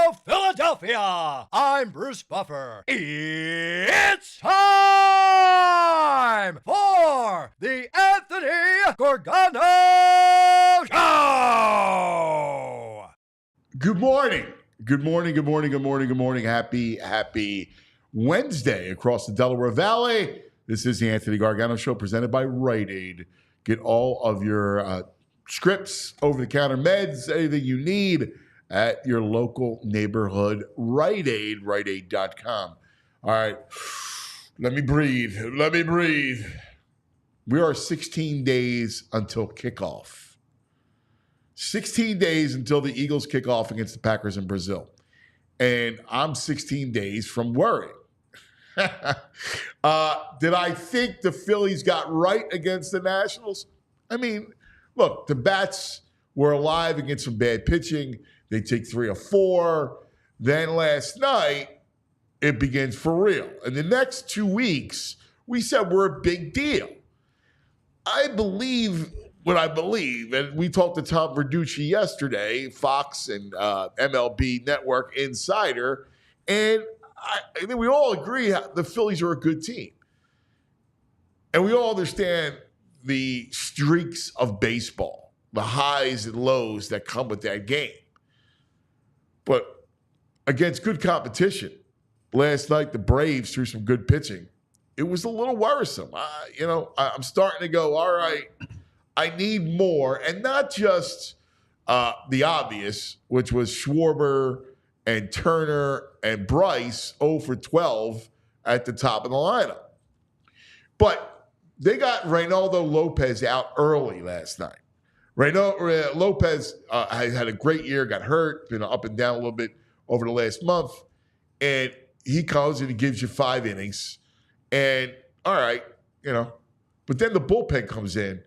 of Philadelphia. I'm Bruce Buffer. It's time for the Anthony Gargano Show. Good morning. Good morning. Good morning. Good morning. Good morning. Happy Wednesday across the Delaware Valley. This is the Anthony Gargano Show presented by Rite Aid. Get all of your scripts, over-the-counter meds, anything you need at your local neighborhood Rite Aid, riteaid.com. All right, let me breathe. We are 16 days until kickoff. 16 days until the Eagles kick off against the Packers in Brazil. And I'm 16 days from worrying. Did I think the Phillies got right against the Nationals? I mean, look, the Bats were alive against some bad pitching. They take 3 or 4. Then last night, it begins for real. And the next 2 weeks, we said we're a big deal. I believe what I believe, and we talked to Tom Verducci yesterday, Fox and MLB Network insider, and I think we all agree the Phillies are a good team. And we all understand the streaks of baseball, the highs and lows that come with that game. But against good competition, last night the Braves threw some good pitching. It was a little worrisome. I'm starting to go, all right, I need more. And not just the obvious, which was Schwarber and Turner and Bryce 0 for 12 at the top of the lineup. But they got Reynaldo Lopez out early last night. Lopez had a great year, got hurt, up and down a little bit over the last month. And he comes and he gives you 5 innings. And all right, but then the bullpen comes in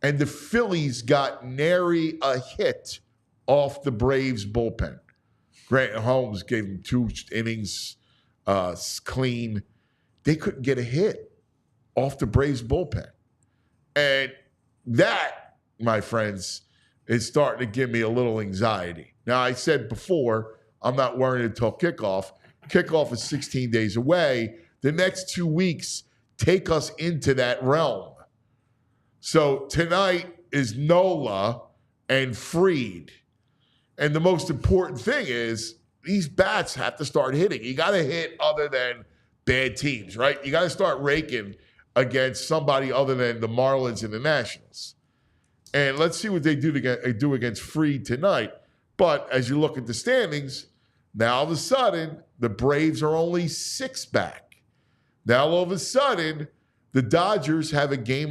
and the Phillies got nary a hit off the Braves bullpen. Grant Holmes gave them 2 innings clean. They couldn't get a hit off the Braves bullpen. And that, my friends, is starting to give me a little anxiety. Now, I said before, I'm not worried until kickoff. Kickoff is 16 days away. The next 2 weeks take us into that realm. So tonight is Nola and Fried. And the most important thing is these bats have to start hitting. You got to hit other than bad teams, right? You got to start raking against somebody other than the Marlins and the Nationals. And let's see what they do against Fried tonight. But as you look at the standings, now all of a sudden, the Braves are only 6 back. Now all of a sudden, the Dodgers have a 1.5 game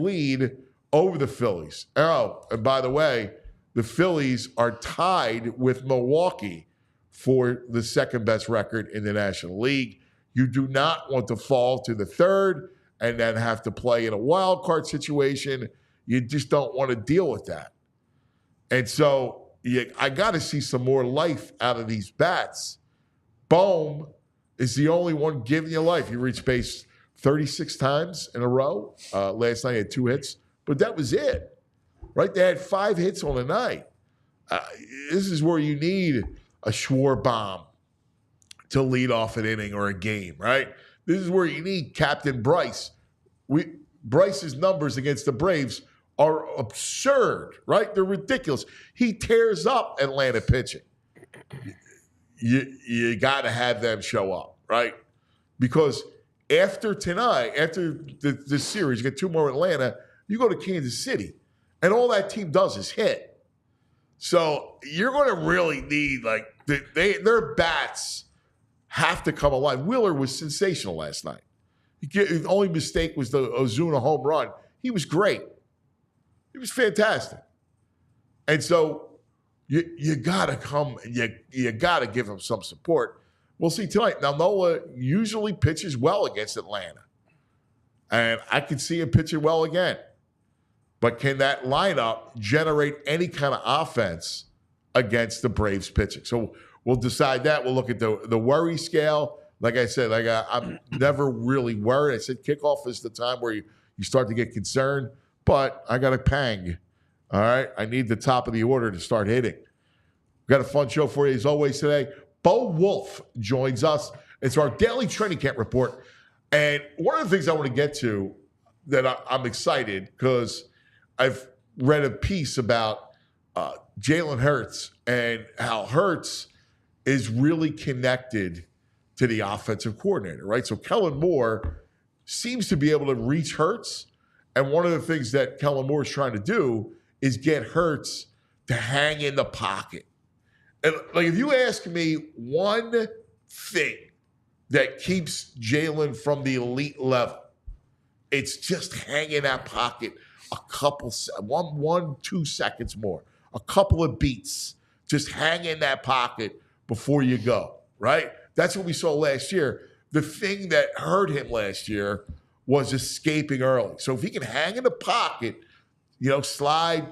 lead over the Phillies. Oh, and by the way, the Phillies are tied with Milwaukee for the second best record in the National League. You do not want to fall to the 3rd and then have to play in a wild card situation. You just don't want to deal with that. And so I got to see some more life out of these bats. Bohm is the only one giving you life. He reached base 36 times in a row. Last night he had 2 hits, but that was it. Right? They had 5 hits on the night. This is where you need a Schwarber to lead off an inning or a game, right? This is where you need Captain Bryce. Bryce's numbers against the Braves are absurd, right? They're ridiculous. He tears up Atlanta pitching. You got to have them show up, right? Because after tonight, after this series, you get 2 more Atlanta, you go to Kansas City, and all that team does is hit. So you're going to really need, their bats have to come alive. Wheeler was sensational last night. The only mistake was the Ozuna home run. He was great. He was fantastic. And so you got to come, you got to give him some support. We'll see tonight. Now, Nola usually pitches well against Atlanta. And I can see him pitching well again. But can that lineup generate any kind of offense against the Braves pitching? So we'll decide that. We'll look at the worry scale. Like I said, I'm never really worried. I said kickoff is the time where you start to get concerned. But I got a pang. All right? I need the top of the order to start hitting. got a fun show for you as always today. Bo Wulf joins us. It's our daily training camp report. And one of the things I want to get to that I'm excited because I've read a piece about Jalen Hurts and how Hurts is really connected to the offensive coordinator, right? So Kellen Moore seems to be able to reach Hurts. And one of the things that Kellen Moore is trying to do is get Hurts to hang in the pocket. And like, if you ask me one thing that keeps Jalen from the elite level, it's just hang in that pocket a couple, 2 seconds more, a couple of beats. Just hang in that pocket before you go, right? That's what we saw last year. The thing that hurt him last year was escaping early. So if he can hang in the pocket, slide,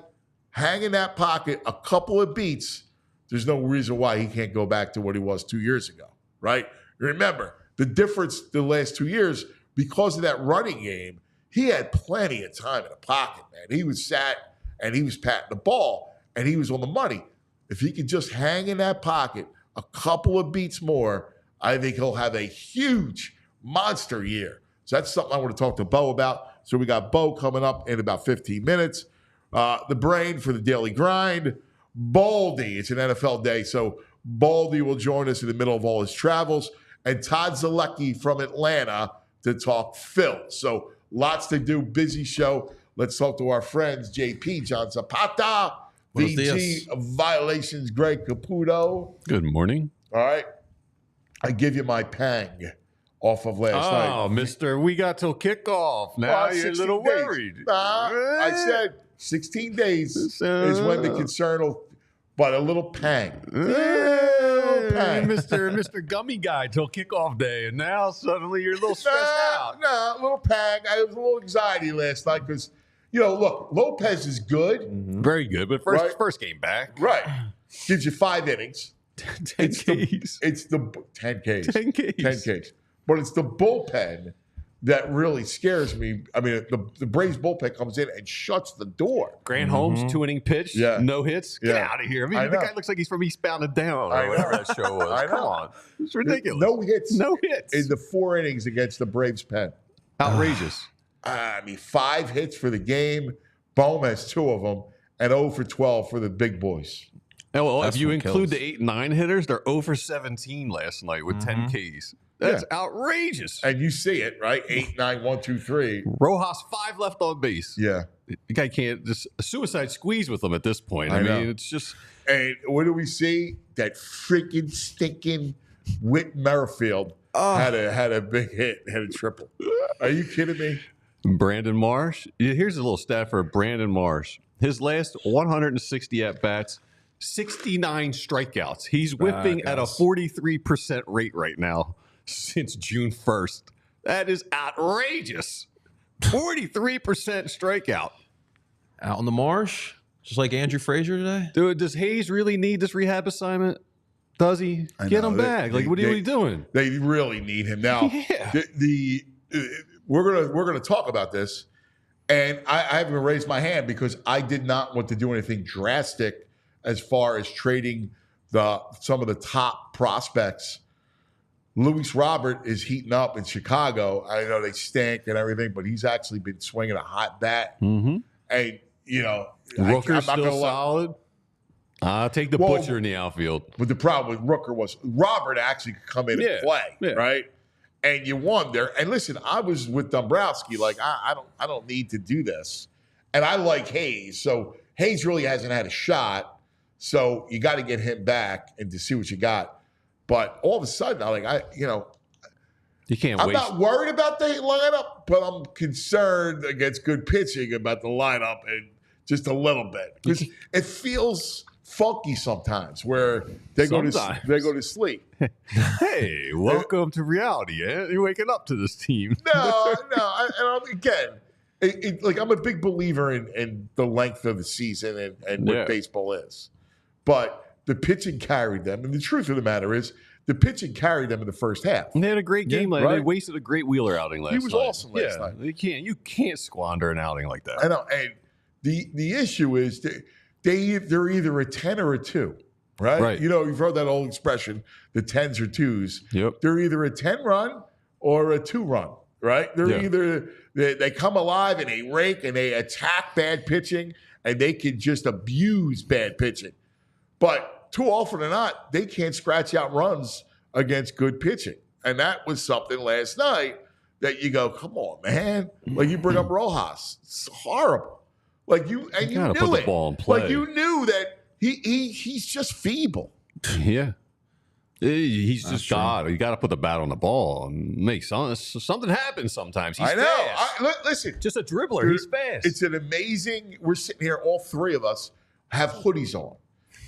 hang in that pocket a couple of beats, there's no reason why he can't go back to what he was 2 years ago, right? Remember, the difference the last 2 years, because of that running game, he had plenty of time in the pocket, man. He was sat and he was patting the ball and he was on the money. If he could just hang in that pocket a couple of beats more, I think he'll have a huge monster year. So that's something I want to talk to Bo about. So we got Bo coming up in about 15 minutes. The brain for the daily grind. Baldy, it's an NFL day, so Baldy will join us in the middle of all his travels. And Todd Zolecki from Atlanta to talk Phil. So lots to do, busy show. Let's talk to our friends, JP, John Zapata, VG Violations, Greg Caputo. Good morning. All right. I give you my pang off of last night. Oh, mister, we got till kickoff. Now you're a little worried. I said 16 days is when the concern will, but a little pang. Mr. Gummy Guy till kickoff day, and now suddenly you're a little stressed out. No, a little pang. I was a little anxiety last night because, look, Lopez is good. Mm-hmm. Very good, but first game back. Right. Gives you 5 innings. 10 Ks. It's the 10 Ks. 10 Ks. 10 Ks. But it's the bullpen that really scares me. I mean, the Braves bullpen comes in and shuts the door. Grant Holmes, 2-inning pitch, no hits. Get out of here. I mean, the guy looks like he's from Eastbound and Down or whatever that show was. Come on. It's ridiculous. No hits. No hits. In the 4 innings against the Braves pen. Outrageous. 5 hits for the game. Bohm has 2 of them, and 0 for 12 for the big boys. Oh, well, if you include the 8 and 9 hitters, they're 0 for 17 last night with 10 Ks. That's outrageous. And you see it, right? 8, 9, 1, 2, 3. Rojas 5 left on base. Yeah. The guy can't just a suicide squeeze with them at this point. I mean, it's just. And what do we see? That freaking stinking Whit Merrifield had a big hit, had a triple. Are you kidding me? Brandon Marsh. Here's a little stat for Brandon Marsh. His last 160 at-bats, 69 strikeouts. He's whipping at a 43% rate right now since June 1st. That is outrageous. 43% strikeout. Out in the marsh, just like Andrew Frazier today. Dude, does Hayes really need this rehab assignment? Does he? Get him back. What are you doing? They really need him. Now, we're gonna talk about this, and I haven't raised my hand because I did not want to do anything drastic as far as trading some of the top prospects. Luis Robert is heating up in Chicago. I know they stink and everything, but he's actually been swinging a hot bat. Mm-hmm. And, Rooker's still solid. I'll take the butcher in the outfield. But the problem with Rooker was Robert actually could come in and play, right? And you wonder. And listen, I was with Dombrowski. I don't need to do this. And I like Hayes. So Hayes really hasn't had a shot. So you got to get him back and to see what you got. But all of a sudden, you can't. I'm not worried about the lineup, but I'm concerned against good pitching about the lineup and just a little bit because it feels funky sometimes where they go to sleep. Hey, welcome to reality. You're waking up to this team. No. I'm a big believer in the length of the season and what baseball is, but the pitching carried them. And the truth of the matter is the pitching carried them in the first half. And they had a great game. Right? They wasted a great Wheeler outing last night. He was awesome last night. You can't squander an outing like that. I know. And the issue is they're either a 10 or a 2. right? You know, you've heard that old expression, the 10s or 2s. Yep. They're either a 10-run or a 2-run, right? They're either they come alive and they rake and they attack bad pitching and they can just abuse bad pitching. But too often than not, they can't scratch out runs against good pitching. And that was something last night that you go, come on, man. Like you bring up Rojas. It's horrible. Like you knew put the ball in play. Like you knew that he's just feeble. Yeah. He's just God. You got to put the bat on the ball and make something happen sometimes. He's fast. Listen. Just a dribbler. He's fast. It's an amazing, we're sitting here, all three of us have hoodies on.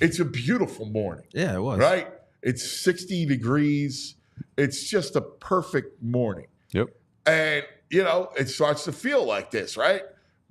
It's a beautiful morning. Yeah, it was. Right? It's 60 degrees. It's just a perfect morning. Yep. And, you know, it starts to feel like this, right?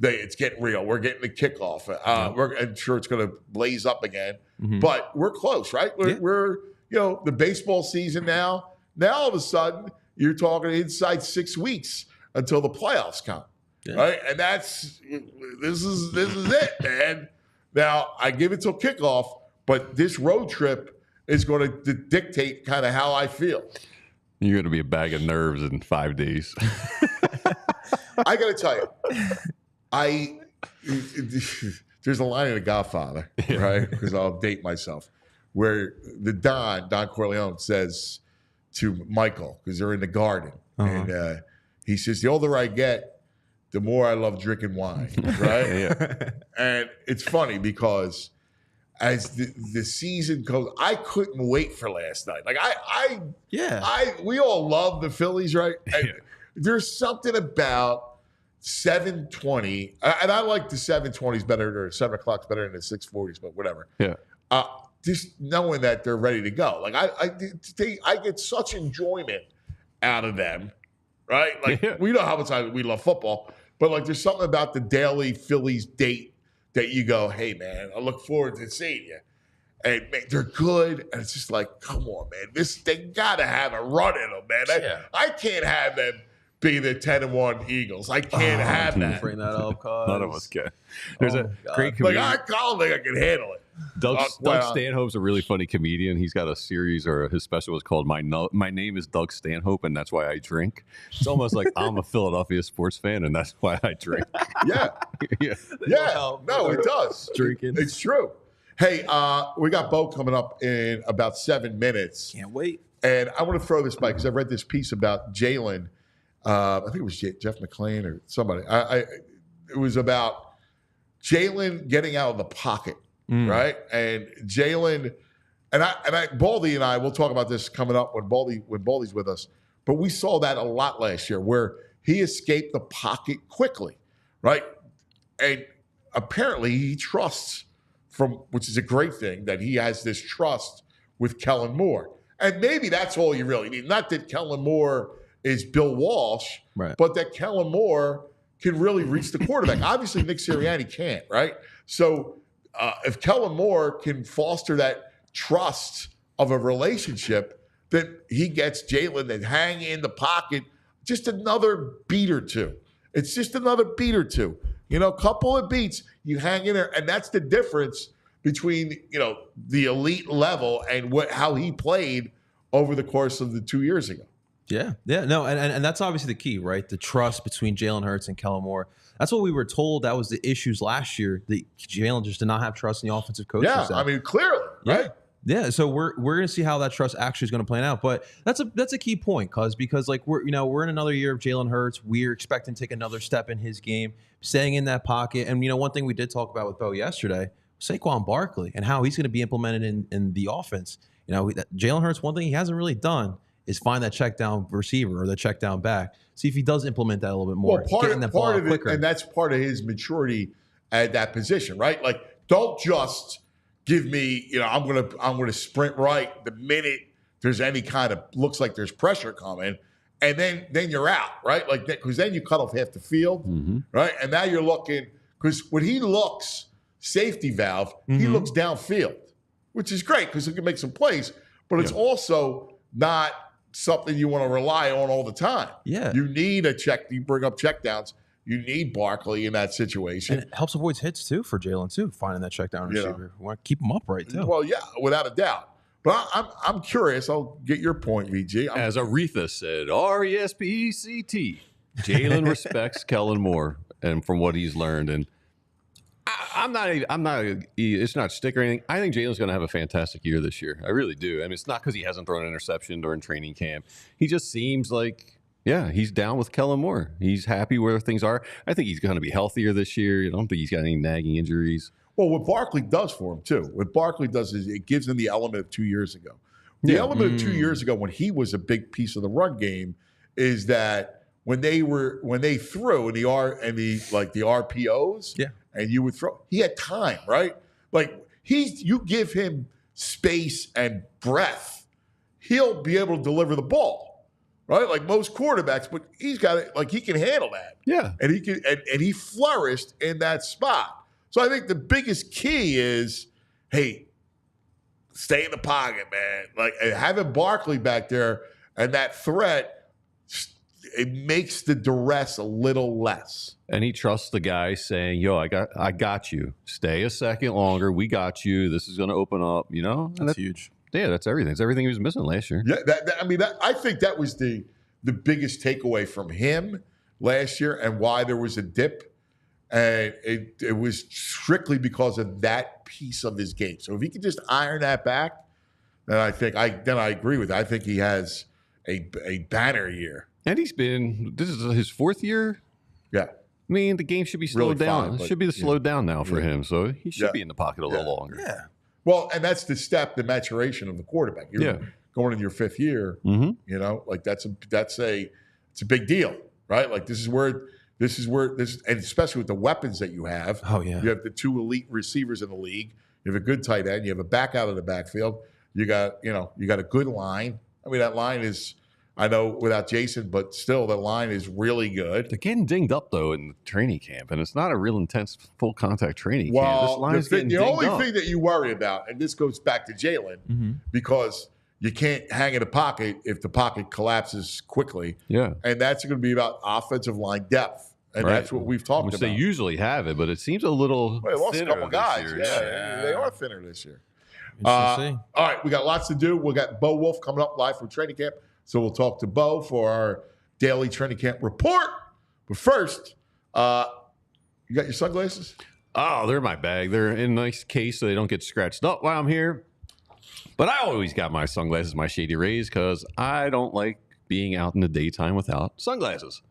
It's getting real. We're getting the kickoff. I'm sure it's going to blaze up again. Mm-hmm. But we're close, right? We're you know, the baseball season now. Now, all of a sudden, you're talking inside 6 weeks until the playoffs come, right? And this is it, man. Now, I give it till kickoff, but this road trip is going to dictate kind of how I feel. You're going to be a bag of nerves in 5 days. I got to tell you, there's a line in The Godfather, right? Because I'll date myself, where the Don Corleone says to Michael, because they're in the garden, and he says, the older I get, the more I love drinking wine, right? And it's funny because as the season goes, I couldn't wait for last night. Like we all love the Phillies, right? And there's something about 7:20, and I like the 7:20s better, or 7 o'clock's better than the 6:40s, but whatever. Yeah. Just knowing that they're ready to go. Like I get such enjoyment out of them, right? Like we know how much we love football, but like there's something about the daily Phillies date that you go, hey man, I look forward to seeing you. And man, they're good, and it's just like, come on, man, they gotta have a run in them, man. I can't have them be the 10-1 Eagles. I can't have that. Bring that up, cause none of us can. There's a great comedian. Like I don't think I can handle it. Doug Stanhope's a really funny comedian. He's got a series, or his special is called My Name is Doug Stanhope, and that's why I drink. It's almost like I'm a Philadelphia sports fan, and that's why I drink. Yeah. No, it does. Drinking. It's true. Hey, we got Bo coming up in about 7 minutes. Can't wait. And I want to throw this by, because I read this piece about Jalen. I think it was Jeff McClain or somebody. It was about Jalen getting out of the pocket, right? And Jalen, and Baldy and I, we'll talk about this coming up when Baldy's with us. But we saw that a lot last year, where he escaped the pocket quickly, right? And apparently he trusts which is a great thing, that he has this trust with Kellen Moore. And maybe that's all you really need. Not that Kellen Moore is Bill Walsh, right, but that Kellen Moore can really reach the quarterback. Obviously, Nick Sirianni can't, right? So if Kellen Moore can foster that trust of a relationship, then he gets Jalen and hang in the pocket just another beat or two. It's just another beat or two. You know, a couple of beats, you hang in there, and that's the difference between, you know, the elite level and how he played over the course of the 2 years ago. Yeah, no, and that's obviously the key, right? The trust between Jalen Hurts and Kellen Moore. That's what we were told. That was the issues last year. That Jalen just did not have trust in the offensive coach. Yeah, I mean, clearly, right? Yeah, so we're going to see how that trust actually is going to play out. But that's a key point, because like we're in another year of Jalen Hurts. We're expecting to take another step in his game, staying in that pocket. And one thing we did talk about with Bo yesterday, Saquon Barkley, and how he's going to be implemented in the offense. Jalen Hurts, one thing he hasn't really done is find that check down receiver or the check down back. See if he does implement that a little bit more. Well, part of it, and that's part of his maturity at that position, right? Like, don't just give me, I'm gonna sprint right the minute there's any kind of looks like there's pressure coming, and then you're out, right? Like, because then you cut off half the field, right? And now you're looking, because when he looks safety valve, he looks downfield, which is great because he can make some plays, but it's also not something you want to rely on all the time. Yeah. You need a check. You bring up check downs. You need Barkley in that situation. And it helps avoid hits too for Jalen too, finding that check down receiver. We want to keep him upright too. Well, yeah, without a doubt. But I'm curious. I'll get your point, VG. As Aretha said, RESPECT. Jalen respects Kellen Moore and from what he's learned. And it's not stick or anything. I think Jalen's going to have a fantastic year this year. I really do. I mean, it's not because he hasn't thrown an interception during training camp. He just seems like, he's down with Kellen Moore. He's happy where things are. I think he's going to be healthier this year. I don't think he's got any nagging injuries. Well, what Barkley does for him, too, what Barkley does is it gives him the element of 2 years ago. The element of 2 years ago when he was a big piece of the run game is that when they threw in the RPOs, and you would throw, he had time, right? Like you give him space and breath, he'll be able to deliver the ball, right? Like most quarterbacks, but he's got it, like he can handle that. Yeah. And he can and he flourished in that spot. So I think the biggest key is, hey, stay in the pocket, man. Like having Barkley back there and that threat, it makes the duress a little less. And he trusts the guy saying, I got you. Stay a second longer. We got you. This is going to open up, And that's huge. Yeah, that's everything. It's everything he was missing last year. Yeah, I think that was the biggest takeaway from him last year and why there was a dip. And it was strictly because of that piece of his game. So if he could just iron that back, then I agree with it. I think he has a banner year. And this is his fourth year. Yeah. I mean, the game should be slowed down. It should be slowed down now for him. So he should be in the pocket a little longer. Yeah. Well, and that's the maturation of the quarterback. You're going in your fifth year, like it's a big deal, right? Like this is where, and especially with the weapons that you have. Oh, yeah. You have the two elite receivers in the league. You have a good tight end. You have a back out of the backfield. You got a good line. I mean, that line is, I know without Jason, but still the line is really good. They're getting dinged up, though, in the training camp, and it's not a real intense full contact training camp. Well, this line is getting the dinged only up. thing that you worry about, and this goes back to Jalen, because you can't hang in the pocket if the pocket collapses quickly. Yeah. And that's going to be about offensive line depth. And that's what we've talked about. They usually have it, but it seems a little they lost a couple guys. Year. Yeah, they are thinner this year. All right, we got lots to do. We got Bo Wulf coming up live from training camp. So we'll talk to Bo for our daily training camp report. But first, you got your sunglasses? Oh, they're in my bag. They're in a nice case so they don't get scratched up while I'm here. But I always got my sunglasses, my Shady Rays, because I don't like being out in the daytime without sunglasses.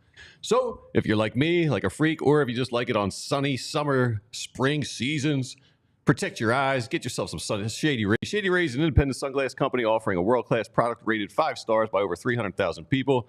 So if you're like me, like a freak, or if you just like it on sunny summer, spring seasons, protect your eyes. Get yourself some Shady Rays. Shady Rays is an independent sunglass company offering a world-class product rated 5 stars by over 300,000 people.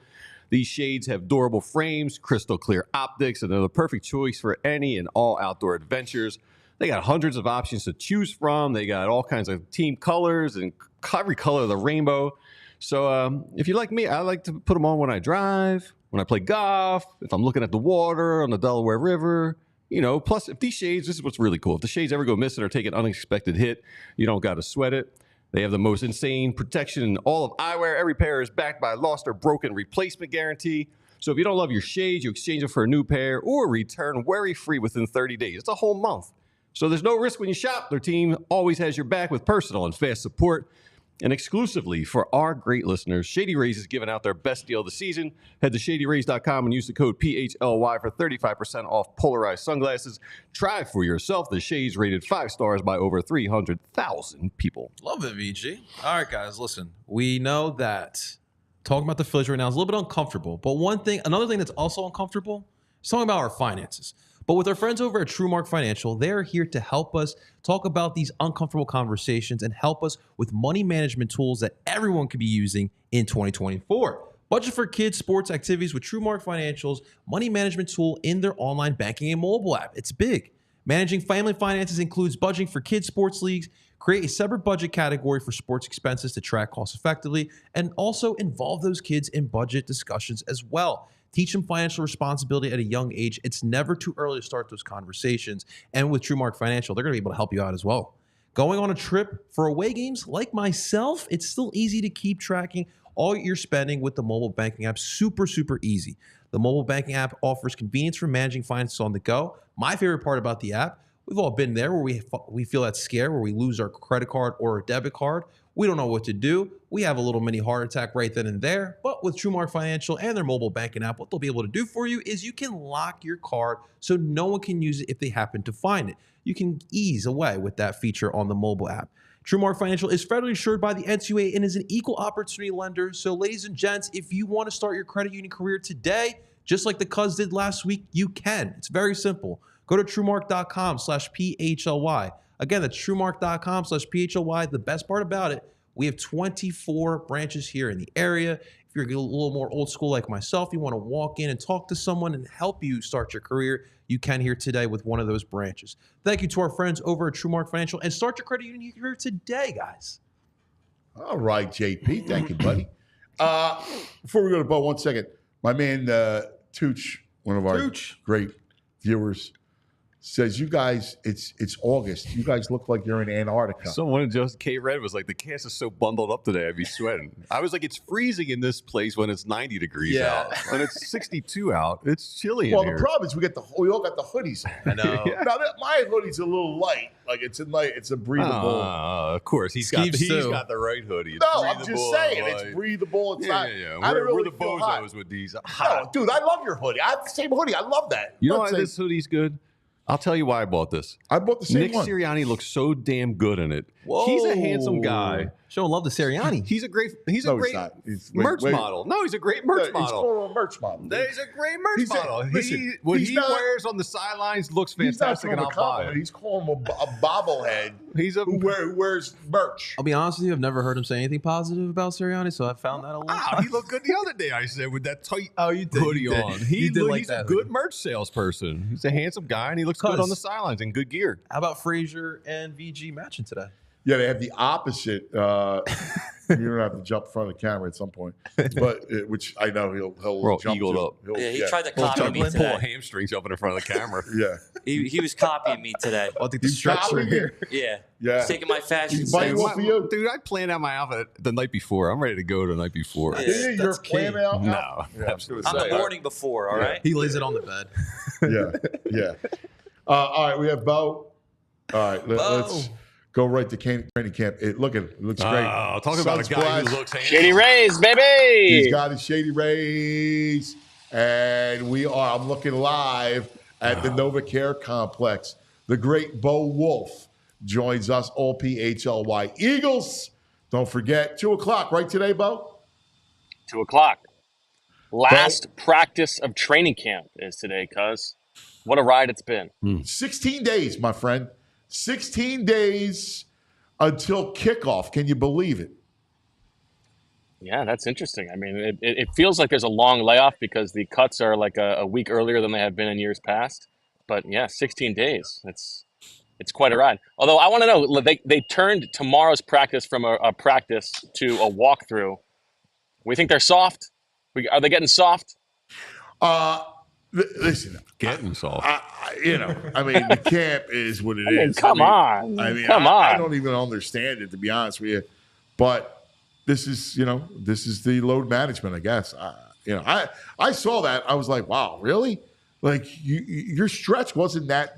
These shades have durable frames, crystal clear optics, and they're the perfect choice for any and all outdoor adventures. They got hundreds of options to choose from. They got all kinds of team colors and every color of the rainbow. So if you're like me, I like to put them on when I drive, when I play golf, if I'm looking at the water on the Delaware River. Plus, if these shades, this is what's really cool. If the shades ever go missing or take an unexpected hit, you don't got to sweat it. They have the most insane protection in all of eyewear. Every pair is backed by a lost or broken replacement guarantee. So if you don't love your shades, you exchange them for a new pair or return worry-free within 30 days. It's a whole month. So there's no risk when you shop. Their team always has your back with personal and fast support. And exclusively for our great listeners, Shady Rays is giving out their best deal of the season. Head to shadyrays.com and use the code PHLY for 35% off polarized sunglasses. Try for yourself the shades rated 5 stars by over 300,000 people. Love it, VG. All right, guys, listen. We know that talking about the Phillies right now is a little bit uncomfortable. But another thing that's also uncomfortable is talking about our finances. But with our friends over at TrueMark Financial, they are here to help us talk about these uncomfortable conversations and help us with money management tools that everyone could be using in 2024. Budget for kids' sports activities with TrueMark Financial's money management tool in their online banking and mobile app. It's big. Managing family finances includes budgeting for kids' sports leagues, create a separate budget category for sports expenses to track costs effectively, and also involve those kids in budget discussions as well. Teach them financial responsibility at a young age. It's never too early to start those conversations. And with TrueMark Financial, they're going to be able to help you out as well. Going on a trip for away games like myself, it's still easy to keep tracking all your spending with the mobile banking app. Super, super easy. The mobile banking app offers convenience for managing finances on the go. My favorite part about the app, we've all been there where we feel that scare where we lose our credit card or our debit card. We don't know what to do. We have a little mini heart attack right then and there. But with TrueMark Financial and their mobile banking app, what they'll be able to do for you is you can lock your card so no one can use it if they happen to find it. You can ease away with that feature on the mobile app. TrueMark Financial is federally insured by the NCUA and is an equal opportunity lender. So ladies and gents, if you want to start your credit union career today, just like the Cuz did last week, you can. It's very simple. Go to TrueMark.com/PHLY. Again, that's TrueMark.com/PHLY. The best part about it, we have 24 branches here in the area. If you're a little more old school like myself, you want to walk in and talk to someone and help you start your career, you can here today with one of those branches. Thank you to our friends over at TrueMark Financial, and start your credit union career today, guys. All right, JP. Thank you, buddy. Before we go to Bo, 1 second. My man, Tooch, one of our great viewers, says, you guys, it's August. You guys look like you're in Antarctica. Someone just K-Red was like, the cast is so bundled up today, I'd be sweating. I was like, it's freezing in this place when it's 90 degrees out. When it's 62 out, it's chilly in here. Well, the problem is we all got the hoodies on. I know. Now, my hoodie's a little light. Like, it's a breathable. Of course. He's got the right hoodie. It's no, I'm just saying. It's breathable. It's not. Yeah. We're the bozos with these. No, dude, I love your hoodie. I have the same hoodie. I love that. You know why this hoodie's good? I'll tell you why I bought this. I bought the same one. Nick Sirianni looks so damn good in it. Whoa. He's a handsome guy. Showing love to Sirianni. He's a great He's merch model. No, he's a great merch model. He's called a merch model. He's a great merch model. What he wears on the sidelines looks fantastic, and I'll buy it. He's calling him a bobblehead who wears merch. I'll be honest with you, I've never heard him say anything positive about Sirianni, so I found that a little. He looked good the other day, I said, with that tight hoodie on. He's a good merch salesperson. He's a handsome guy, and he looks good on the sidelines in good gear. How about Frazier and VG matching today? Yeah, they have the opposite. You don't have to jump in front of the camera at some point, but which I know he'll jump eagled up. He tried to copy me today. Pull hamstrings up in front of the camera. Yeah, he was copying me today. I think the structure here. Yeah, He's taking my fashion He's sense. biting for you, dude. I planned out my outfit the night before. I'm ready to go the night before. Yeah. You're planning out. No, absolutely. I'm the morning before. All right. He lays it on the bed. Yeah. All right, we have Bo. All right, let's go right to training camp. It looks great. Talking about a guy who looks handsome. Shady Rays, baby. He's got his Shady Rays, and I'm looking live at the NovaCare Complex. The great Bo Wulf joins us, all PHLY Eagles. Don't forget, 2:00, right today, Bo? 2:00. Last practice of training camp is today, cuz. What a ride it's been. 16 days, my friend. 16 days until kickoff. Can you believe it? Yeah, that's interesting. I mean, it feels like there's a long layoff because the cuts are like a week earlier than they have been in years past. But yeah, 16 days. It's quite a ride. Although I want to know, they turned tomorrow's practice from a practice to a walkthrough. We think they're soft? Are they getting soft? Listen, getting soft. The camp is what it is. Come on. Come on. I don't even understand it, to be honest with you. But this is the load management, I guess. I saw that. I was like, wow, really? Like your stretch wasn't that.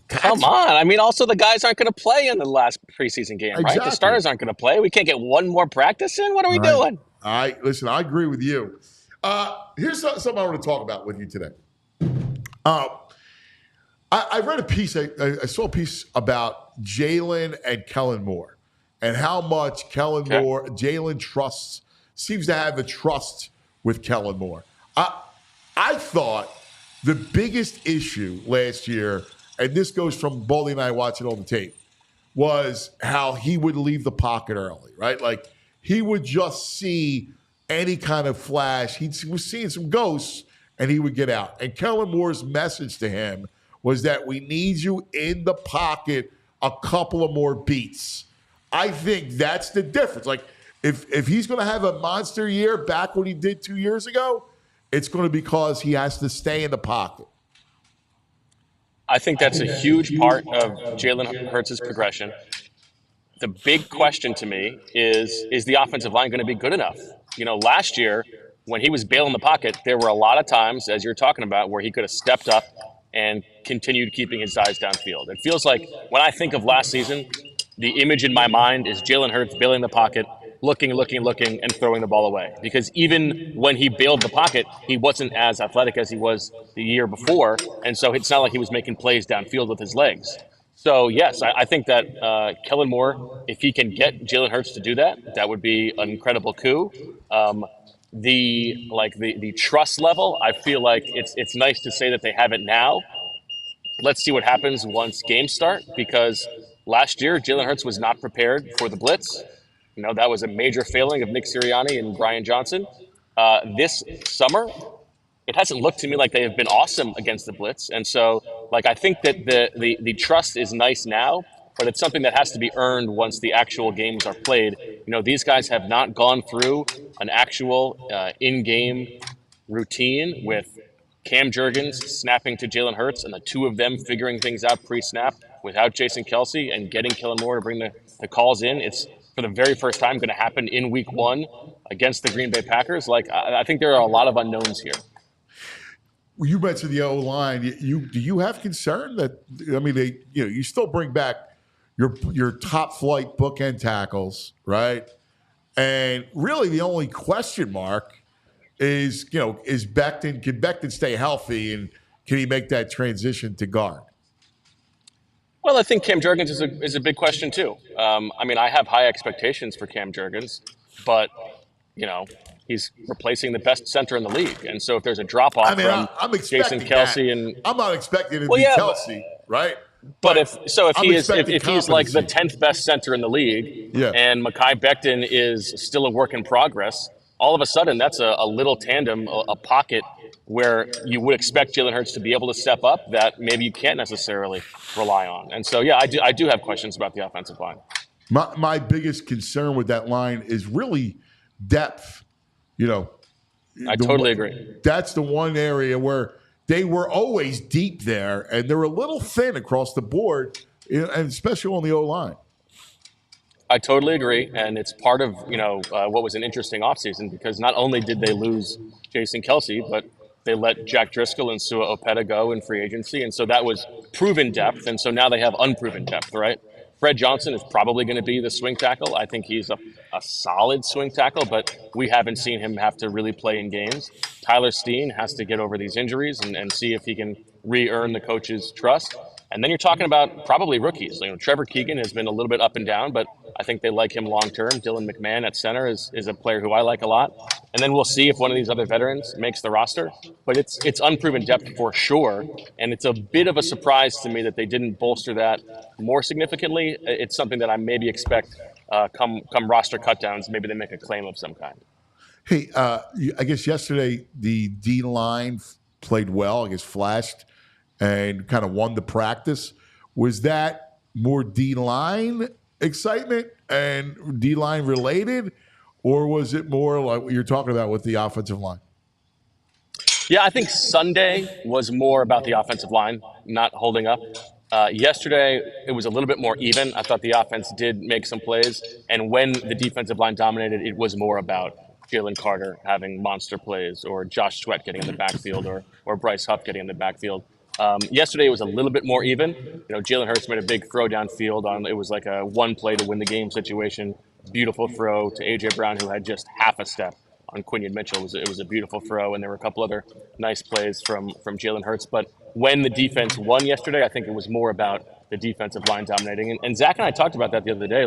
Come on. I mean, also the guys aren't going to play in the last preseason game, right? The starters aren't going to play. We can't get one more practice in. What are we doing? Listen, I agree with you. Here's something I want to talk about with you today. I read a piece. I saw a piece about Jalen and Kellen Moore and how much Jalen seems to have a trust with Kellen Moore. I thought the biggest issue last year, and this goes from Baldy and I watching all the tape, was how he would leave the pocket early, right? Like he would just see any kind of flash. He was seeing some ghosts, and he would get out. And Kellen Moore's message to him was that we need you in the pocket a couple of more beats. I think that's the difference. Like, if he's going to have a monster year back what he did 2 years ago, it's going to be because he has to stay in the pocket. I think that's a huge part of Jalen Hurts' progression. The big question to me is the offensive line going to be good enough? Last year when he was bailing the pocket, there were a lot of times, as you're talking about, where he could have stepped up and continued keeping his eyes downfield. It feels like when I think of last season, the image in my mind is Jalen Hurts bailing the pocket, looking, and throwing the ball away. Because even when he bailed the pocket, he wasn't as athletic as he was the year before. And so it's not like he was making plays downfield with his legs. So, yes, I think that Kellen Moore, if he can get Jalen Hurts to do that, that would be an incredible coup. The trust level, I feel like it's nice to say that they have it now. Let's see what happens once games start, because last year Jalen Hurts was not prepared for the blitz. That was a major failing of Nick Sirianni and Brian Johnson. This summer, it hasn't looked to me like they have been awesome against the blitz. And so, I think that the trust is nice now, but it's something that has to be earned once the actual games are played. These guys have not gone through an actual in-game routine with Cam Jurgens snapping to Jalen Hurts and the two of them figuring things out pre-snap without Jason Kelce and getting Kellen Moore to bring the calls in. It's, for the very first time, going to happen in Week 1 against the Green Bay Packers. I think there are a lot of unknowns here. You mentioned the O-line. Do you have concern that, you still bring back your top flight bookend tackles, right? And really the only question mark is Becton, can Becton stay healthy, and can he make that transition to guard? Well, I think Cam Jurgens is a big question too. I have high expectations for Cam Jurgens, but he's replacing the best center in the league, and so if there's a drop off from Jason Kelce, and I'm not expecting it to be Kelce, right? But if he's like the 10th best center in the league, and Mekhi Becton is still a work in progress, all of a sudden that's a little tandem, a pocket where you would expect Jalen Hurts to be able to step up that maybe you can't necessarily rely on. And so, I do have questions about the offensive line. My biggest concern with that line is really depth. I totally agree. That's the one area where they were always deep there, and they're a little thin across the board, and especially on the O-line. I totally agree, and it's part of what was an interesting offseason, because not only did they lose Jason Kelce, but they let Jack Driscoll and Sua Opeta go in free agency, and so that was proven depth, and so now they have unproven depth, right? Fred Johnson is probably going to be the swing tackle. I think he's a solid swing tackle, but we haven't seen him have to really play in games. Tyler Steen has to get over these injuries and see if he can re-earn the coach's trust. And then you're talking about probably rookies. Trevor Keegan has been a little bit up and down, but I think they like him long-term. Dylan McMahon at center is a player who I like a lot. And then we'll see if one of these other veterans makes the roster. But it's unproven depth for sure. And it's a bit of a surprise to me that they didn't bolster that more significantly. It's something that I maybe expect come roster cutdowns. Maybe they make a claim of some kind. Hey, I guess yesterday the D-line played well, flashed and kind of won the practice. Was that more D-line excitement and D-line related, or was it more like what you're talking about with the offensive line? Yeah, I think Sunday was more about the offensive line not holding up. Yesterday, it was a little bit more even. I thought the offense did make some plays, and when the defensive line dominated, it was more about Jalen Carter having monster plays, or Josh Sweat getting in the backfield, or Bryce Huff getting in the backfield. Yesterday it was a little bit more even. Jalen Hurts made a big throw downfield it was like a one play to win the game situation. Beautiful throw to A.J. Brown, who had just half a step on Quinion Mitchell. It was a beautiful throw, and there were a couple other nice plays from Jalen Hurts. But when the defense won yesterday, I think it was more about the defensive line dominating. And Zach and I talked about that the other day.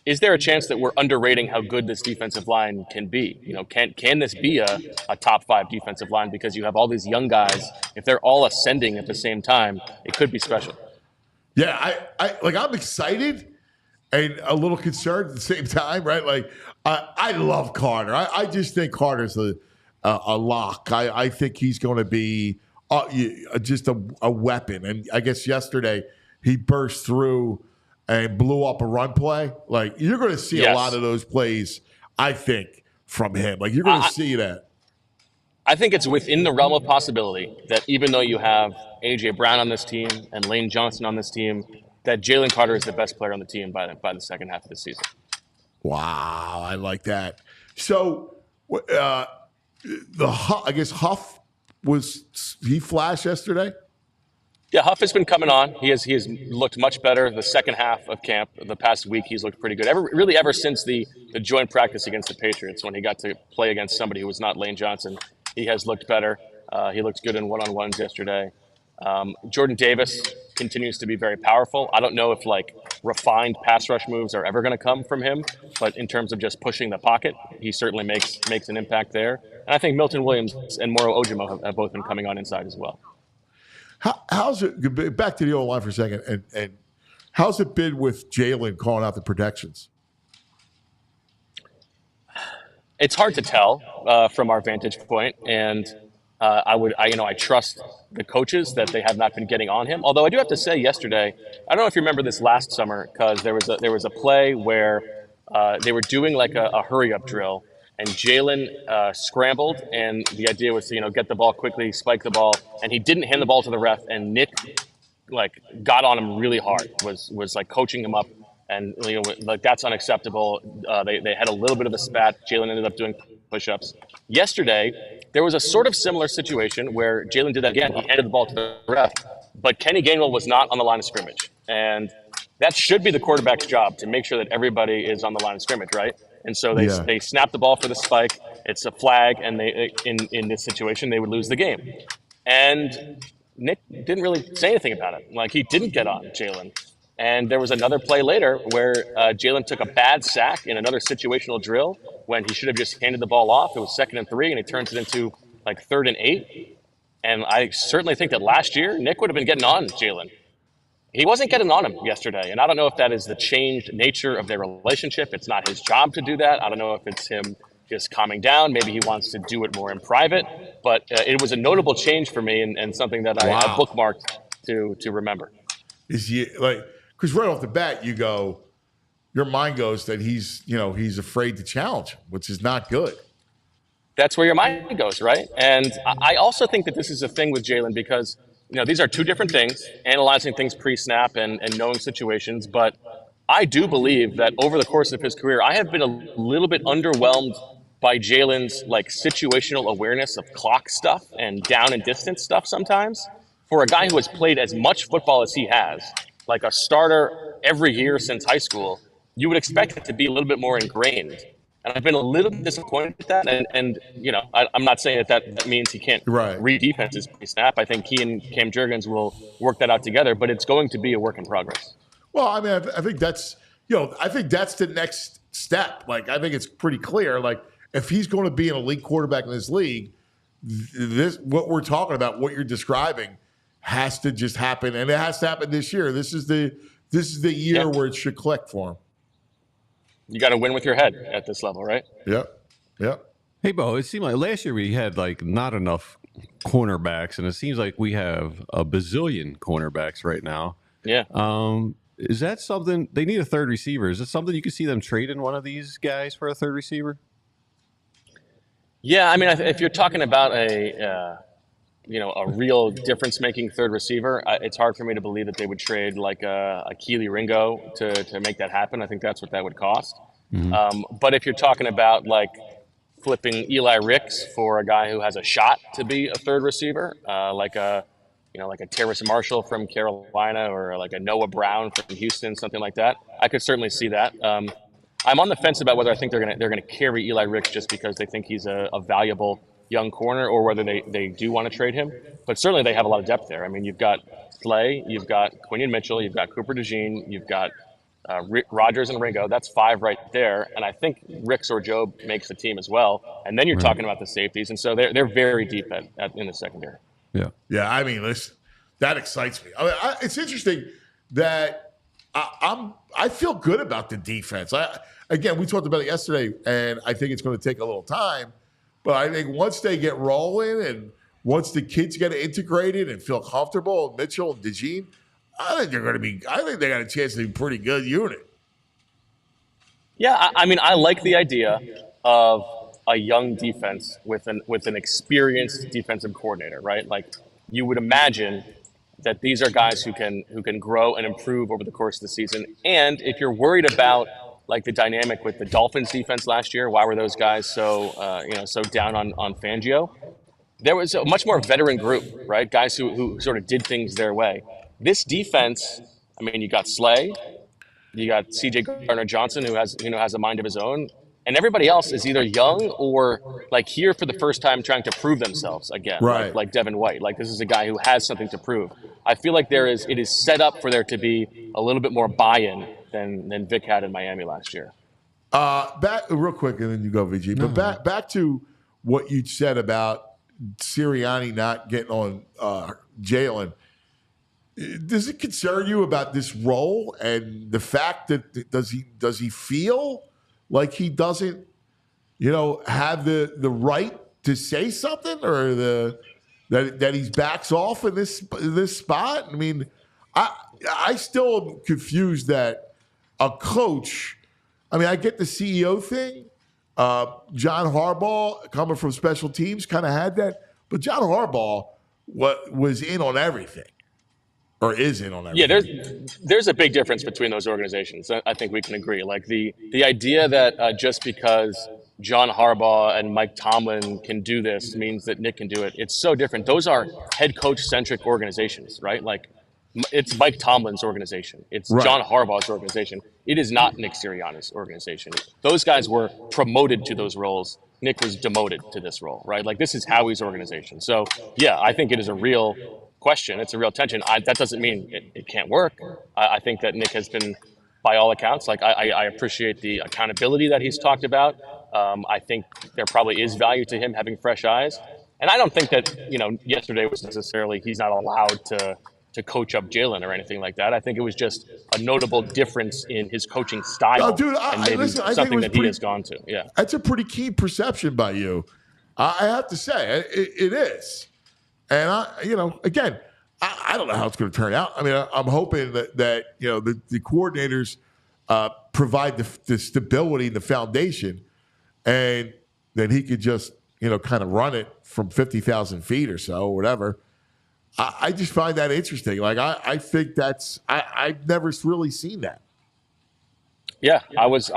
Is there a chance that we're underrating how good this defensive line can be? Can this be a top 5 defensive line? Because you have all these young guys. If they're all ascending at the same time, it could be special. Yeah, I'm excited and a little concerned at the same time, right? I love Carter. I just think Carter's a lock. I think he's going to be just a weapon. And I guess yesterday he burst through and blew up a run play. You're going to see a lot of those plays, I think, from him. You're going to see that. I think it's within the realm of possibility that even though you have A.J. Brown on this team and Lane Johnson on this team, that Jalen Carter is the best player on the team by the second half of the season. Wow, I like that. So, I guess Huff he flashed yesterday? Yeah, Huff has been coming on. He has looked much better the second half of camp. The past week, he's looked pretty good. Ever since the joint practice against the Patriots, when he got to play against somebody who was not Lane Johnson, he has looked better. He looked good in one-on-ones yesterday. Jordan Davis continues to be very powerful. I don't know if refined pass rush moves are ever going to come from him, but in terms of just pushing the pocket, he certainly makes an impact there. And I think Milton Williams and Moro Ojimo have both been coming on inside as well. How's it, back to the O line for a second, and how's it been with Jalen calling out the protections? It's hard to tell from our vantage point, and I trust the coaches that they have not been getting on him. Although I do have to say, yesterday, I don't know if you remember this last summer, because there was a play where they were doing like a hurry up drill, and Jalen scrambled, and the idea was to get the ball quickly, spike the ball, and he didn't hand the ball to the ref, and Nick got on him really hard, was coaching him up, and that's unacceptable. They had a little bit of a spat. Jalen ended up doing push-ups. Yesterday, there was a sort of similar situation where Jalen did that again. He handed the ball to the ref, but Kenny Gainwell was not on the line of scrimmage, and that should be the quarterback's job, to make sure that everybody is on the line of scrimmage, right? And so they snap the ball for the spike. It's a flag, and in this situation, they would lose the game. And Nick didn't really say anything about it. He didn't get on Jalen. And there was another play later where Jalen took a bad sack in another situational drill when he should have just handed the ball off. It was 2nd and 3, and he turns it into 3rd and 8. And I certainly think that last year, Nick would have been getting on Jalen. He wasn't getting on him yesterday, and I don't know if that is the changed nature of their relationship. It's not his job to do that. I don't know if it's him just calming down. Maybe he wants to do it more in private. But it was a notable change for me, and something that I bookmarked to remember. Is he because right off the bat, your mind goes that he's afraid to challenge him, which is not good. That's where your mind goes, right? And I also think that this is a thing with Jalen, because these are two different things, analyzing things pre-snap and knowing situations. But I do believe that over the course of his career, I have been a little bit underwhelmed by Jalen's situational awareness of clock stuff and down and distance stuff sometimes. For a guy who has played as much football as he has, like a starter every year since high school, you would expect it to be a little bit more ingrained. And I've been a little disappointed with that. And I'm not saying that means he can't read defenses pre-snap. I think he and Cam Jurgens will work that out together, but it's going to be a work in progress. Well, I mean, I think that's, I think that's the next step. I think it's pretty clear. If he's going to be an elite quarterback in this league, what we're talking about, what you're describing, has to just happen. And it has to happen this year. This is the year where it should click for him. You got to win with your head at this level, right? Yep. Hey, Bo, it seemed like last year we had not enough cornerbacks, and it seems like we have a bazillion cornerbacks right now. Yeah. Is that something they need a third receiver? Is it something you could see them trading one of these guys for a third receiver? Yeah, I mean, if you're talking about a real difference-making third receiver, it's hard for me to believe that they would trade a Keely Ringo to make that happen. I think that's what that would cost. Mm-hmm. But if you're talking about flipping Eli Ricks for a guy who has a shot to be a third receiver, like a Terrace Marshall from Carolina, or like a Noah Brown from Houston, something like that, I could certainly see that. I'm on the fence about whether I think they're gonna carry Eli Ricks just because they think he's a valuable young corner, or whether they do want to trade him. But certainly they have a lot of depth there. I mean, you've got PHLY, you've got Quinion Mitchell, you've got Cooper DeJean, you've got Rodgers and Ringo. That's 5 right there. And I think Ricks or Jobe makes the team as well. And then you're talking about the safeties. And so they're very deep in the secondary. Yeah. I mean, listen, that excites me. I mean, it's interesting that I feel good about the defense. Again, we talked about it yesterday, and I think it's going to take a little time. But I think once they get rolling, and once the kids get integrated and feel comfortable, Mitchell and DeJean, I think they got a chance to be a pretty good unit. Yeah, I mean, I like the idea of a young defense with an experienced defensive coordinator, right? Like you would imagine that these are guys who can grow and improve over the course of the season. And if you're worried about like the dynamic with the Dolphins defense last year, why were those guys so so down on Fangio? There was a much more veteran group, right? Guys who sort of did things their way. This defense, I mean, you got Slay, you got C.J. Gardner-Johnson, who has a mind of his own, and everybody else is either young or like here for the first time trying to prove themselves again, Right. like Devin White. Like this is a guy who has something to prove. I feel like it is set up for there to be a little bit more buy-in than Vic had in Miami last year. Back real quick, and then you go, VG. But back to what you said about Sirianni not getting on Jalen. Does it concern you about this role and the fact that does he feel like he doesn't, have the right to say something, or that he backs off in this spot? I mean, I still am confused that a coach. I mean, I get the CEO thing. John Harbaugh, coming from special teams, kind of had that, but John Harbaugh was in on everything. Or is in on everything. Yeah, there's a big difference between those organizations. I think we can agree. Like the idea that just because John Harbaugh and Mike Tomlin can do this means that Nick can do it. It's so different. Those are head coach centric organizations, right? Like it's Mike Tomlin's organization. It's Right. John Harbaugh's organization. It is not Nick Sirianni's organization. Those guys were promoted to those roles. Nick was demoted to this role, right? Like this is Howie's organization. So yeah, I think it is a real question. It's a real tension. That doesn't mean it can't work. I think that Nick has been, by all accounts, like I appreciate the accountability that he's talked about. I think there probably is value to him having fresh eyes. And I don't think that, yesterday was necessarily he's not allowed to coach up Jalen or anything like that. I think it was just a notable difference in his coaching style. Dude, and maybe listen, something that he has gone to. Yeah. That's a pretty keen perception by you. I have to say, it is. And again, I don't know how it's going to turn out. I mean, I'm hoping that the coordinators provide the stability and the foundation, and then he could just kind of run it from 50,000 feet or so, or whatever. I just find that interesting. Like I think I've never really seen that. Yeah, I was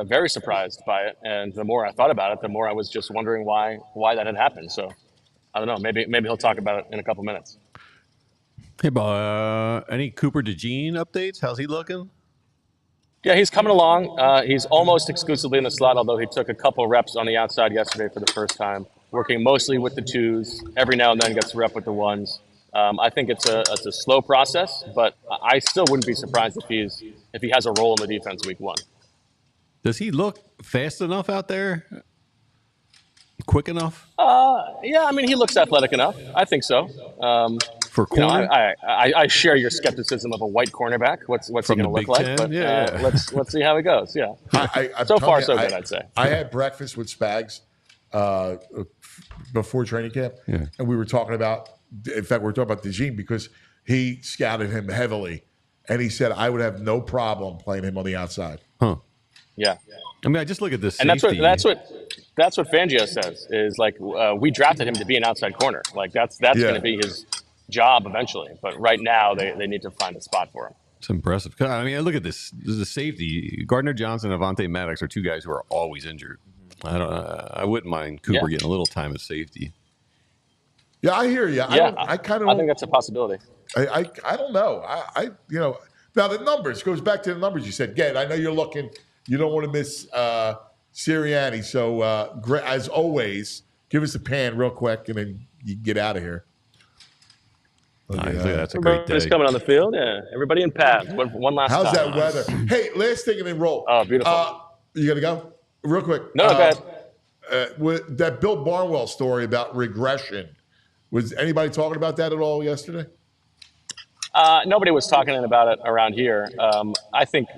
very surprised by it, and the more I thought about it, the more I was just wondering why that had happened. So. I don't know. Maybe he'll talk about it in a couple minutes. Hey, Bo, any Cooper DeJean updates? How's he looking? Yeah, he's coming along. He's almost exclusively in the slot, although he took a couple reps on the outside yesterday for the first time, working mostly with the twos. Every now and then gets a rep with the ones. I think it's a slow process, but I still wouldn't be surprised if he has a role in the defense week one. Does he look fast enough out there? Quick enough? Yeah, I mean, he looks athletic enough. I think so. For corner? I share your skepticism of a white cornerback. What's he going to look like? 10? But Yeah. Let's see how it goes. Yeah. So far, so good, I'd say. I had breakfast with Spags before training camp, and we were talking about. In fact, we were talking about DeJean because he scouted him heavily, and he said I would have no problem playing him on the outside. Huh? Yeah. I mean, I just look at this. And that's what Fangio says is like we drafted him to be an outside corner. Like that's going to be his job eventually. But right now they need to find a spot for him. It's impressive. I mean, look at this. This is a safety. Gardner Johnson and Avonte Maddox are two guys who are always injured. I wouldn't mind Cooper getting a little time at safety. Yeah, I hear you. Yeah, I think that's a possibility. I don't know. Now the numbers goes back to the numbers you said. Again, I know you're looking. You don't want to miss Sirianni. So as always, give us a pan real quick, and then you can get out of here. That's a great day. Everybody's coming on the field. Yeah, everybody in pads. One last How's time. that weather? Hey, last thing and then roll. Oh, beautiful. You got to go real quick. No, go ahead. With that Bill Barnwell story about regression, was anybody talking about that at all yesterday? Nobody was talking about it around here. I think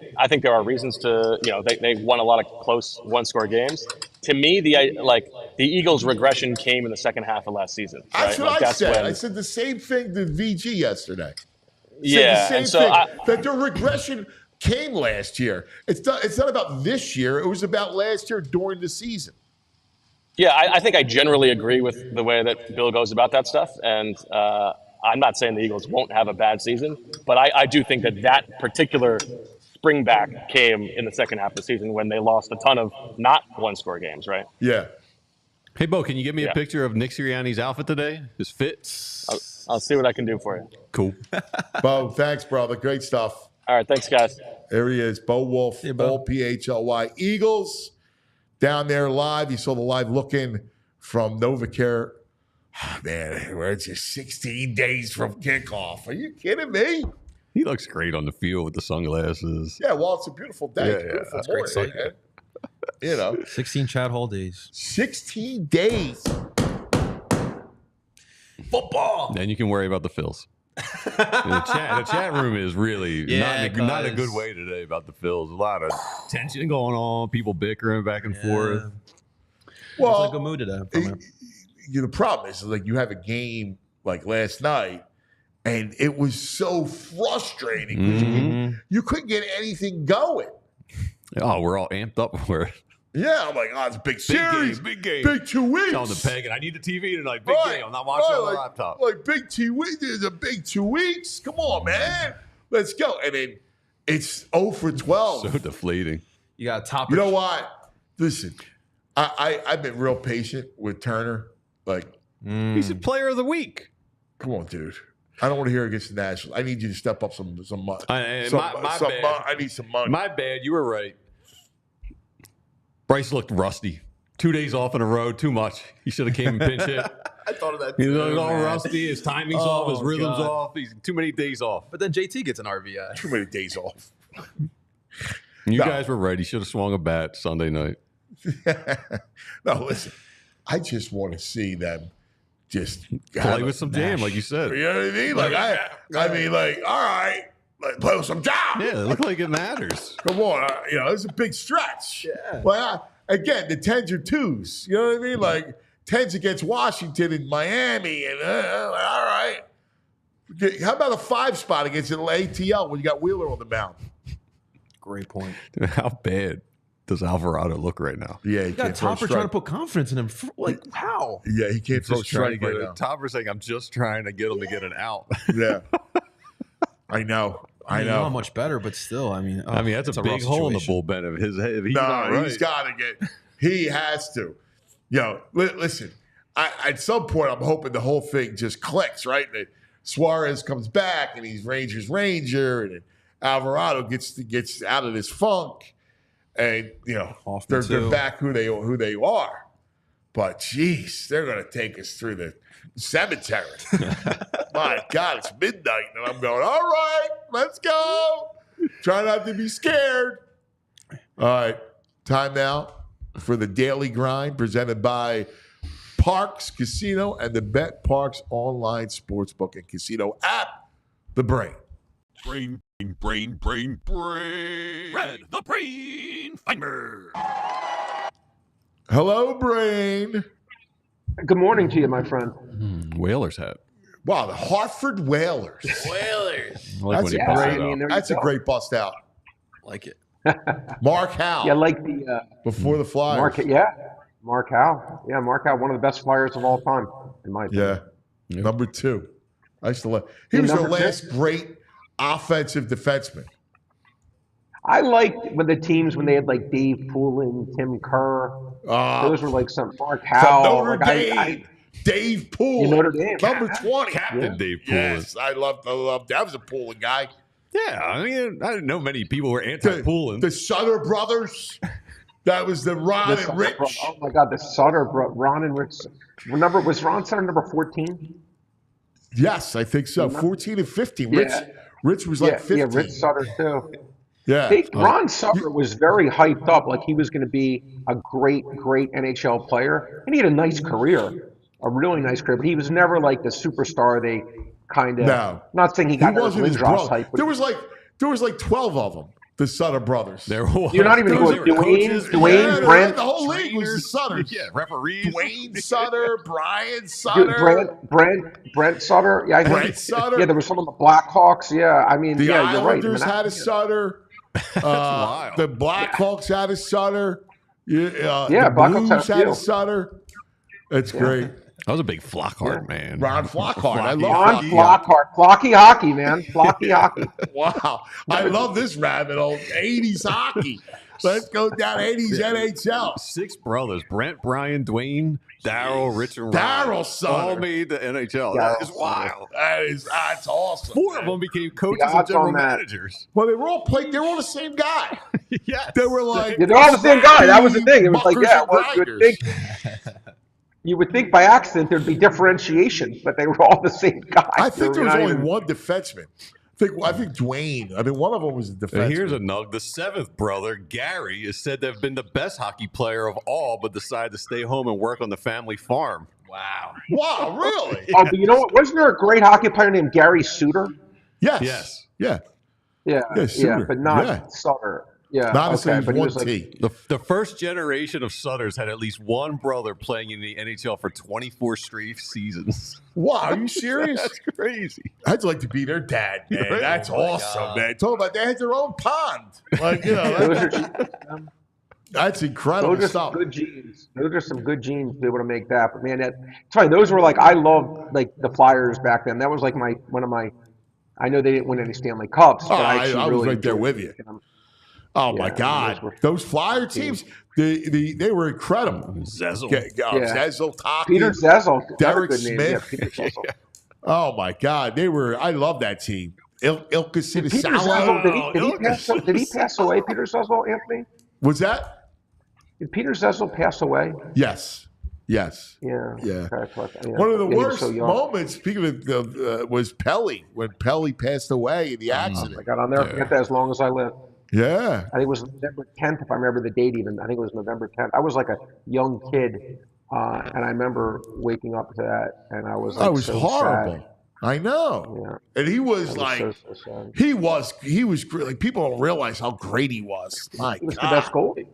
there are reasons to, they won a lot of close one-score games. To me, the Eagles' regression came in the second half of last season. Right? That's what I said. I said the same thing to VG yesterday. Yeah, the same thing. That their regression came last year. It's not about this year. It was about last year during the season. Yeah, I think I generally agree with the way that Bill goes about that stuff. And I'm not saying the Eagles won't have a bad season, but I do think that particular spring back came in the second half of the season when they lost a ton of not one-score games, right? Yeah. Hey, Bo, can you give me Yeah. a picture of Nick Sirianni's outfit today? His fit? I'll see what I can do for you. Cool. Bo, thanks, brother. Great stuff. All right, thanks, guys. There he is, Bo Wulf, all PHLY. Eagles down there live. You saw the live look-in from NovaCare. Oh, man, we're just 16 days from kickoff. Are you kidding me? He looks great on the field with the sunglasses. Yeah, well, it's a beautiful day. It's a beautiful that's morning, great. man. You know, 16 Chad Hall days. 16 days. Football. Then you can worry about the Phils. The chat room is really not a good way today about the Phils. A lot of tension going on, people bickering back and forth. Well, it's like a mood today. The problem is, like, you have a game like last night, and it was so frustrating because you couldn't get anything going. Oh, we're all amped up for it. Yeah, I'm like, it's a big series, Big game. big 2 weeks. On the peg, and I need the TV tonight. Big game. I'm not watching on the laptop. Like big 2 weeks. There's a big 2 weeks. Come on, man. Let's go. And then it's 0 for 12. So deflating. You got top. You know what? Listen, I've been real patient with Turner. Like, He's a player of the week. come on, dude. I don't want to hear against the Nationals. I need you to step up some money. I need some money. My bad. You were right. Bryce looked rusty. 2 days off in a row, too much. He should have came and pinch hit. I thought of that He's too. all Man. rusty. His timing's off. His rhythm's off. He's too many days off. But then JT gets an RBI. Too many days off. You guys were right. He should have swung a bat Sunday night. No, listen. I just want to see them just Play with some jam, like you said. You know what I mean? Like I mean, like, all right, like, play with some jam. Yeah, it looked like it matters. Come on, it's a big stretch. Yeah. But again, the 10s or 2s. You know what I mean? Like 10s against Washington and Miami, and all right. How about a 5 spot against ATL when you got Wheeler on the mound? Great point. How bad does Alvarado look right now? Yeah, he You got can't throw a Topper strike. trying to put confidence in him. Like, how? Yeah, he can't throw a Just trying to strike get right it. now. Topper saying, "I'm just trying to get him to get an out." Yeah, I know. I know. Not much better, but still, I mean, That's a big hole in the bullpen of his head. He's not right. He's got to get. He has to. Listen. At some point, I'm hoping the whole thing just clicks, right? That Suarez comes back and he's Rangers Ranger, and Alvarado gets out of this funk, and they're back who they are. But geez, they're going to take us through the cemetery. My God, it's midnight, and I'm going, all right, let's go. Try not to be scared. All right, time now for the Daily Grind presented by Parks Casino and the Bet Parks online sportsbook and casino app, The Brain. Brain. Red, the Brain Finder. Hello, Brain. Good morning to you, my friend. Whalers hat. Wow, the Hartford Whalers. Whalers. I like when he Yeah, busts I it mean, out. there That's you a go. great bust out. Like it. Mark Howell. Yeah, like the Before the Flyers. Mark Howell. Yeah, Mark Howell, one of the best Flyers of all time, in my opinion. Yeah. Number 2. I used to love. He was the last great offensive defenseman. I liked when they had like Dave Poulin, Tim Kerr. Those were like some Mark Howell. Notre Dame. Dave Poulin. Notre Dame. Number 20. Captain Dave Poulin. Yes, I love that was a Poulin guy. Yeah, I mean, I didn't know many people were anti-Poulin. The Sutter brothers. That was the Ron and Rich. Oh my God, the Sutter, Ron and Rich. Was Ron Sutter number 14? Yes, I think so. 14 and 15. Yeah. Rich was like 15. Yeah, Rich Sutter too. Yeah. Ron Sutter was very hyped up, like he was going to be a great NHL player, and he had a nice career, a really nice career. But he was never like the superstar they kind of. No. Not saying he got wasn't his Lindros brother. type. There was like 12 of them. The Sutter brothers. There was. You're not even Those going were coaches. Dwayne, Brent. The whole league was the Sutters. Yeah, referees. Dwayne Sutter, Brian Sutter. Brent Sutter. Yeah, I think. Brent Sutter. Yeah, there was some of the Blackhawks. Yeah, I mean, The yeah, you're right. Islanders had a Sutter. wild. The Blackhawks had a Sutter. The Blacklock's Blues had a had few. a Sutter. That's great. I was a big Flockhart man. Ron Flockhart. I love Ron Flockhart. Flockhart. Flocky hockey, man. Flocky hockey. Wow. I love this rabbit hole. 80s hockey. Let's go down 80s NHL. 6 brothers: Brent, Brian, Dwayne, Daryl, Rich, and Ron. Daryl Sutter. All made the NHL. Daryl That is wild. That's awesome. 4 of them became coaches The and odds general on that. managers. Well, they were all the same guy. Yes. They were like Yeah, they're all the same guy. That was the thing. It was like, muckers yeah, and well, you would grinders. think you would think by accident there'd be differentiation, but they were all the same guy. I think there was Not only even- one defenseman. I think Dwayne. I mean, one of them was a And defenseman. here's a nug. The 7th brother, Gary, is said to have been the best hockey player of all, but decided to stay home and work on the family farm. Wow. Wow, really? Oh, but you know what? Wasn't there a great hockey player named Gary Suter? Yes. Yes. Yeah. Yeah, Yeah, Suter. but not Yeah. Sutter. Yeah, Not as okay, same but he one was like, T. The first generation of Sutters had at least one brother playing in the NHL for 24 straight seasons. Wow, are you serious? That's crazy. I'd like to be their dad, man. Right? That's Oh my awesome, God. man. Talk about they had their own pond. Like, those that's are incredible those are stuff. some good genes. Those are some good genes to be able to make that. But man, it's funny. Those were like I loved like the Flyers back then. That was like one of my. I know they didn't win any Stanley Cups, but I actually I was really right there enjoyed with you. them. Oh Yeah, my I mean, God, those were- those Flyer teams, they were incredible. Zezel. Zezel, Taki, Peter Zezel, Derek good name. Yeah, Smith. Peter Zezel. Oh my God, I love that team. Ilka Peter Sinisalo. Zezel, did he pass away? Peter Zezel, Anthony? Was that? Did Peter Zezel pass away? Yes. Yes. Yeah. Yeah. Okay, One of the he was worst so young. moments, speaking of, was Pelly, when Pelly passed away in the accident. I got on there. Forget that as long as I live. Yeah. I think it was November 10th, if I remember the date even. I think it was November 10th. I was like a young kid, and I remember waking up to that, and I was like, That was so horrible. sad. I know. Yeah. And he was That like, so sad. he was great. Like, people don't realize how great he was. My He was the God. best goalie.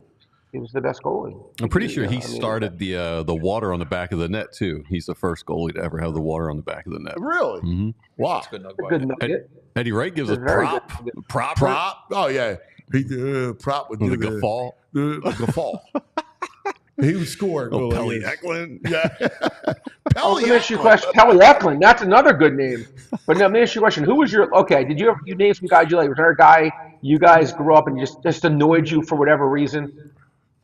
He was the best goalie. I'm pretty sure he I mean, started the water on the back of the net too. He's the first goalie to ever have the water on the back of the net. Really? Mhm. Wow. Good nug a good nugget. Eddie Wright gives us It's a very prop. good- Prop. Prop? Oh, yeah. He prop would With do the guffaw. The guffaw. He was scoring. Oh, Well, Pelly yes. Eklund. Yeah. Oh, let me ask you a Eklund. question. Pelly Eklund, that's another good name. But now, let me ask you a question. Who was did you name some guys you like? Was there a guy you guys grew up and just annoyed you for whatever reason?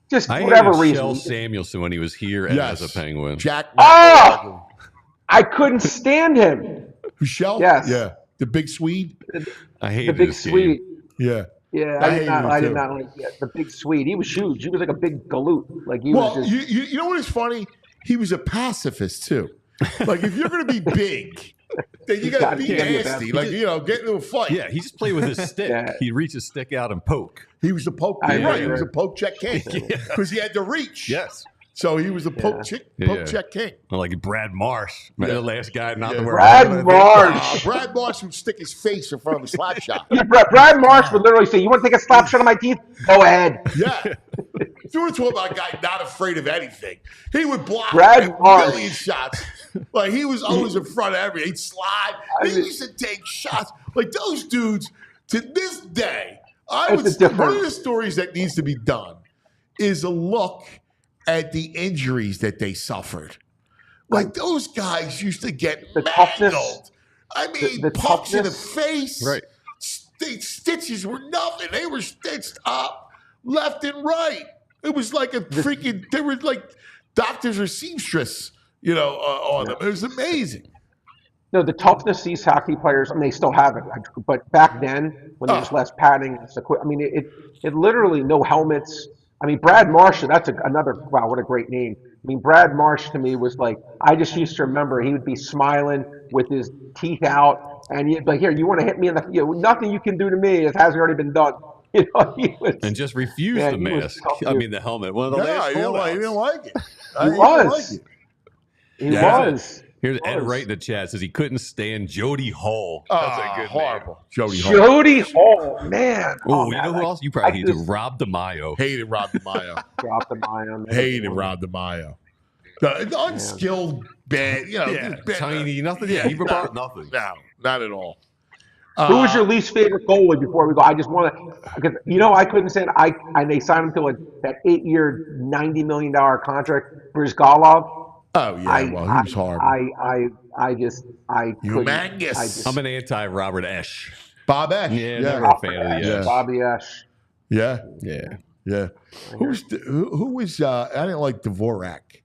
Just I whatever hated reason. Shel Samuelson when he was here Yes. as a Penguin. Jack. Oh! I couldn't stand him. Michelle? Yes. Yeah. The big Swede? I The hated big his team. Swede. Yeah. Yeah, I I hated him did too. not like that. The big Swede. He was huge. He was like a big galoot. Like he Well, was just. you know what is funny? He was a pacifist too. Like, if you're going to be big, then you got to be You gotta be a nasty. bad- Like, get into a fight. Yeah, he just played with his stick. Yeah. He'd reach his stick out and poke. He was a poke. I Right. He agree. was a poke check king because he had to reach. Yes. So he was a poke Yeah. check king. Like Brad Marsh. Remember the last guy not to wear Brad a helmet? Marsh. Brad Marsh would stick his face in front of a slap shot. Brad Marsh would literally say, "You want to take a slap shot of my teeth? Go ahead." Yeah. If you want to talk about a guy not afraid of anything, he would block Brad a Marsh. million shots. Like, he was always in front of everything. He'd slide. He used to take shots. Like, those dudes, to this day, It's a different- one of the stories that needs to be done is a look at the injuries that they suffered. Like, those guys used to get The toughness. mangled. I mean, the pucks in the toughness. face. Right. Stitches were nothing. They were stitched up left and right. It was like a freaking, they were like doctors or seamstress, on them. It was amazing. No, the toughness these hockey players, I mean, they still have it. But back then, when there was less padding, I mean, it literally no helmets. I mean, Brad Marsh, that's another, wow, what a great name. I mean, Brad Marsh to me was like, I just used to remember he would be smiling with his teeth out, and he'd be like, here, you want to hit me in the, nothing you can do to me, it hasn't already been done. He was, And just refused Yeah, the he was mask. tough, I dude. mean, the helmet. One of the Yeah, last he didn't holdouts. like it. He didn't was. like it. he Yeah. was. Here's Ed was. Wright in the chat says he couldn't stand Jody Hull. That's a good horrible. Jody Hall. Jody Hall, man. Oh, you man, know who I- else? You probably I hated just Rob DeMaio. Hated Rob DeMaio. dropped the Mayo. Hated Rob DeMaio. The unskilled band, Yeah, band- tiny, nothing. Yeah, he brought nothing. No, not at all. Who was your least favorite goalie before we go? I just want to, because I couldn't say it. And they signed him to that 8-year, $90 million contract. Brizgalov. Oh yeah, well he was horrible. I couldn't. Humongous. I'm an anti-Robert Esch. Bob Esch. Yeah, never a fan of the Esch. Bobby Esch. Yeah. Yeah. Who was? I didn't like Dvorak.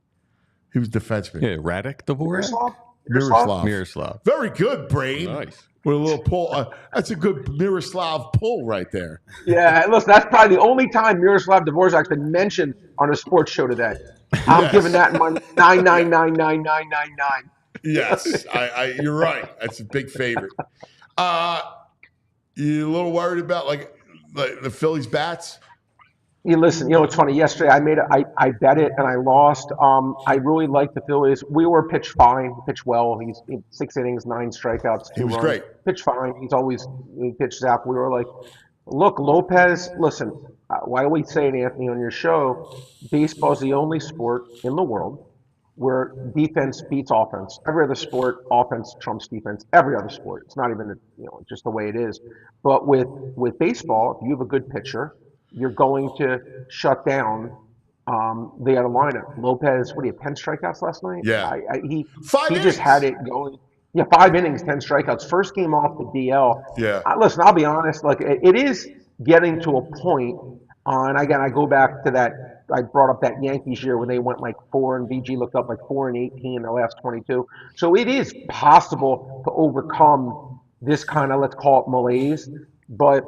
He was defenseman. Yeah, Radek Dvorak? Miroslav. Very good, Brain. Nice. With a little pull. That's a good Miroslav pull right there. Yeah, listen, that's probably the only time Miroslav Dvorak's been mentioned on a sports show today. I'm giving that my 9999999. Yes, you're right. That's a big favorite. You a little worried about like the Phillies bats? You listen, it's funny. Yesterday I bet it and I lost. I really like the Phillies. We were pitched fine, pitched well. He's 6 innings, 9 strikeouts, 2 He was runs. great. Pitched fine. He pitches out. We were like, look, Lopez. Listen, why always say it, Anthony, on your show? Baseball is the only sport in the world where defense beats offense. Every other sport, offense trumps defense. Every other sport. It's not even just the way it is. But with baseball, if you have a good pitcher, you're going to shut down the other lineup. Lopez, 10 strikeouts last night? Yeah. He innings. just had it going. Yeah, 5 innings, 10 strikeouts. First game off the DL. Yeah. Listen, I'll be honest. Like it is getting to a point. And again, I go back to that. I brought up that Yankees year when they went like 4 and VG looked up like 4-18 in their last 22. So it is possible to overcome this kind of, let's call it malaise, but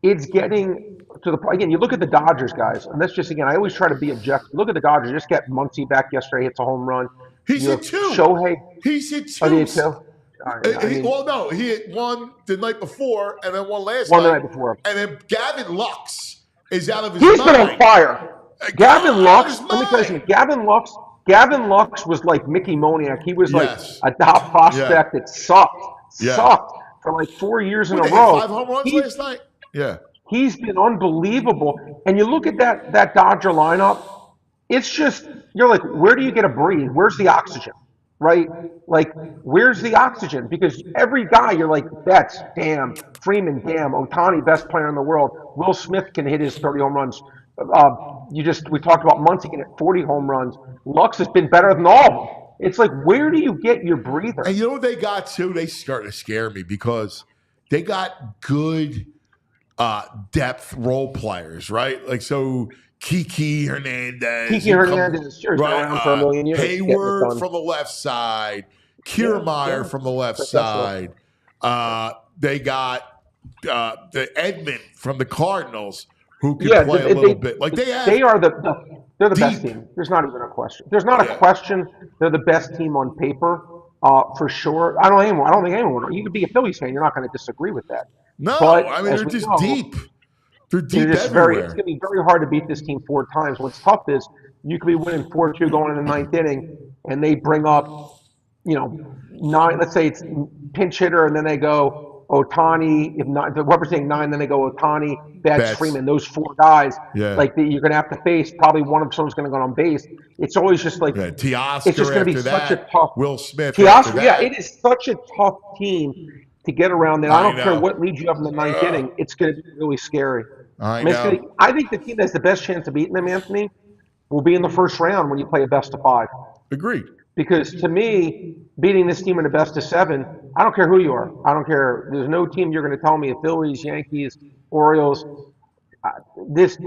it's getting to the point. Again, you look at the Dodgers, guys, and that's just, again, I always try to be objective. Look at the Dodgers. Just get Muncy back yesterday, hits a home run. He's hit 2. Shohei. He's hit 2. Oh, he hit 2? Well, no, he hit 1 the night before and then 1 last One night. the night before. And then Gavin Lux is out of his He's mind. been on fire. Gavin Lux, let me tell you mind. something. Gavin Lux was like Mickey Moniak. He was Yes. like a top prospect that sucked for like 4 years in a row. 5 home runs last night? Yeah. He's been unbelievable. And you look at that Dodger lineup, it's just, you're like, where do you get a breathe? Where's the oxygen? Right? Like, where's the oxygen? Because every guy, you're like, Betts, damn. Freeman, damn. Ohtani, best player in the world. Will Smith can hit his 30 home runs. We talked about Muncy can hit 40 home runs. Lux has been better than all of them. It's like, where do you get your breather? And you know what they got too? They start to scare me because they got good depth role players, right? Like, so Kiki Hernandez. Sure, he's been around for a million years. Hayward from the left side. Kiermaier from the left side. They got the Edmund from the Cardinals who can play a little bit. Like they're the best team. There's not even a question. There's not a question. They're the best team on paper, for sure. I don't think anyone. You could be a Phillies fan. You're not going to disagree with that. No, but I mean they're just deep. They're deep it's everywhere. It's going to be very hard to beat this team 4 times. What's tough is you could be winning 4-2 going in the 9th inning, and they bring up, 9. Let's say it's pinch hitter, and then they go Ohtani. If not, whoever's saying 9, then they go Ohtani, Betts, Freeman. Those 4 guys, you're going to have to face. Probably one of someone's going to go on base. It's always just like Teoscar. It's just going to be such a tough. Will Smith. Teoscar, it is such a tough team to get around there. I don't care what lead you have in the 9th inning. It's going to be really scary. I think the team that has the best chance of beating them, Anthony, will be in the first round when you play a best of 5. Agreed. Because to me, beating this team in a best of 7, I don't care who you are. I don't care. There's no team you're going to tell me, the Phillies, Yankees, Orioles. This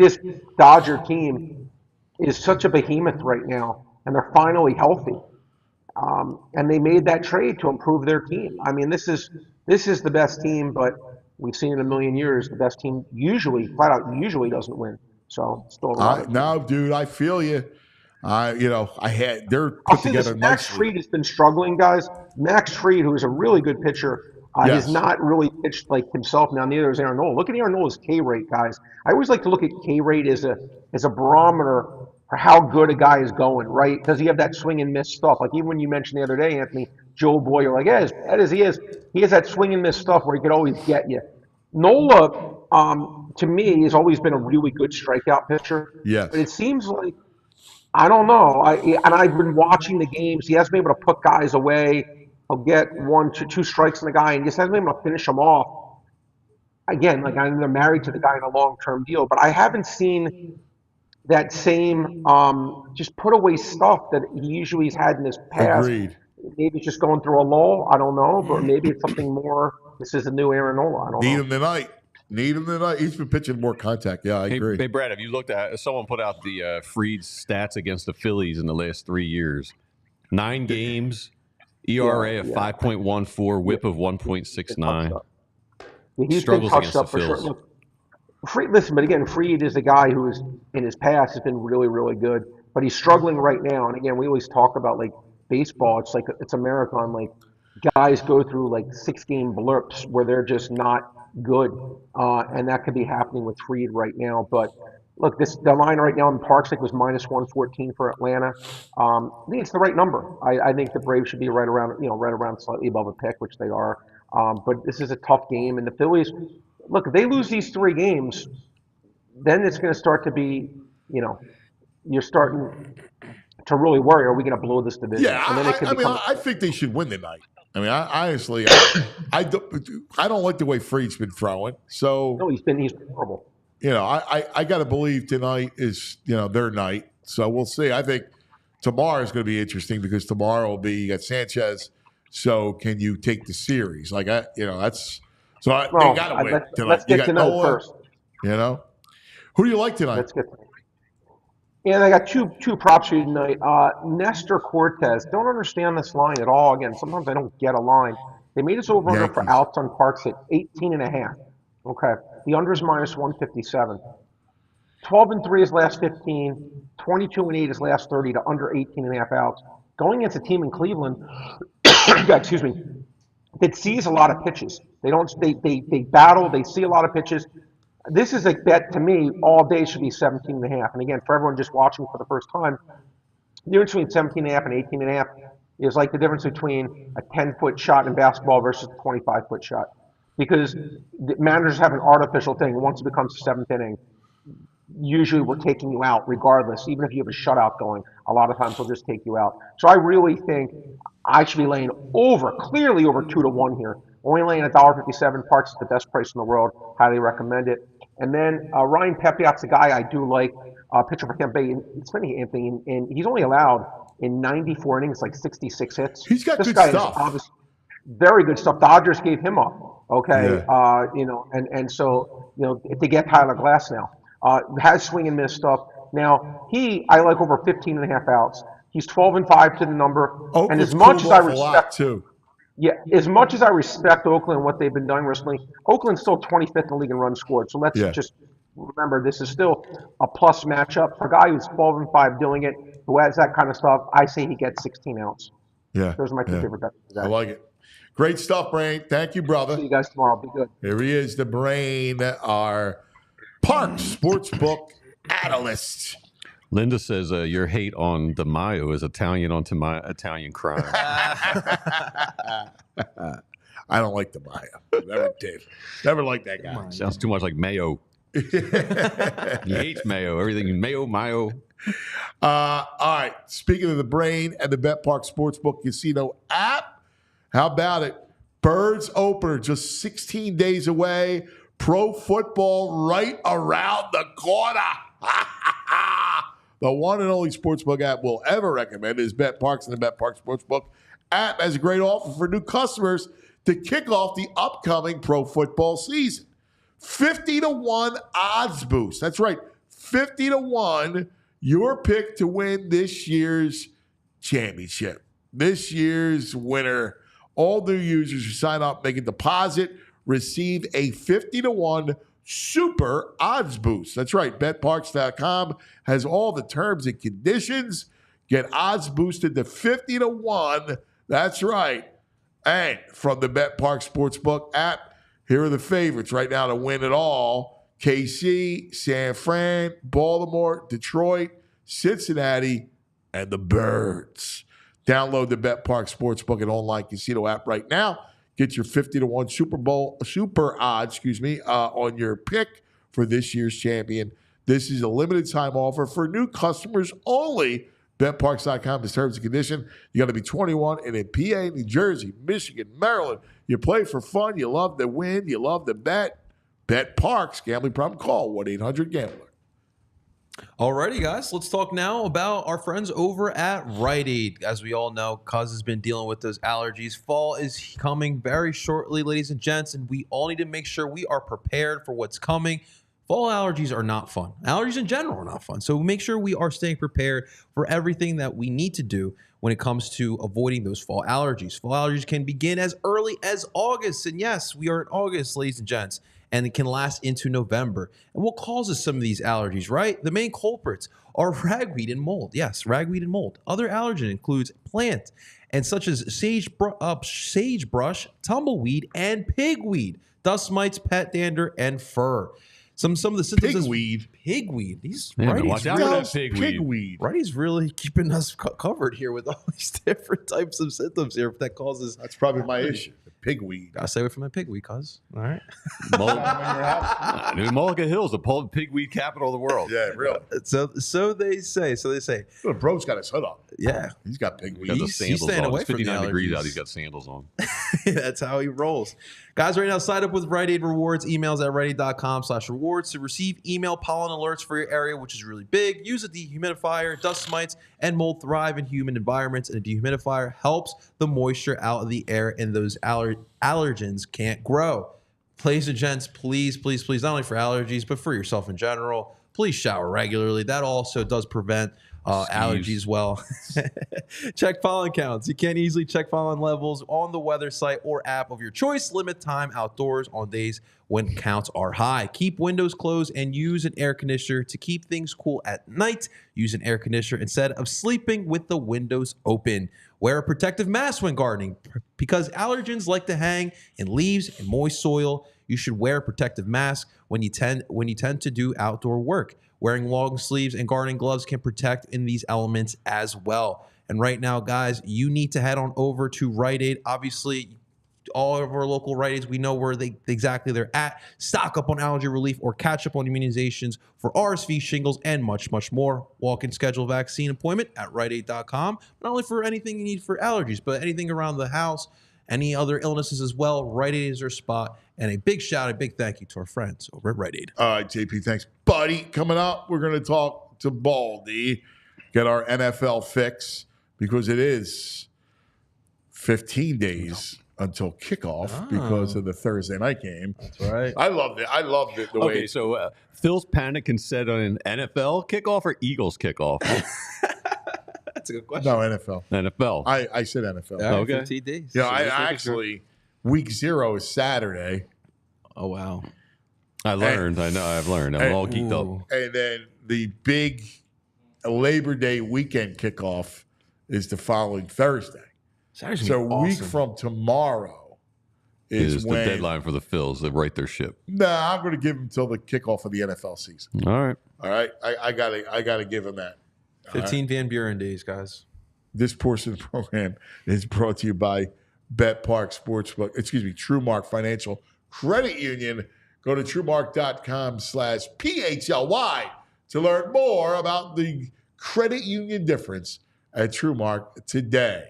Dodger team is such a behemoth right now, and they're finally healthy. And they made that trade to improve their team. I mean, this is the best team, but we've seen in a million years the best team flat out doesn't win. So still no, dude, I feel you. They're put together nicely. Max Fried has been struggling, guys. Max Fried, who is a really good pitcher, has not really pitched like himself. Now, neither is Aaron Nola. Look at Aaron Nola's K rate, guys. I always like to look at K rate as a barometer for how good a guy is going, right? Does he have that swing and miss stuff? Like even when you mentioned the other day, Anthony, Joe Boyer, like as bad as he is, he has that swing and miss stuff where he could always get you. Nola, to me, has always been a really good strikeout pitcher. Yes. But it seems like, I don't know. I've been watching the games. He hasn't been able to put guys away. he'll get two strikes on the guy and just hasn't been able to finish him off. Again, like I'm married to the guy in a long-term deal, but I haven't seen that same just put away stuff that he usually has had in his past. Agreed. Maybe he's just going through a lull. I don't know, but maybe it's something more. This is a new Aaron Nola. I don't Need know. him tonight. Need him tonight. He's been pitching more contact. Yeah, I agree. Hey, Brad, have you looked at? Someone put out the Fried's stats against the Phillies in the last 3 years. 9 games, ERA of 5.14, WHIP of 1.69. He's been touched up for sure. Look, listen, but again, Fried is a guy who is in his past has been really, really good, but he's struggling right now. And again, we always talk about like baseball. It's like it's a marathon. Like guys go through like 6-game blurps where they're just not good, and that could be happening with Fried right now. But look, the line right now in Parks like was minus 114 for Atlanta. I think it's the right number. I think the Braves should be right around slightly above a pick, which they are. But this is a tough game, and the Phillies. Look, if they lose these 3 games, then it's going to start to be, you're starting to really worry, are we going to blow this division? Yeah, and then I think they should win tonight. I mean, I honestly, I don't like the way Fried's been throwing. So no, he's been horrible. I got to believe tonight is their night. So we'll see. I think tomorrow is going to be interesting because tomorrow will be you got Sanchez. So can you take the series? Like that's. So they got to win tonight. Let's get to know first. Who do you like tonight? Let's get to And I got two props for you tonight. Nestor Cortez. Don't understand this line at all. Again, sometimes I don't get a line. They made us over for outs on Parks at 18.5. Okay. The under is minus 157. 12-3 his last 15. 22-8 his last 30 to under 18.5 outs. Going against a team in Cleveland, excuse me, that sees a lot of pitches. They battle. They see a lot of pitches. This is a bet to me. All day should be 17.5. And again, for everyone just watching for the first time, the difference between 17.5 and 18.5 is like the difference between a 10-foot shot in basketball versus a 25-foot shot. Because the managers have an artificial thing. Once it becomes the 7th inning, usually we're taking you out regardless. Even if you have a shutout going, a lot of times we'll just take you out. So I really think I should be laying clearly over 2-1 here. Only laying $1.57. Parks is the best price in the world. Highly recommend it. And then Ryan Pepiot's a guy I do like, pitcher for Tampa Bay. It's funny, Anthony, and he's only allowed in 94 innings like 66 hits. He's got this good guy stuff. Is very good stuff. Dodgers gave him up. Okay, Yeah. and so to get Tyler Glass now has swing and miss stuff. Now I like over 15.5 outs. He's 12-5 to the number. Oakland's and as much as I respect too. Yeah, as much as I respect Oakland and what they've been doing recently, Oakland's still 25th in the league in runs scored. So let's just remember this is still a plus matchup. For a guy who's 12-5 doing it, who has that kind of stuff, I say he gets 16 outs. Yeah. Those are my two favorite bets. I like it. Great stuff, Brain. Thank you, brother. See you guys tomorrow. Be good. Here he is, the Brain, our Parks Sportsbook analyst. Linda says your hate on the Mayo is Italian onto my Italian crime. I don't like the Mayo. Never did. Never liked that guy. Sounds too much like mayo. He hates mayo. Everything mayo. All right. Speaking of the Brain and the BetPark Sportsbook Casino app, how about it? Birds opener just 16 days away. Pro football right around the corner. The one and only sportsbook app we'll ever recommend is BetParks, and the BetPark Sportsbook app has a great offer for new customers to kick off the upcoming pro football season. 50-1 odds boost. That's right. 50-1, your pick to win this year's championship. This year's winner. All new users who sign up, make a deposit, receive a 50-1 super odds boost. That's right. BetParks.com has all the terms and conditions. Get odds boosted to 50-1. That's right. And from the BetPark Sportsbook app, here are the favorites right now to win it all. KC, San Fran, Baltimore, Detroit, Cincinnati, and the Birds. Download the BetPark Sportsbook and online casino app right now. Get your 50-1 super odds, on your pick for this year's champion. This is a limited time offer for new customers only. BetParks.com is terms and condition. You got to be 21 and in PA, New Jersey, Michigan, Maryland. You play for fun. You love to win. You love to bet. Bet Parks. Gambling problem? Call 1-800-GAMBLER. Alrighty, guys. Let's talk now about our friends over at Rite Aid. As we all know, Cuz has been dealing with those allergies. Fall is coming very shortly, ladies and gents, and we all need to make sure we are prepared for what's coming. Fall allergies are not fun. Allergies in general are not fun. So make sure we are staying prepared for everything that we need to do when it comes to avoiding those fall allergies. Fall allergies can begin as early as August. And yes, we are in August, ladies and gents, and it can last into November. And what causes some of these allergies, right? The main culprits are ragweed and mold. Yes, ragweed and mold. Other allergen includes plant and such as sagebrush, tumbleweed, and pigweed, dust mites, pet dander, and fur. Some of the symptoms. Pigweed. He's right. Watch out for that pigweed. Right, he's really keeping us covered here with all these different types of symptoms here that causes. That's probably my issue. The pigweed. Gotta stay away from my pigweed, cuz. All right. Mulligan Hills, the pigweed capital of the world. Yeah, really. So they say. The bro's got his hood up. Yeah, he's got pigweed. He's got those sandals staying on. away It's from the 59 degrees allergies. out. He's got sandals on. That's how he rolls. Guys, right now, sign up with Rite Aid Rewards. Emails at riteaid.com/rewards to receive email pollen alerts for your area, which is really big. Use a dehumidifier. Dust mites and mold thrive in humid environments, and a dehumidifier helps the moisture out of the air, and those allergens can't grow. Ladies and gents, please, not only for allergies, but for yourself in general, please shower regularly. That also does prevent allergies well. Check pollen counts. You can easily check pollen levels on the weather site or app of your choice. Limit time outdoors on days when counts are high. Keep windows closed and use an air conditioner to keep things cool at night. Use an air conditioner instead of sleeping with the windows open. Wear a protective mask when gardening because allergens like to hang in leaves and moist soil. You should wear a protective mask when you tend to do outdoor work. Wearing long sleeves and gardening gloves can protect in these elements as well. And right now, guys, you need to head on over to Rite Aid. Obviously, all of our local Rite Aids, we know where exactly they're at. Stock up on allergy relief or catch up on immunizations for RSV, shingles, and much, much more. Walk-in schedule vaccine appointment at riteaid.com. Not only for anything you need for allergies, but anything around the house, any other illnesses as well. Rite Aid is your spot. And a big thank you to our friends over at Rite Aid. All right, JP, thanks, buddy. Coming up, we're going to talk to Baldy, get our NFL fix, because it is 15 days until kickoff because of the Thursday night game. That's right. I loved it. Okay, so Phil's panic can set on an NFL kickoff or Eagles kickoff? That's a good question. No, NFL. NFL. I said NFL. All right, Okay. 15 days. Yeah, I actually, week 0 is Saturday. Oh, wow. I've learned. I'm all geeked up. And then the big Labor Day weekend kickoff is the following Thursday. Saturday's So gonna be a week awesome. from tomorrow is the when deadline for the Phils to right their ship. Nah, I'm going to give them till the kickoff of the NFL season. All right. All right, I gotta give them that. 15 Van Buren days, guys. This portion of the program is brought to you by Bet Park Sportsbook. TrueMark Financial Credit Union. Go to TrueMark.com/PHLY to learn more about the credit union difference at TrueMark today.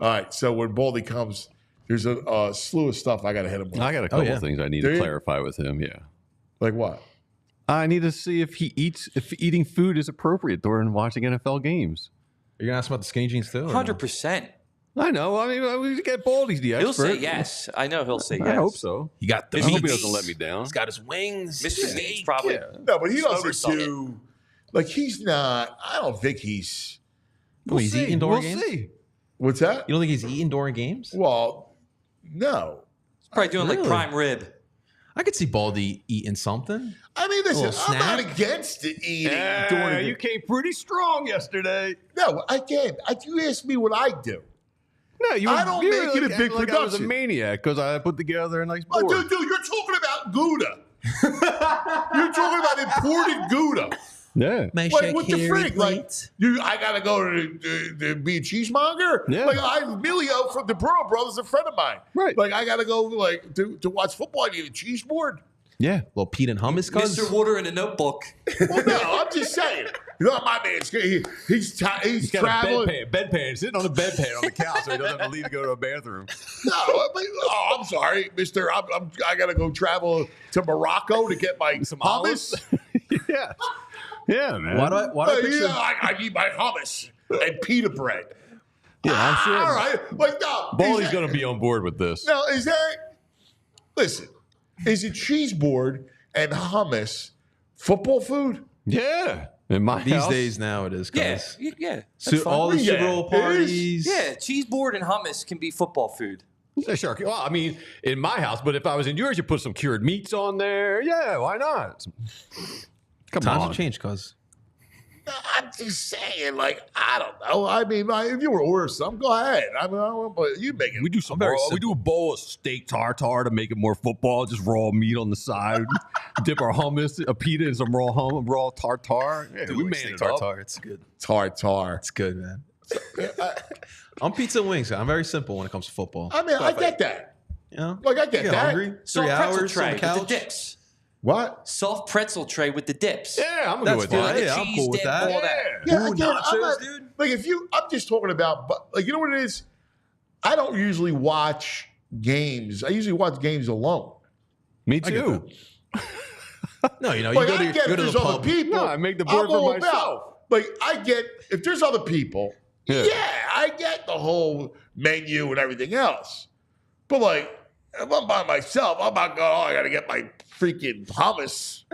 All right, so when Baldy comes, there's a slew of stuff I got to hit him with. I got a couple things I need to clarify with him. Yeah. Like what? I need to see if eating food is appropriate during watching NFL games. You're going to ask about the skinny jeans too? 100%. I know. I mean, we get Baldy's the expert. He'll say yes. I know he'll say yes. I hope so. He got the I hope he meats. doesn't let me down. He's got his wings. Mr. Meats probably. No, but he doesn't Oversell it. do. Like he's not. I don't think he's. He's eating during games? See. What's that? You don't think he's eating during games? Well, no. Probably doing like Really? prime rib. I could see Baldy eating something. I mean, listen, little I'm not snack? against it eating during. You came pretty strong yesterday. No, again, you asked me what I do. No, you. I don't you make it a big like I was a production. maniac because I put together a nice Oh, board. dude, you're talking about Gouda. You're talking about imported Gouda. Yeah. My Like, what the frig? Like, I gotta go to be a cheesemonger. Yeah. Like, Emilio from the Burrow Brothers, a friend of mine. Right. Like, I gotta go to watch football. I need a cheese board. Yeah, little Pete and hummus, cuz. Mr. Water in a notebook. Well, no, I'm just saying. You know, my man's he's He's got traveling. a bedpan, sitting on a bedpan on the couch, so he doesn't have to leave to go to a bathroom. No, I'm sorry, Mister. I gotta go travel to Morocco to get my Some hummus. Yeah, man. Why do I picture? I need my hummus and pita bread. Yeah, I'm sure. All right, like no, Baldy's going to be on board with this. No, is that? Listen, is it cheese board and hummus football food? Yeah, in my These house. days now it is. Yeah, Cuz. yeah. So That's fine. all the Super Bowl Yeah, it parties. Yeah, cheese board and hummus can be football food. Yeah, sure. Well, I mean, in my house, but if I was in yours, you put some cured meats on there. Yeah, why not? Come Times on. have changed, cuz. I'm just saying, like, I don't know. I mean, if you were to order some, go ahead. I mean, but you make it. We do some very we do a bowl of steak tartare to make it more football, just raw meat on the side. Dip our hummus, a pita, and some raw tartare. Yeah, we made it up. tartare. It's good. Tartar. It's good, man. I'm pizza and wings. I'm very simple when it comes to football. I mean, I get that. You know, Like, I get You that. hungry? 3 Soft pretzel hours tray on the with the couch. dips. What? Soft pretzel tray with the dips. Yeah, I'm That's good with fine. that. The Yeah, I'm cheese cool with dip, that. all that. Yeah, Ooh, again, I'm nachos, not, dude. like I'm just talking about, like, you know what it is? I don't usually watch games. I usually watch games alone. Me get too. No, you know, Like, you I go get to if there's the other pub. people. No, I make the I'm board for all myself. about. Like, I get, if there's other people, Yeah. yeah, I get the whole menu and everything else. But, like, if I'm by myself, I'm not going, I got to get my freaking hummus.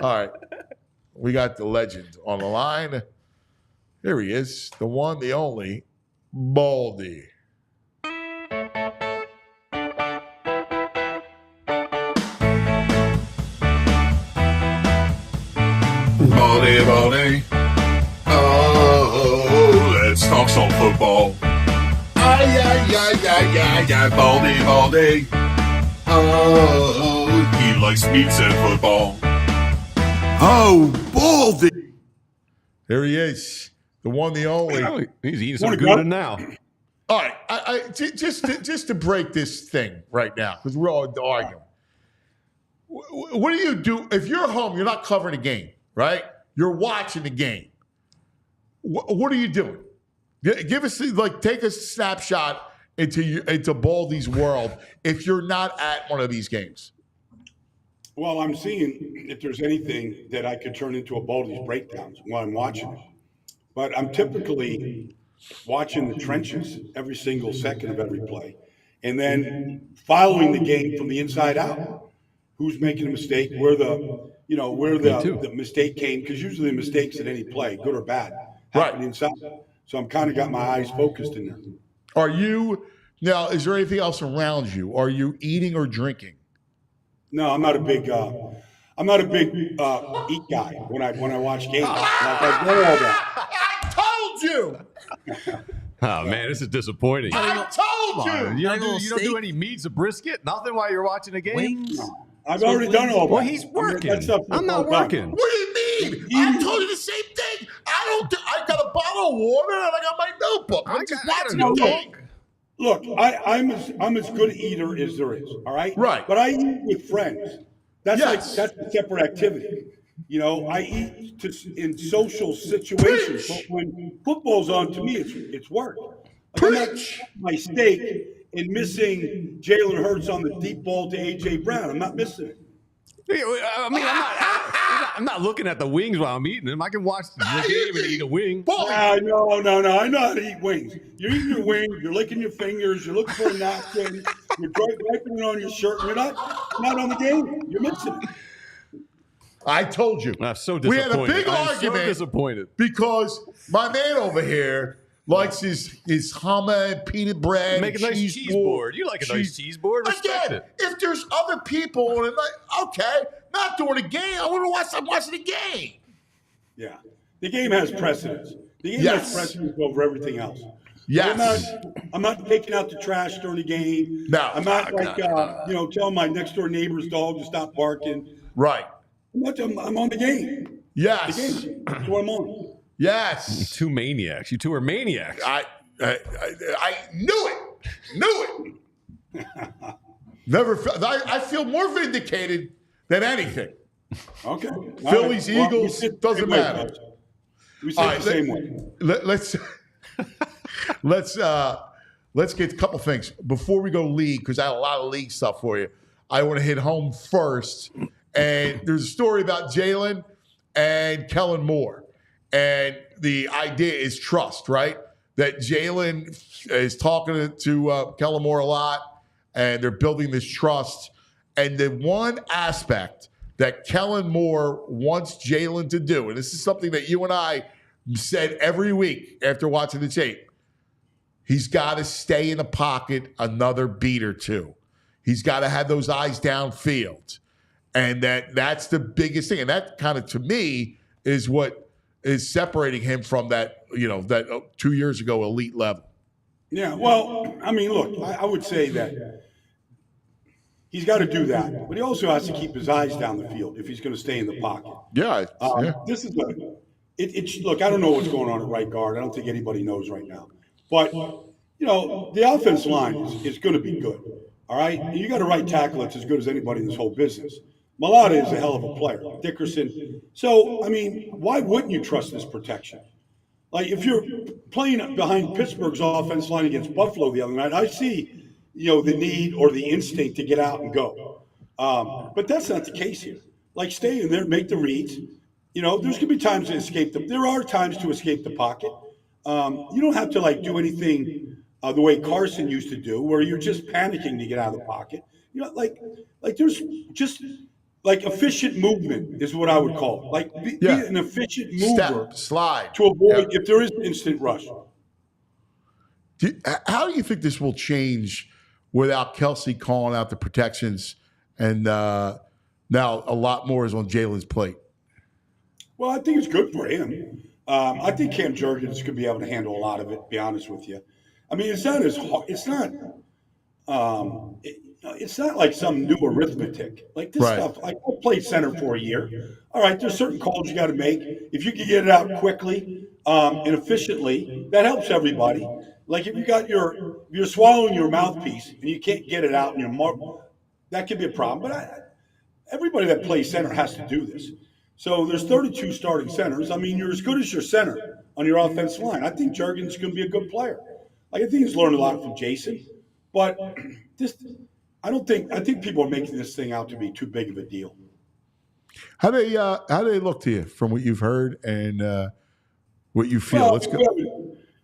All right. We got the legend on the line. Here he is, the one, the only, Baldy. Baldy, Baldy. Oh, let's talk some football. Ay, Baldy, Baldy. Oh, he likes meats and football. Oh, Baldy. Here he is, the one, the only. Oh, he's eating some Wanna Gouda go? now. All right, just to break this thing right now, because we're all arguing. What do you do if you're home? You're not covering the game, right? You're watching the game. What are you doing? Give us take a snapshot into Baldy's world if you're not at one of these games. Well, I'm seeing if there's anything that I could turn into a Baldy's breakdowns while I'm watching it. But I'm typically watching the trenches every single second of every play, and then following the game from the inside out. Who's making a mistake? Where the mistake came? Because usually the mistakes at any play, good or bad, happen inside. So I'm kind of got my eyes focused in there. Are you now? Is there anything else around you? Are you eating or drinking? No, I'm not a big eat guy when I watch games. Like I know all that. I told you. Oh man, this is disappointing. I told you. You don't do any meats or brisket, nothing while you're watching a game. Wings. I've already done all that. Well, he's working. That stuff's I'm not all done. working. What do you mean? I told you the same thing. I got a bottle of water and I got my notebook. I'm just watching the game. Look, I'm as good an eater as there is. All right. Right. But I eat with friends. That's Yes. that's a separate activity. You know, I eat in social situations. Preach. But when football's on, to me, it's work. Like, I'm not Preach. my steak and missing Jalen Hurts on the deep ball to AJ Brown. I'm not missing it. I mean, I'm not looking at the wings while I'm eating them. I can watch the game and eat a wing. Baldy, No. I know how to eat wings. You're eating your wing. You're licking your fingers. You're looking for a napkin. You're wiping it on your shirt. You're not on the game. You're missing it. I told you. I'm so We disappointed. had a big I'm argument so disappointed. because my man over here likes his hummer and peanut bread. Make a nice cheese board. You like a nice cheese board. Respect Again, it. if there's other people on it, like, okay, not during the game. I want to watch. I'm watching the game. Yeah. The game has precedence. The game Yes. has precedence over everything else. Yes. I'm not taking out the trash during the game. No. I'm not telling my next door neighbor's dog to stop barking. Right. I'm on the game. The Yes. game. That's what I'm on. Yes. Two maniacs. You two are maniacs. I knew it. Never felt. I feel more vindicated than anything. Okay. Phillies, Well, we Eagles, sit the doesn't same way, matter. Coach. We say the same way. Let's get a couple things before we go league, because I have a lot of league stuff for you. I want to hit home first, and there's a story about Jalen and Kellen Moore, and the idea is trust, right? That Jalen is talking to Kellen Moore a lot, and they're building this trust. And the one aspect that Kellen Moore wants Jalen to do, and this is something that you and I said every week after watching the tape, he's got to stay in the pocket another beat or two. He's got to have those eyes downfield. And that's the biggest thing. And that kind of, to me, is what is separating him from that 2 years ago elite level. Yeah, well, I mean, look, I would say that he's got to do that, but he also has to keep his eyes down the field if he's going to stay in the pocket. Yeah. This is look, I don't know what's going on at right guard. I don't think anybody knows right now. But, the offense line is going to be good, all right? And you got a right tackle that's as good as anybody in this whole business. Malata is a hell of a player. Dickerson. So, I mean, why wouldn't you trust this protection? Like, if you're playing behind Pittsburgh's offense line against Buffalo the other night, I see, the need or the instinct to get out and go. But that's not the case here. Like, stay in there, make the reads. There's going to be times to escape there are times to escape the pocket. You don't have to, do anything the way Carson used to do, where you're just panicking to get out of the pocket. There's just efficient movement is what I would call it. Be an efficient mover. Slide. To avoid if there is instant rush. How do you think this will change without Kelsey calling out the protections, and now a lot more is on Jalen's plate? Well, I think it's good for him. I think Cam Jurgens could be able to handle a lot of it, to be honest with you. I mean, it's not as hard. It's not like some new arithmetic. Like this stuff, I played center for a year. All right, there's certain calls you got to make. If you can get it out quickly and efficiently, that helps everybody. Like if you're swallowing your mouthpiece and you can't get it out in your mouth, that could be a problem. But everybody that plays center has to do this. So there's 32 starting centers. I mean, you're as good as your center on your offensive line. I think Jurgens is going to be a good player. I think he's learned a lot from Jason. But I think people are making this thing out to be too big of a deal. How do they look to you from what you've heard and what you feel? Well, Let's go.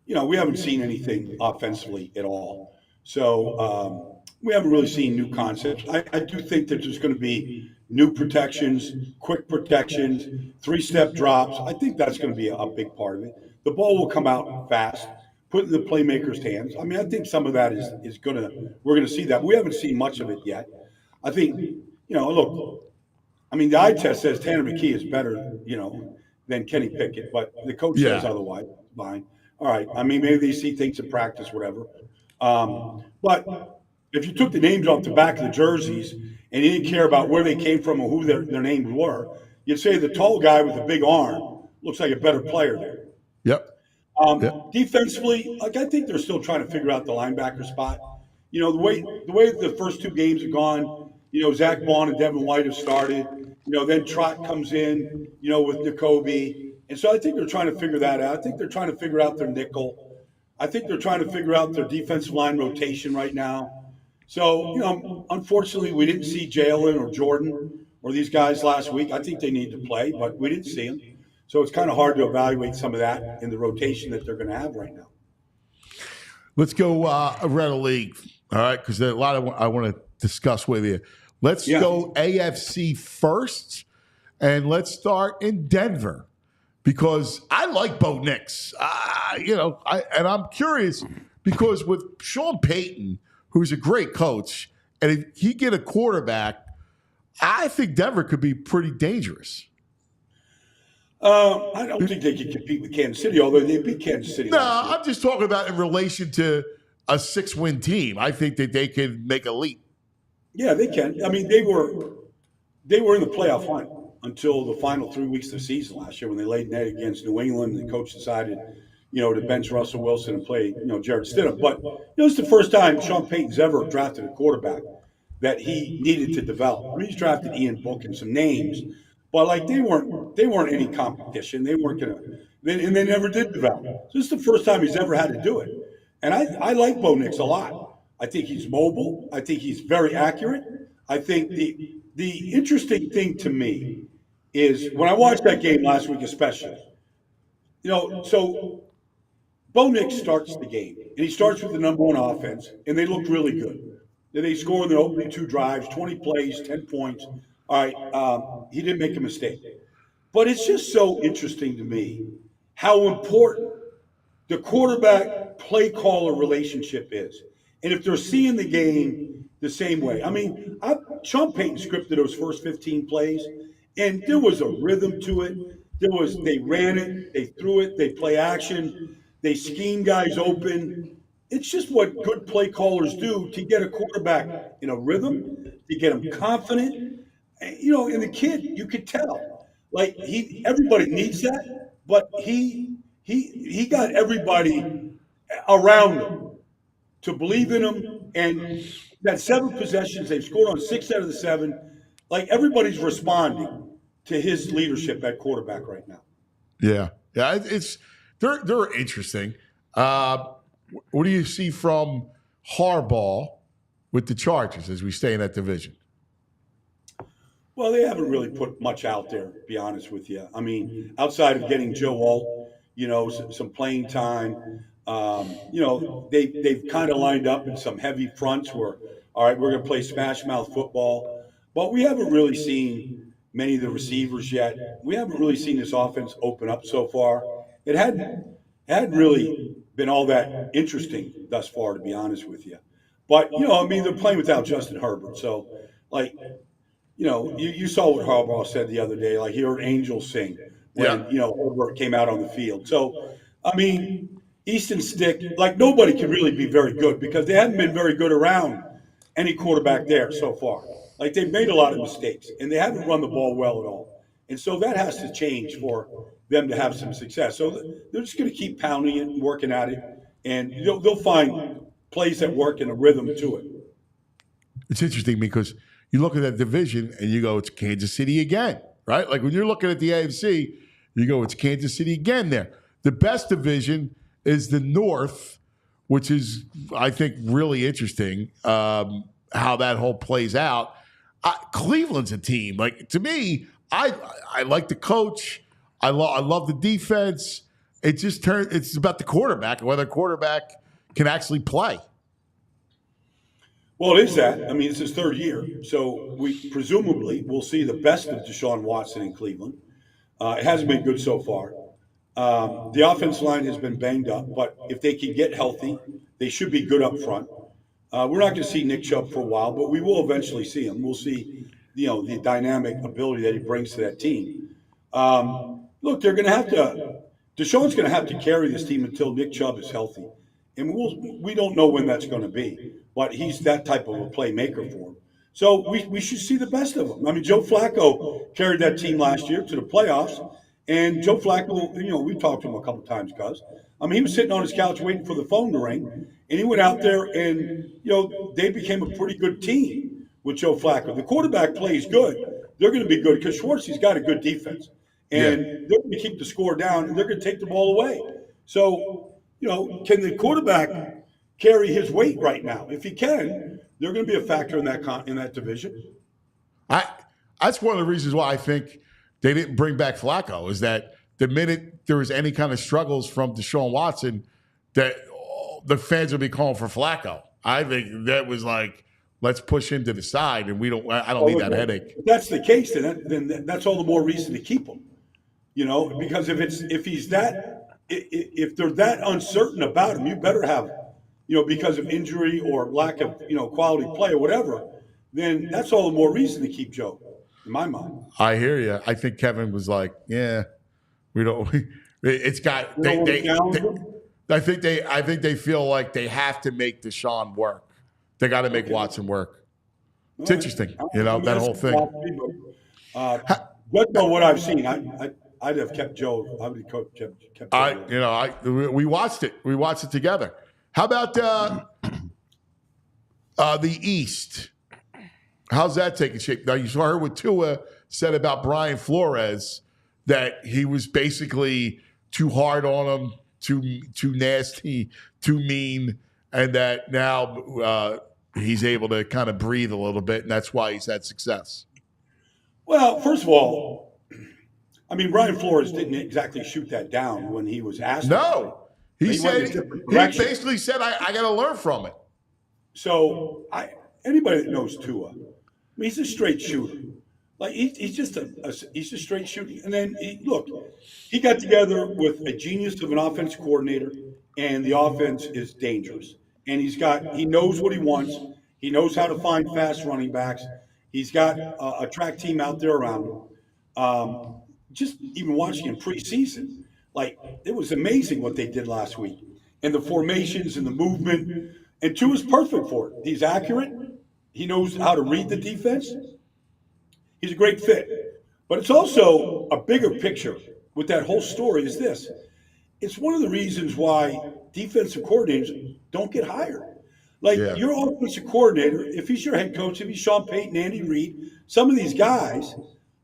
We haven't seen anything offensively at all. So we haven't really seen new concepts. I do think that there's going to be new protections, quick protections, 3-step drops. I think that's going to be a big part of it. The ball will come out fast, put in the playmaker's hands. I mean, I think some of that is going to – we're going to see that. We haven't seen much of it yet. I think, look, I mean, the eye test says Tanner McKee is better, than Kenny Pickett, but the coach says otherwise. Fine. All right. I mean, maybe they see things in practice, whatever. But if you took the names off the back of the jerseys and you didn't care about where they came from or who their names were, you'd say the tall guy with the big arm looks like a better player there. Yep. Defensively, I think they're still trying to figure out the linebacker spot. The way the first two games have gone, Zach Vaughn and Devin White have started. Then Trott comes in, with N'Kobe. And so I think they're trying to figure that out. I think they're trying to figure out their nickel. I think they're trying to figure out their defensive line rotation right now. So, unfortunately, we didn't see Jalen or Jordan or these guys last week. I think they need to play, but we didn't see them. So it's kind of hard to evaluate some of that in the rotation that they're going to have right now. Let's go around the league, all right, because there's a lot I want to discuss with you. Let's go AFC first, and let's start in Denver because I like Bo Nix. And I'm curious because with Sean Payton, who's a great coach, and if he get a quarterback, I think Denver could be pretty dangerous. I don't think they can compete with Kansas City, although they beat Kansas City. No, I'm just talking about in relation to a 6-win team. I think that they can make a leap. Yeah, they can. I mean, they were in the playoff hunt until the final 3 weeks of the season last year when they laid an egg against New England. And the coach decided, to bench Russell Wilson and play, Jarrett Stidham. But it's the first time Sean Payton's ever drafted a quarterback that he needed to develop. I mean, he's drafted Ian Book and some names, but like they weren't any competition. They weren't gonna, and they never did develop. So this is the first time he's ever had to do it. And I like Bo Nix a lot. I think he's mobile. I think he's very accurate. I think the interesting thing to me is when I watched that game last week, especially, so Bo Nix starts the game, and he starts with the number one offense, and they looked really good. They score in their opening 2 drives, 20 plays, 10 points. All right, he didn't make a mistake. But it's just so interesting to me how important the quarterback play caller relationship is. And if they're seeing the game the same way. I mean, Sean Payton scripted those first 15 plays, and there was a rhythm to it. They ran it, they threw it, they play action, they scheme guys open. It's just what good play callers do to get a quarterback in a rhythm, to get him confident. And the kid, you could tell, like everybody needs that, but he got everybody around him to believe in him. And that 7 possessions, they've scored on 6 out of the 7. Like everybody's responding to his leadership at quarterback right now. Yeah. They're interesting. What do you see from Harbaugh with the Chargers as we stay in that division? Well, they haven't really put much out there, to be honest with you. I mean, outside of getting Joe Alt, some playing time, they've kind of lined up in some heavy fronts where, all right, we're going to play smash mouth football. But we haven't really seen many of the receivers yet. We haven't really seen this offense open up so far. It hadn't really been all that interesting thus far, to be honest with you. But, they're playing without Justin Herbert. So, you saw what Harbaugh said the other day. Like, he heard angels sing when, Herbert came out on the field. So, Easton Stick, nobody can really be very good because they haven't been very good around any quarterback there so far. They've made a lot of mistakes, and they haven't run the ball well at all. And so that has to change for them to have some success. So they're just going to keep pounding it and working at it, and they'll find plays that work and a rhythm to it. It's interesting because you look at that division and you go, it's Kansas City again, right? Like when you're looking at the AFC, you go, it's Kansas City again there. The best division is the North, which is, I think, really interesting how that whole plays out. Cleveland's a team. To me, I like the coach. I love the defense. It's about the quarterback and whether the quarterback can actually play. Well, it is that. It's his 3rd year. So we presumably will see the best of Deshaun Watson in Cleveland. It hasn't been good so far. The offense line has been banged up, but if they can get healthy, they should be good up front. We're not going to see Nick Chubb for a while, but we will eventually see him. We'll see, the dynamic ability that he brings to that team. Look, they're going to have to – Deshaun's going to have to carry this team until Nick Chubb is healthy. And we don't know when that's going to be, but he's that type of a playmaker for him. So we should see the best of him. Joe Flacco carried that team last year to the playoffs. And Joe Flacco, we talked to him a couple times, Cuz. He was sitting on his couch waiting for the phone to ring, and he went out there and, they became a pretty good team with Joe Flacco. The quarterback plays good. They're going to be good because Schwartzy's got a good defense. And they're going to keep the score down, and they're going to take the ball away. So, can the quarterback carry his weight right now? If he can, they're going to be a factor in that division. That's one of the reasons why I think they didn't bring back Flacco, is that the minute there was any kind of struggles from Deshaun Watson, that the fans would be calling for Flacco. I think that was let's push him to the side, and I don't need that headache. If that's the case, then that's all the more reason to keep him. Because if they're that uncertain about him, you better have, because of injury or lack of, quality play or whatever, then that's all the more reason to keep Joe, in my mind. I hear you. I think Kevin was like, we don't. It's got. I think they feel like they have to make Deshaun work. They got to make Watson work. It's interesting, that whole thing. But what I've seen, I'd have kept Joe. I would have kept Joe. We watched it. We watched it together. How about the East? How's that taking shape? Now, you heard what Tua said about Brian Flores, that he was basically too hard on him, too nasty, too mean, and that now he's able to kind of breathe a little bit, and that's why he's had success. Well, first of all, I mean, Brian Flores didn't exactly shoot that down when he was asked. No, he went said in a different he direction. basically said, "I got to learn from it." So anybody that knows Tua, I mean, he's a straight shooter. Like he's just he's a straight shooter. And then he got together with a genius of an offense coordinator, and the offense is dangerous. And he knows what he wants. He knows how to find fast running backs. He's got a track team out there around him. Just even watching him preseason, like it was amazing what they did last week, and the formations and the movement. And Tua's perfect for it. He's accurate. He knows how to read the defense. He's a great fit. But it's also a bigger picture with that whole story is this. It's one of the reasons why defensive coordinators don't get hired. Like your offensive coordinator, if he's your head coach, if he's Sean Payton, Andy Reid, some of these guys,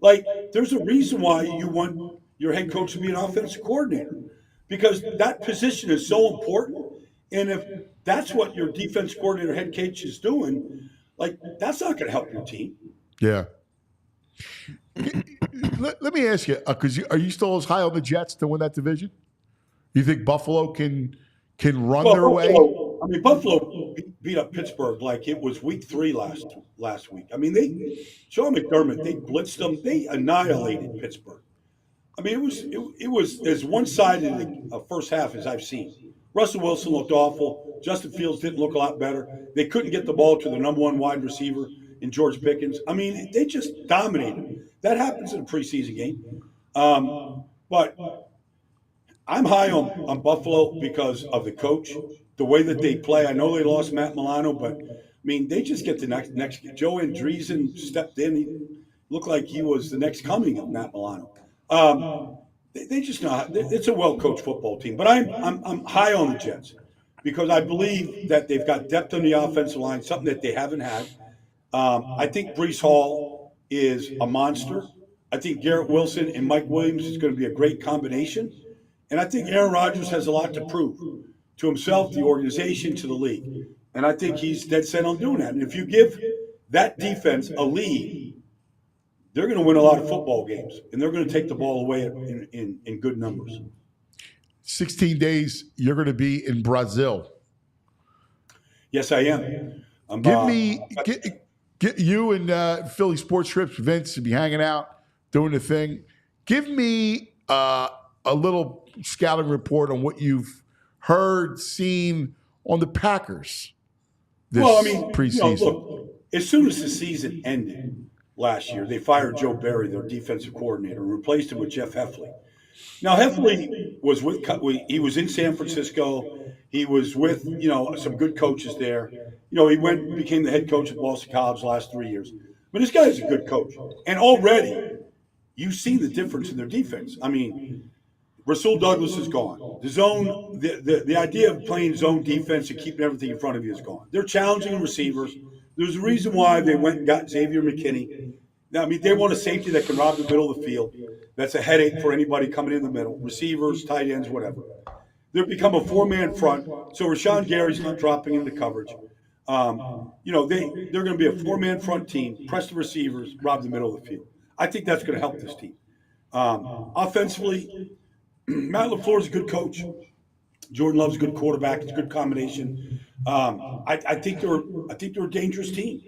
like there's a reason why you want your head coach to be an offensive coordinator, because that position is so important. And if that's what your defense coordinator, head coach is doing, like that's not going to help your team. Yeah. Let me ask you, because are you still as high on the Jets to win that division? You think Buffalo can run their way? I mean, Buffalo beat up Pittsburgh like it was week 3 last week. I mean, Sean McDermott, they blitzed them, they annihilated Pittsburgh. I mean, it was as one-sided a first half as I've seen. Russell Wilson looked awful. Justin Fields didn't look a lot better. They couldn't get the ball to the number 1 wide receiver in George Pickens. I mean, they just dominated. That happens in a preseason game. But I'm high on Buffalo because of the coach, the way that they play. I know they lost Matt Milano, but, I mean, they just get the next. Joe Andreessen stepped in. He looked like he was the next coming of Matt Milano. They just know it's a well-coached football team. But I'm high on the Jets because I believe that they've got depth on the offensive line, something that they haven't had. I think Breece Hall is a monster. I think Garrett Wilson and Mike Williams is going to be a great combination. And I think Aaron Rodgers has a lot to prove to himself, the organization, to the league. And I think he's dead set on doing that. And if you give that defense a lead, they're going to win a lot of football games, and they're going to take the ball away in good numbers. 16 days, you're going to be in Brazil. Yes, I am. Get you and Philly Sports Trips, Vince, to be hanging out, doing the thing. Give me a little scouting report on what you've heard, seen on the Packers this preseason. Look, as soon as the season ended last year, they fired Joe Barry, their defensive coordinator, and replaced him with Jeff Heffley. Now, Heffley was he was in San Francisco. He was with, some good coaches there. He became the head coach at Boston College the last 3 years. But this guy's a good coach. And already, you see the difference in their defense. I mean, Rasul Douglas is gone. The zone, the idea of playing zone defense and keeping everything in front of you is gone. They're challenging receivers. There's a reason why they went and got Xavier McKinney. Now, I mean, they want a safety that can rob the middle of the field. That's a headache for anybody coming in the middle, receivers, tight ends, whatever. They've become a 4-man front, so Rashawn Gary's not dropping into coverage. They're going to be a 4-man front team, press the receivers, rob the middle of the field. I think that's going to help this team. Offensively, Matt LaFleur's a good coach. Jordan Love's a good quarterback. It's a good combination. I think they're a dangerous team.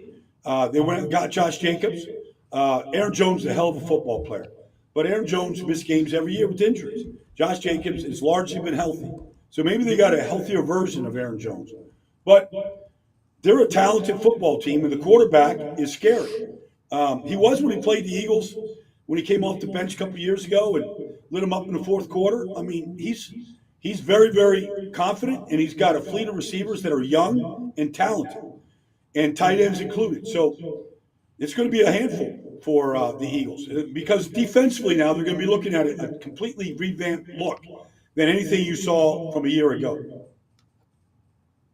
They went and got Josh Jacobs. Aaron Jones is a hell of a football player. But Aaron Jones missed games every year with injuries. Josh Jacobs has largely been healthy. So maybe they got a healthier version of Aaron Jones. But they're a talented football team, and the quarterback is scary. He was when he played the Eagles, when he came off the bench a couple of years ago and lit him up in the fourth quarter. I mean, he's very, very confident, and he's got a fleet of receivers that are young and talented, and tight ends included. So it's going to be a handful for the Eagles, because defensively now they're going to be looking at a completely revamped look than anything you saw from a year ago.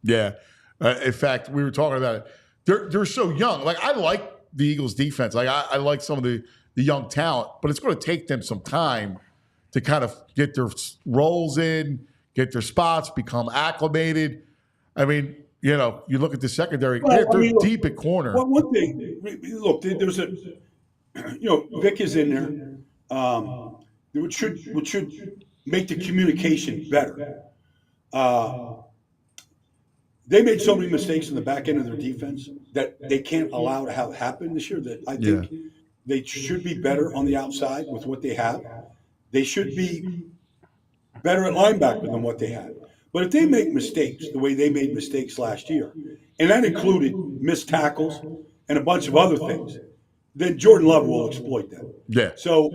Yeah. In fact, we were talking about it. They're so young. Like, I like the Eagles defense. Like I like some of the young talent, but it's going to take them some time to kind of get their roles in, get their spots, become acclimated. I mean, you look at the secondary; they're deep at corner. Well, one thing, look, there's Vic is in there, which should make the communication better. They made so many mistakes in the back end of their defense that they can't allow to have happen this year. That I think they should be better on the outside with what they have. They should be better at linebacker than what they had. But if they make mistakes the way they made mistakes last year, and that included missed tackles and a bunch of other things, then Jordan Love will exploit them. Yeah. So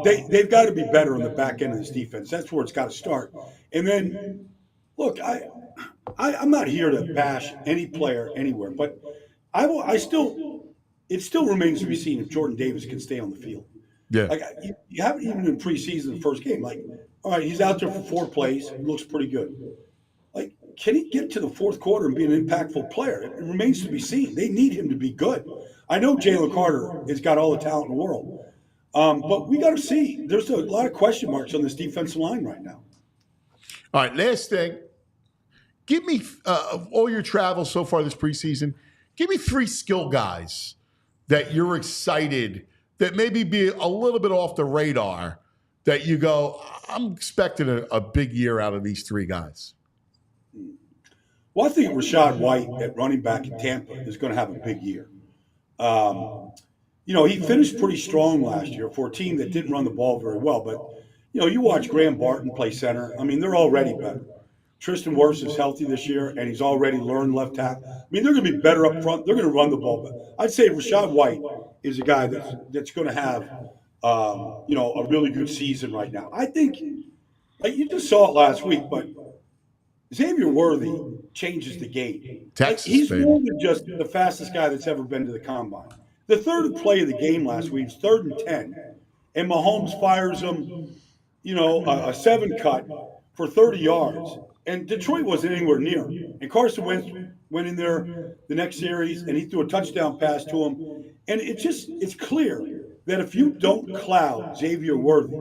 they've got to be better on the back end of this defense. That's where it's got to start. And then, look, I'm not here to bash any player anywhere, but it still remains to be seen if Jordan Davis can stay on the field. Yeah. Like you haven't even in preseason the first game. Like, all right, he's out there for 4 plays. He looks pretty good. Like, can he get to the fourth quarter and be an impactful player? It remains to be seen. They need him to be good. I know Jalen Carter has got all the talent in the world, but we got to see. There's a lot of question marks on this defensive line right now. All right, last thing. Give me all your travels so far this preseason. Give me 3 skill guys that you're excited that maybe be a little bit off the radar that you go, I'm expecting a big year out of these 3 guys. Well, I think Rachaad White at running back in Tampa is going to have a big year. He finished pretty strong last year for a team that didn't run the ball very well. But, you watch Graham Barton play center. I mean, they're already better. Tristan Wirfs is healthy this year, and he's already learned left tackle. I mean, they're going to be better up front. They're going to run the ball. But I'd say Rachaad White is a guy that's going to have, a really good season right now. I think, like you just saw it last week, but Xavier Worthy changes the game. Texas, he's baby. more than just the fastest guy that's ever been to the combine. The third play of the game last week was 3rd and 10, and Mahomes fires him, a 7 cut for 30 yards. And Detroit wasn't anywhere near him. And Carson went in there the next series, and he threw a touchdown pass to him. And it's clear that if you don't cloud Xavier Worthy,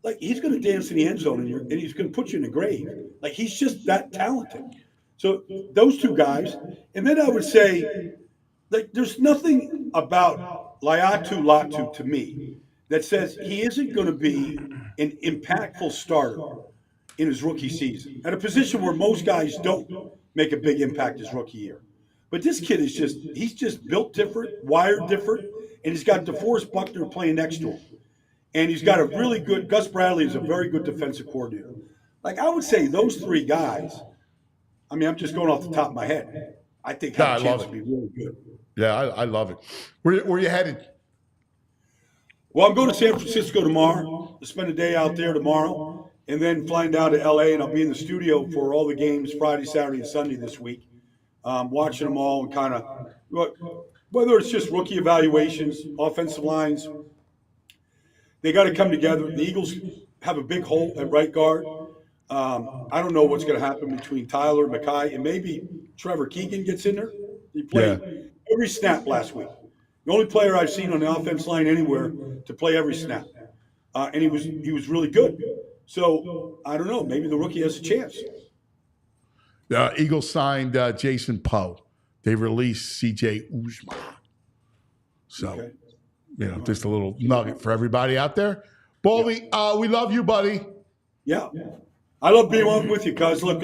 like he's going to dance in the end zone, and he's going to put you in the grave. Like he's just that talented. So those 2 guys. And then I would say, like, there's nothing about Laiatu Latu to me that says he isn't going to be an impactful starter in his rookie season at a position where most guys don't make a big impact his rookie year. But this kid he's just built different, wired different, and he's got DeForest Buckner playing next to him. And he's got a really good, Gus Bradley is a very good defensive coordinator. Like I would say those 3 guys, I mean, I'm just going off the top of my head. I think have a chance to be really good. Yeah, I love it. Where are you headed? Well, I'm going to San Francisco tomorrow to spend a day out there tomorrow. And then flying down to LA, and I'll be in the studio for all the games Friday, Saturday, and Sunday this week, watching them all and kind of whether it's just rookie evaluations, offensive lines, they got to come together. The Eagles have a big hole at right guard. I don't know what's going to happen between Tyler, Mackay, and maybe Trevor Keegan gets in there. He played every snap last week. The only player I've seen on the offense line anywhere to play every snap, and he was really good. So, I don't know. Maybe the rookie has a chance. The Eagles signed Jason Poe. They released C.J. Uzomah. So, just a little nugget for everybody out there. Baldy, we love you, buddy. Yeah. I love being on with you, guys. Look,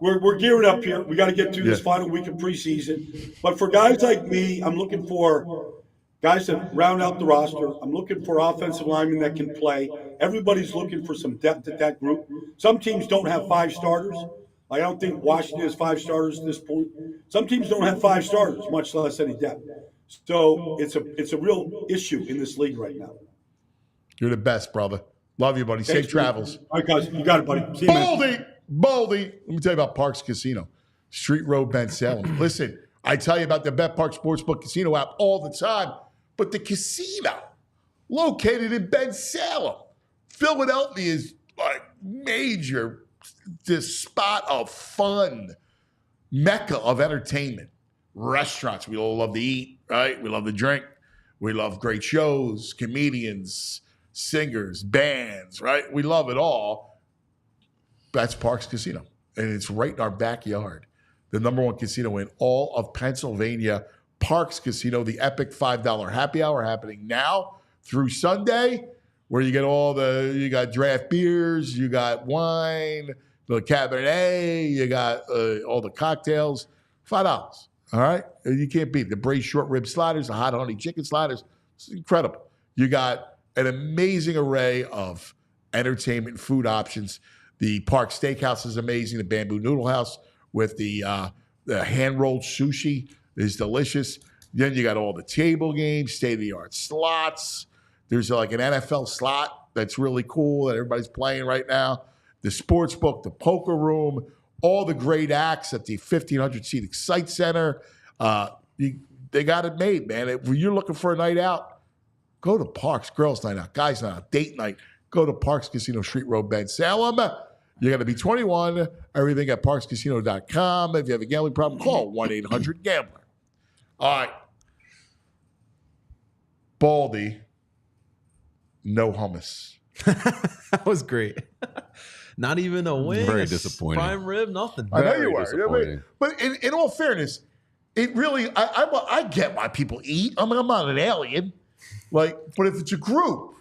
we're gearing up here. We got to get through this final week of preseason. But for guys like me, I'm looking for guys that round out the roster. I'm looking for offensive linemen that can play. Everybody's looking for some depth at that group. Some teams don't have 5 starters. Like, I don't think Washington has 5 starters at this point. Some teams don't have 5 starters, much less any depth. So it's a real issue in this league right now. You're the best, brother. Love you, buddy. Thanks, Safe travels. All right, guys. You got it, buddy. See you, man. Baldy. Let me tell you about Parks Casino, Street Road, Ben Salem. Listen, I tell you about the Bet Park Sportsbook Casino app all the time, but the casino located in Ben Salem, Philadelphia, is like major, this spot of fun, mecca of entertainment. restaurants. We all love to eat, right? We love to drink. We love great shows, comedians, singers, bands, right? We love it all. That's Parks Casino. And it's right in our backyard. The number one casino in all of Pennsylvania, Parks Casino, the epic $5 happy hour happening now through Sunday, where you get you got draft beers, you got wine, the Cabernet, you got all the cocktails, $5. All right? You can't beat it. The braised short rib sliders, the hot honey chicken sliders. It's incredible. You got an amazing array of entertainment food options. The Park Steakhouse is amazing. The Bamboo Noodle House with the hand-rolled sushi is delicious. Then you got all the table games, state-of-the-art slots. There's like an NFL slot that's really cool that everybody's playing right now. The sports book, the poker room, all the great acts at the 1,500-seat Excite Center. They got it made, man. If you're looking for a night out, go to Parks. Girls' night out, guys' night out, date night. Go to Parks Casino, Street Road, Ben Salem. You got to be 21. Everything at parkscasino.com. If you have a gambling problem, call 1-800-GAMBLER. All right. Baldy, no hummus. That was great. Not even a wing. Very disappointing. Prime rib, nothing. I know Very you were. disappointing. But in all fairness, it really, I get why people eat. I'm not an alien. But if it's a group,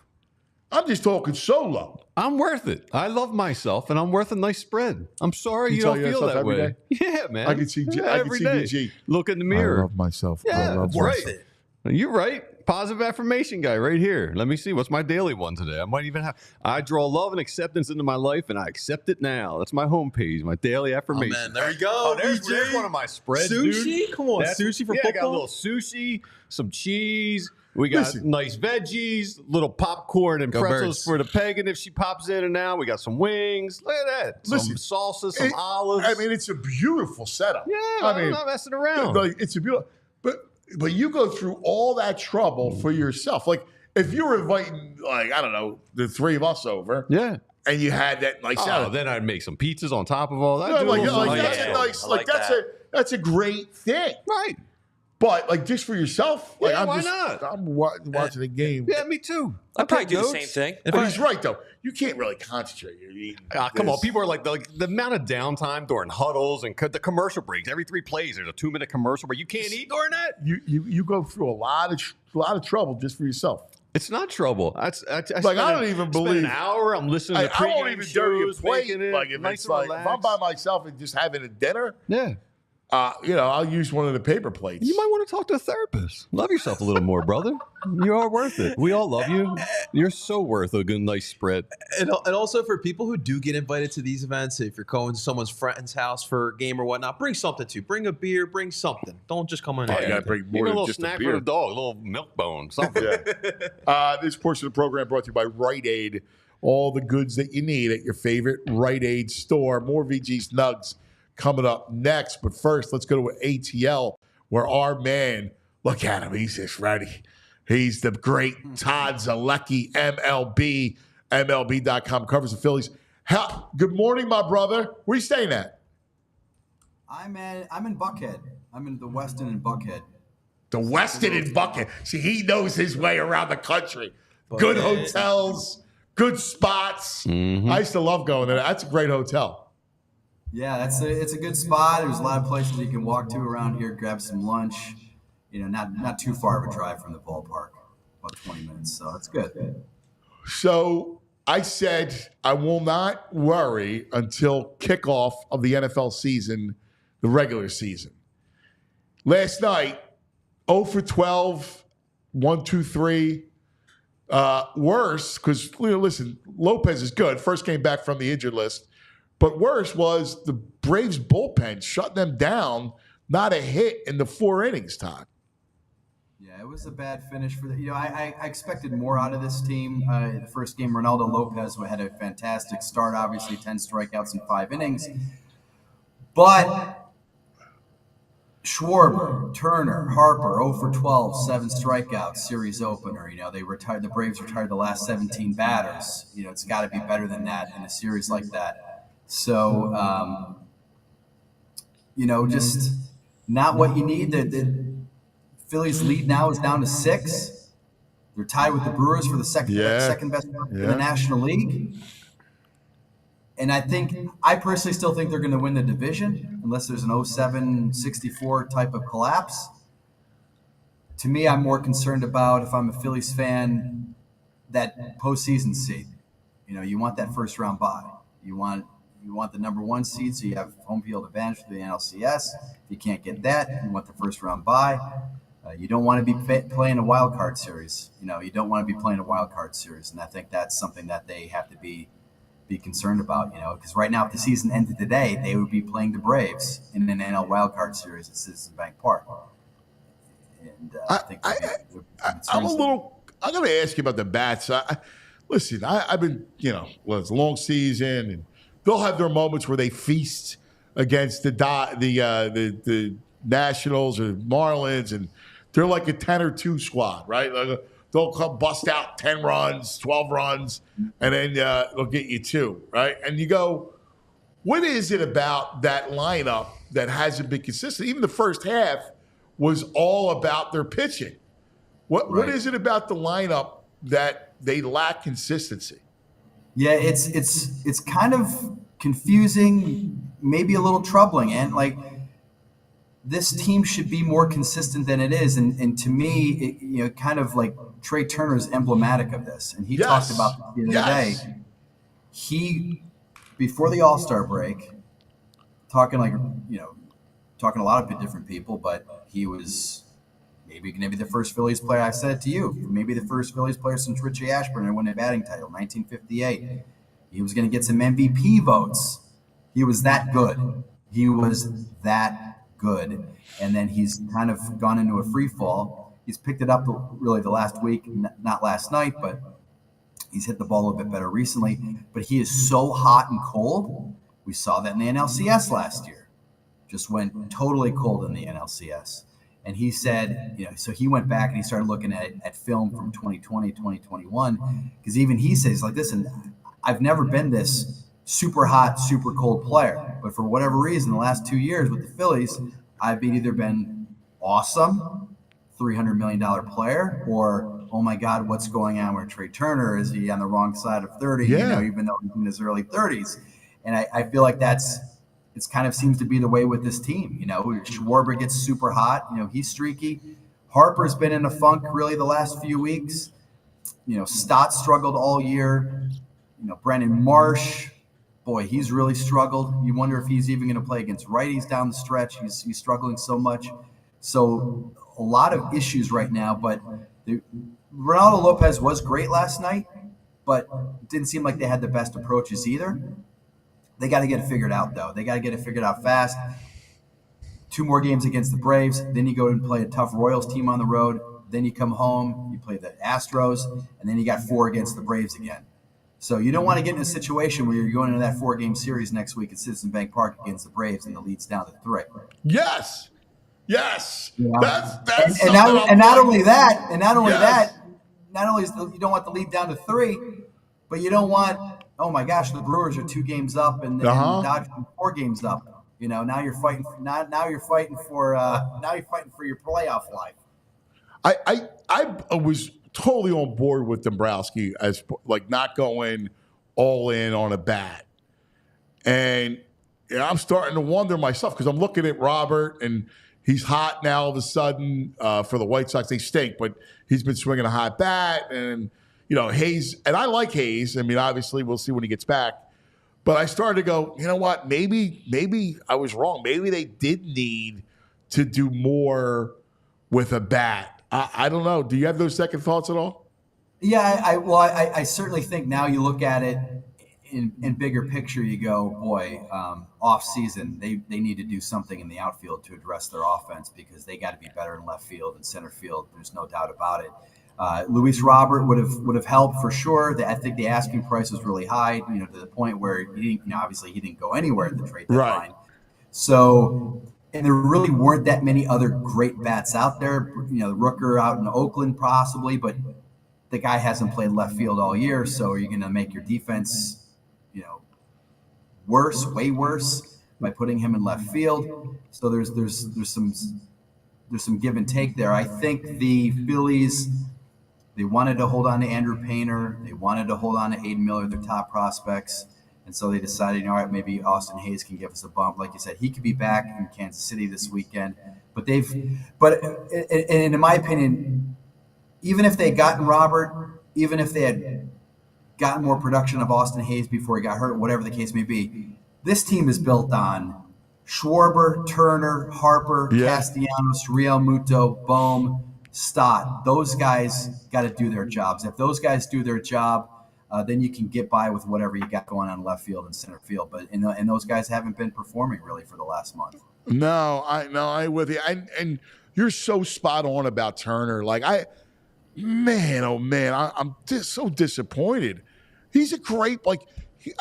I'm just talking solo. I'm worth it. I love myself, and I'm worth a nice spread. I'm sorry you tell don't feel yourself that every way. day? Yeah, man. I can see every day. BG. Look in the mirror. I love myself. Yeah, I love right. myself. You're right. Positive affirmation guy right here. Let me see. What's my daily one today? I might even have. I draw love and acceptance into my life, and I accept it now. That's my homepage, my daily affirmation. Oh, man, there we go. Oh, there's BJ. one of my spreads, Sushi? dude. Come on, sushi for I got a football? little sushi, some cheese. We got Listen. nice veggies, little popcorn and Go pretzels Birds. for the pagan if she pops in and out. We got some wings. Look at that. Listen, some salsa, some olives. I mean, it's a beautiful setup. yeah, I I'm mean, not messing around. it's a beautiful. But you go through all that trouble for yourself. Like if you were inviting, like I don't know, the three of us over, yeah. and you had that nice Oh, salad. then I'd make some pizzas on top of all that. No, Do a like, little like, something. that's a nice, I like like that. that's a great thing. Right. But like just for yourself, like Yeah, I'm why just not? I'm watching the game. Yeah, me too. I'd probably take do the notes. same thing. But he's right though. You can't really concentrate. You're eating. Come on, this. people are like the amount of downtime during huddles and the commercial breaks. Every 3 plays, there's a 2-minute commercial where you can't eat during that. You go through a lot of trouble just for yourself. It's not trouble. I Like, I don't even believe- an hour. I'm listening to I pregame won't even dare you shows, plate. making it Like if nice it's and like if I'm relaxed. by myself and just having a dinner, Yeah. I'll use one of the paper plates. You might want to talk to a therapist. Love yourself a little more, brother. You are worth it. We all love you. You're so worth a good, nice spread. And also for people who do get invited to these events, if you're going to someone's friend's house for a game or whatnot, bring something too. Bring a beer, bring something. Don't just come in. Oh, you gotta bring Even more a than little just a snack beer. for the dog, a little milk bone, something. This portion of the program brought to you by Rite Aid. All the goods that you need at your favorite Rite Aid store. More VG's Nugs coming up next. But first, let's go to ATL, where our man, look at him, he's just ready. He's the great Todd Zolecki, MLB, MLB.com, covers the Phillies. Good morning, my brother. Where you staying at? I'm in Buckhead. I'm in the Westin in Buckhead. The Westin in Bucket. See, he knows his way around the country. Good hotels, good spots. I used to love going there. That's a great hotel. Yeah, it's a good spot. There's a lot of places you can walk to around here, grab some lunch. You know, not too far of a drive from the ballpark, about 20 minutes. So it's good. So I said I will not worry until kickoff of the NFL season, the regular season. Last night, 0 for 12, 1, 2, 3. Worse, because listen, Lopez is good. First came back from the injured list. But worse was the Braves bullpen shut them down. Not a hit in the 4 innings, Todd. Yeah, it was a bad finish for the. You know, I expected more out of this team. The first game, Ronaldo Lopez had a fantastic start. Obviously, 10 strikeouts in 5 innings. But Schwarber, Turner, Harper, 0 for 12, 7 strikeouts, series opener. You know, the Braves retired the last 17 batters. You know, it's got to be better than that in a series like that. So, just not what you need. The Phillies lead now is down to 6. They're tied with the Brewers for the second best in the National League. And I personally still think they're going to win the division unless there's an 07-64 type of collapse. To me, I'm more concerned about, if I'm a Phillies fan, that postseason seed. You want that first round bye. You want the number 1 seed, so you have home field advantage for the NLCS. If you can't get that, you want the first round bye. You don't want to be playing a wild card series. You don't want to be playing a wild card series, and I think that's something that they have to be concerned about. Because right now, if the season ended today, they would be playing the Braves in an NL wild card series at Citizens Bank Park. And I'm going to ask you about the bats. Listen, I've been, it's a long season, and they'll have their moments where they feast against the Nationals or Marlins, and they're like a 10 or 2 squad, right? Like they'll come bust out 10 runs, 12 runs, and then they'll get you 2, right? And you go, what is it about that lineup that hasn't been consistent? Even the first half was all about their pitching. What is it about the lineup that they lack consistency? Yeah, it's kind of confusing, maybe a little troubling, and like this team should be more consistent than it is. And to me, kind of like Trea Turner is emblematic of this, and he talked about the other day. He, before the All-Star break, talking a lot of different people, but he was maybe going to be the first Phillies player. I said it to you, maybe the first Phillies player since Richie Ashburn won a batting title, 1958. He was going to get some MVP votes. He was that good. And then he's kind of gone into a free fall. He's picked it up really the last week, not last night, but he's hit the ball a little bit better recently. But he is so hot and cold. We saw that in the NLCS last year. Just went totally cold in the NLCS. And he said, so he went back and he started looking at film from 2020, 2021, because even he says, like, listen, I've never been this super hot, super cold player. But for whatever reason, the last 2 years with the Phillies, I've either been awesome, $300 million player, or, oh my God, what's going on with Trea Turner? Is he on the wrong side of 30, even though he's in his early 30s? And I feel like it's kind of seems to be the way with this team. Schwarber gets super hot. He's streaky. Harper's been in a funk really the last few weeks. Stott struggled all year. Brandon Marsh, boy, he's really struggled. You wonder if he's even going to play against righties down the stretch. He's struggling so much. So a lot of issues right now. But Ronaldo Lopez was great last night, but it didn't seem like they had the best approaches either. They got to get it figured out, though. They got to get it figured out fast. 2 more games against the Braves. Then you go and play a tough Royals team on the road. Then you come home, you play the Astros, and then you got 4 against the Braves again. So you don't want to get in a situation where you're going into that 4-game series next week at Citizens Bank Park against the Braves, and the lead's down to 3. Yes. That's not only that, not only is you don't want the lead down to 3, but you don't want, oh my gosh, the Brewers are 2 games up and the Dodgers are 4 games up. Now you're fighting. Now you're fighting for your playoff life. I was totally on board with Dombrowski as like not going all in on a bat, and I'm starting to wonder myself because I'm looking at Robert and he's hot now all of a sudden for the White Sox. They stink, but he's been swinging a hot bat, and Hayes, and I like Hayes. I mean, obviously we'll see when he gets back, but I started to go, you know what? Maybe I was wrong. Maybe they did need to do more with a bat. I don't know. Do you have those second thoughts at all? Yeah, I certainly think now you look at it in bigger picture, you go, boy, off season, they need to do something in the outfield to address their offense because they got to be better in left field and center field. There's no doubt about it. Luis Robert would have helped for sure. I think the asking price was really high, to the point where obviously he didn't go anywhere at the trade deadline. Right. So. And there really weren't that many other great bats out there. Rooker out in Oakland possibly, but the guy hasn't played left field all year. So are you going to make your defense, worse, way worse? by putting him in left field. So there's some give and take there. I think the Phillies, they wanted to hold on to Andrew Painter. They wanted to hold on to Aiden Miller, their top prospects. And so they decided, all right, maybe Austin Hayes can give us a bump. Like you said, he could be back in Kansas City this weekend. But in my opinion, even if they had gotten Robert, even if they had gotten more production of Austin Hayes before he got hurt, whatever the case may be, this team is built on Schwarber, Turner, Harper, Castellanos, Real Muto, Bohm, Stott. Those guys got to do their jobs. If those guys do their job, then you can get by with whatever you got going on left field and center field. But and those guys haven't been performing really for the last month. No, I'm with you. And you're so spot on about Turner. Like I'm just so disappointed. He's a great, I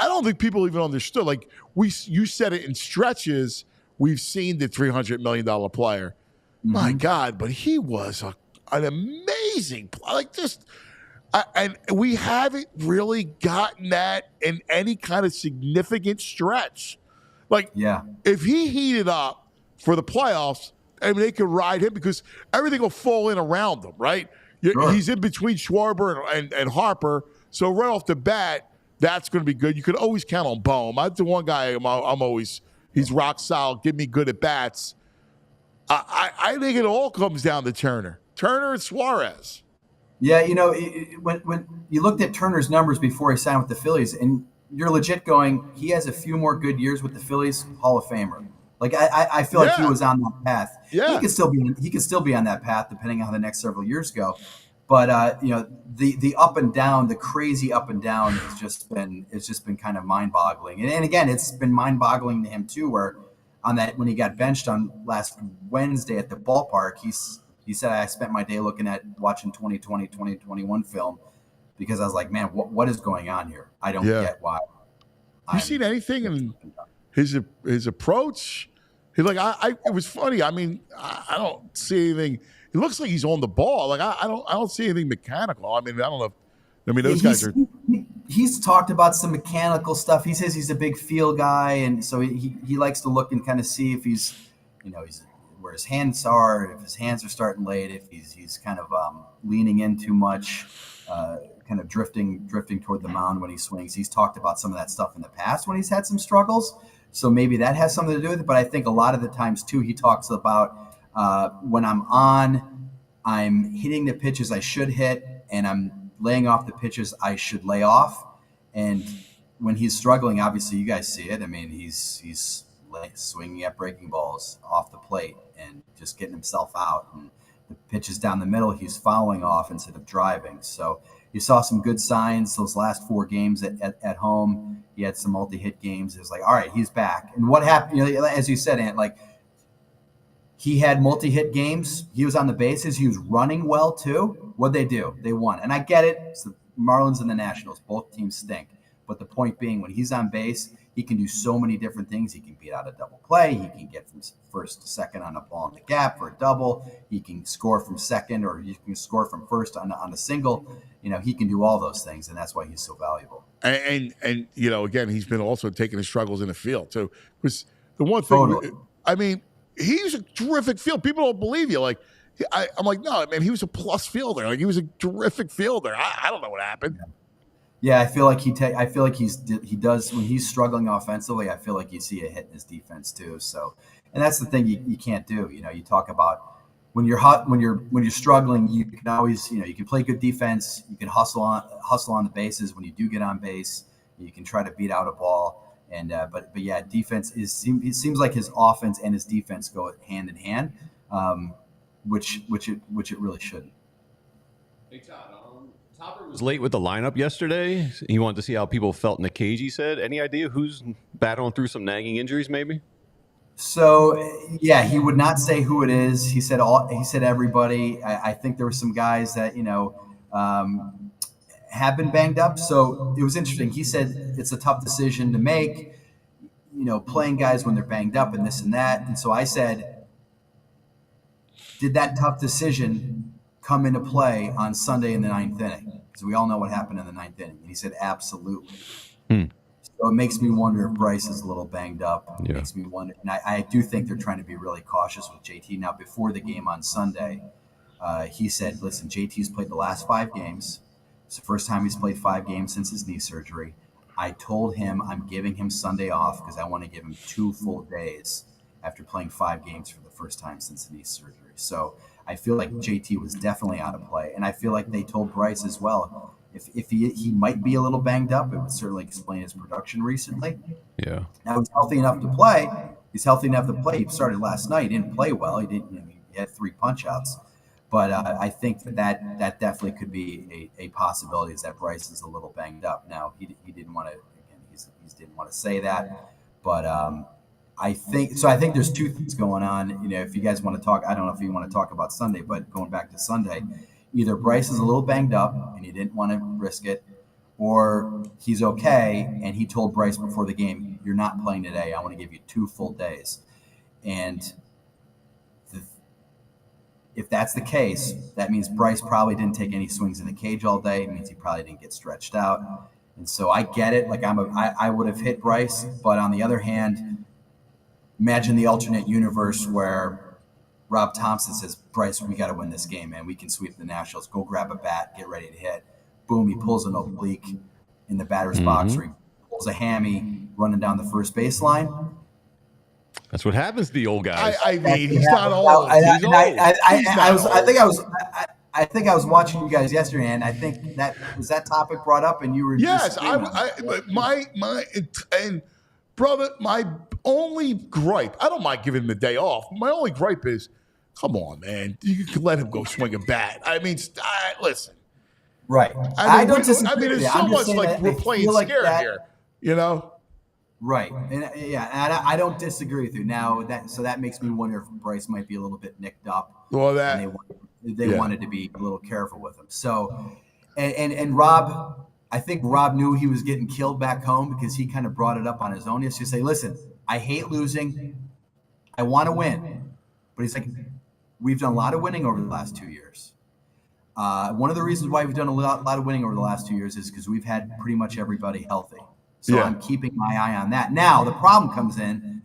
don't think people even understood. Like you said it in stretches. We've seen the $300 million player. Mm-hmm. My God, but he was an amazing player. And we haven't really gotten that in any kind of significant stretch. If he heated up for the playoffs, they could ride him because everything will fall in around him, right? Sure. He's in between Schwarber and Harper, so right off the bat, that's going to be good. You could always count on Bohm. That's the one guy I'm always – he's rock solid, give me good at bats. I think it all comes down to Turner and Suarez. Yeah, when you looked at Turner's numbers before he signed with the Phillies, and you're legit going, he has a few more good years with the Phillies, Hall of Famer. I feel like he was on that path. Yeah. He could still be on that path depending on how the next several years go. But the up and down, the crazy up and down has just been kind of mind-boggling. And again, it's been mind-boggling to him too, where on that when he got benched on last Wednesday at the ballpark, he said, I spent my day watching 2020, 2021 film because I was like, man, what is going on here? I don't get why. You seen anything in his approach? He's like, it was funny. I mean, I don't see anything. It looks like he's on the ball. I don't see anything mechanical. I don't know. Those guys are. He's talked about some mechanical stuff. He says he's a big feel guy, and so he likes to look and kind of see if he's where his hands are, if his hands are starting late, if he's kind of leaning in too much, kind of drifting toward the mound when he swings. He's talked about some of that stuff in the past when he's had some struggles. So maybe that has something to do with it. But I think a lot of the times too, he talks about when I'm hitting the pitches I should hit, and I'm laying off the pitches I should lay off. And when he's struggling, obviously you guys see it. I mean, he's swinging at breaking balls off the plate and just getting himself out. And the pitches down the middle, he's fouling off instead of driving. So you saw some good signs those last 4 games at home. He had some multi-hit games. It was like, all right, he's back. And what happened, as you said, Ant, he had multi-hit games. He was on the bases. He was running well, too. What'd they do? They won. And I get it. It's the Marlins and the Nationals. Both teams stink. But the point being, when he's on base, he can do so many different things. He can beat out a double play. He can get from first to second on a ball in the gap for a double. He can score from second, or he can score from first on a single. He can do all those things, and that's why he's so valuable. And again, he's been also taking his struggles in the field too. Because the one thing, he's a terrific field. People don't believe you. I'm like, no, man, he was a plus fielder. He was a terrific fielder. I don't know what happened. Yeah, I feel like he does when he's struggling offensively. I feel like you see a hit in his defense too. So, and that's the thing you can't do. You talk about when you're hot, when you're struggling, you can always you can play good defense. You can hustle on the bases when you do get on base. You can try to beat out a ball. And but yeah, defense it seems like his offense and his defense go hand in hand, which it really shouldn't. Hey Todd, Topper was late with the lineup yesterday. He wanted to see how people felt in the cage. He said, "Any idea who's battling through some nagging injuries, maybe?" So yeah, he would not say who it is. He said everybody. I think there were some guys that have been banged up. So it was interesting. He said it's a tough decision to make, playing guys when they're banged up and this and that. And so I said, did that tough decision come into play on Sunday in the 9th inning? Because we all know what happened in the 9th inning. And he said, absolutely. So it makes me wonder if Bryce is a little banged up. It Yeah. makes me wonder. And I do think they're trying to be really cautious with JT. Now, before the game on Sunday, he said, listen, JT's played the last 5 games. It's the first time he's played 5 games since his knee surgery. I told him I'm giving him Sunday off because I want to give him 2 full days after playing 5 games for the first time since the knee surgery. So I feel like JT was definitely out of play. And I feel like they told Bryce as well, if he might be a little banged up, it would certainly explain his production recently. Yeah. Now he's healthy enough to play. He started last night. He didn't play well. He had 3 punch-outs. But I think that definitely could be a possibility, is that Bryce is a little banged up. Now, he didn't want to, again, he didn't want to say that. But I think there's 2 things going on. You know, if you guys want to talk, I don't know if you want to talk about Sunday, but going back to Sunday, either Bryce is a little banged up and he didn't want to risk it, or he's okay and he told Bryce before the game, you're not playing today. I want to give you 2 full days. And if that's the case, that means Bryce probably didn't take any swings in the cage all day. It means he probably didn't get stretched out. And so I get it. Like I would have hit Bryce, but on the other hand, imagine the alternate universe where Rob Thompson says, Bryce, we got to win this game, man. We can sweep the Nationals. Go grab a bat, get ready to hit. Boom, he pulls an oblique in the batter's box, or he pulls a hammy running down the first baseline. That's what happens to the old guys. I mean, he's not old. I He's think I was watching you guys yesterday, and I think that topic brought up, and you were Yes, brother, my only gripe, I don't mind giving him the day off. My only gripe is, come on, man, you can let him go swing a bat. I mean, listen. Right. I don't disagree. I mean, it's so much like we're playing scared here, you know? Right. And I don't disagree with you. Now that makes me wonder if Bryce might be a little bit nicked up. Well, they wanted to be a little careful with him. So, and Rob, I think Rob knew he was getting killed back home because he kind of brought it up on his own. He used to say, listen, I hate losing. I want to win. But he's like, we've done a lot of winning over the last 2 years. One of the reasons why we've done a lot of winning over the last 2 years is because we've had pretty much everybody healthy. So I'm keeping my eye on that. Now, the problem comes in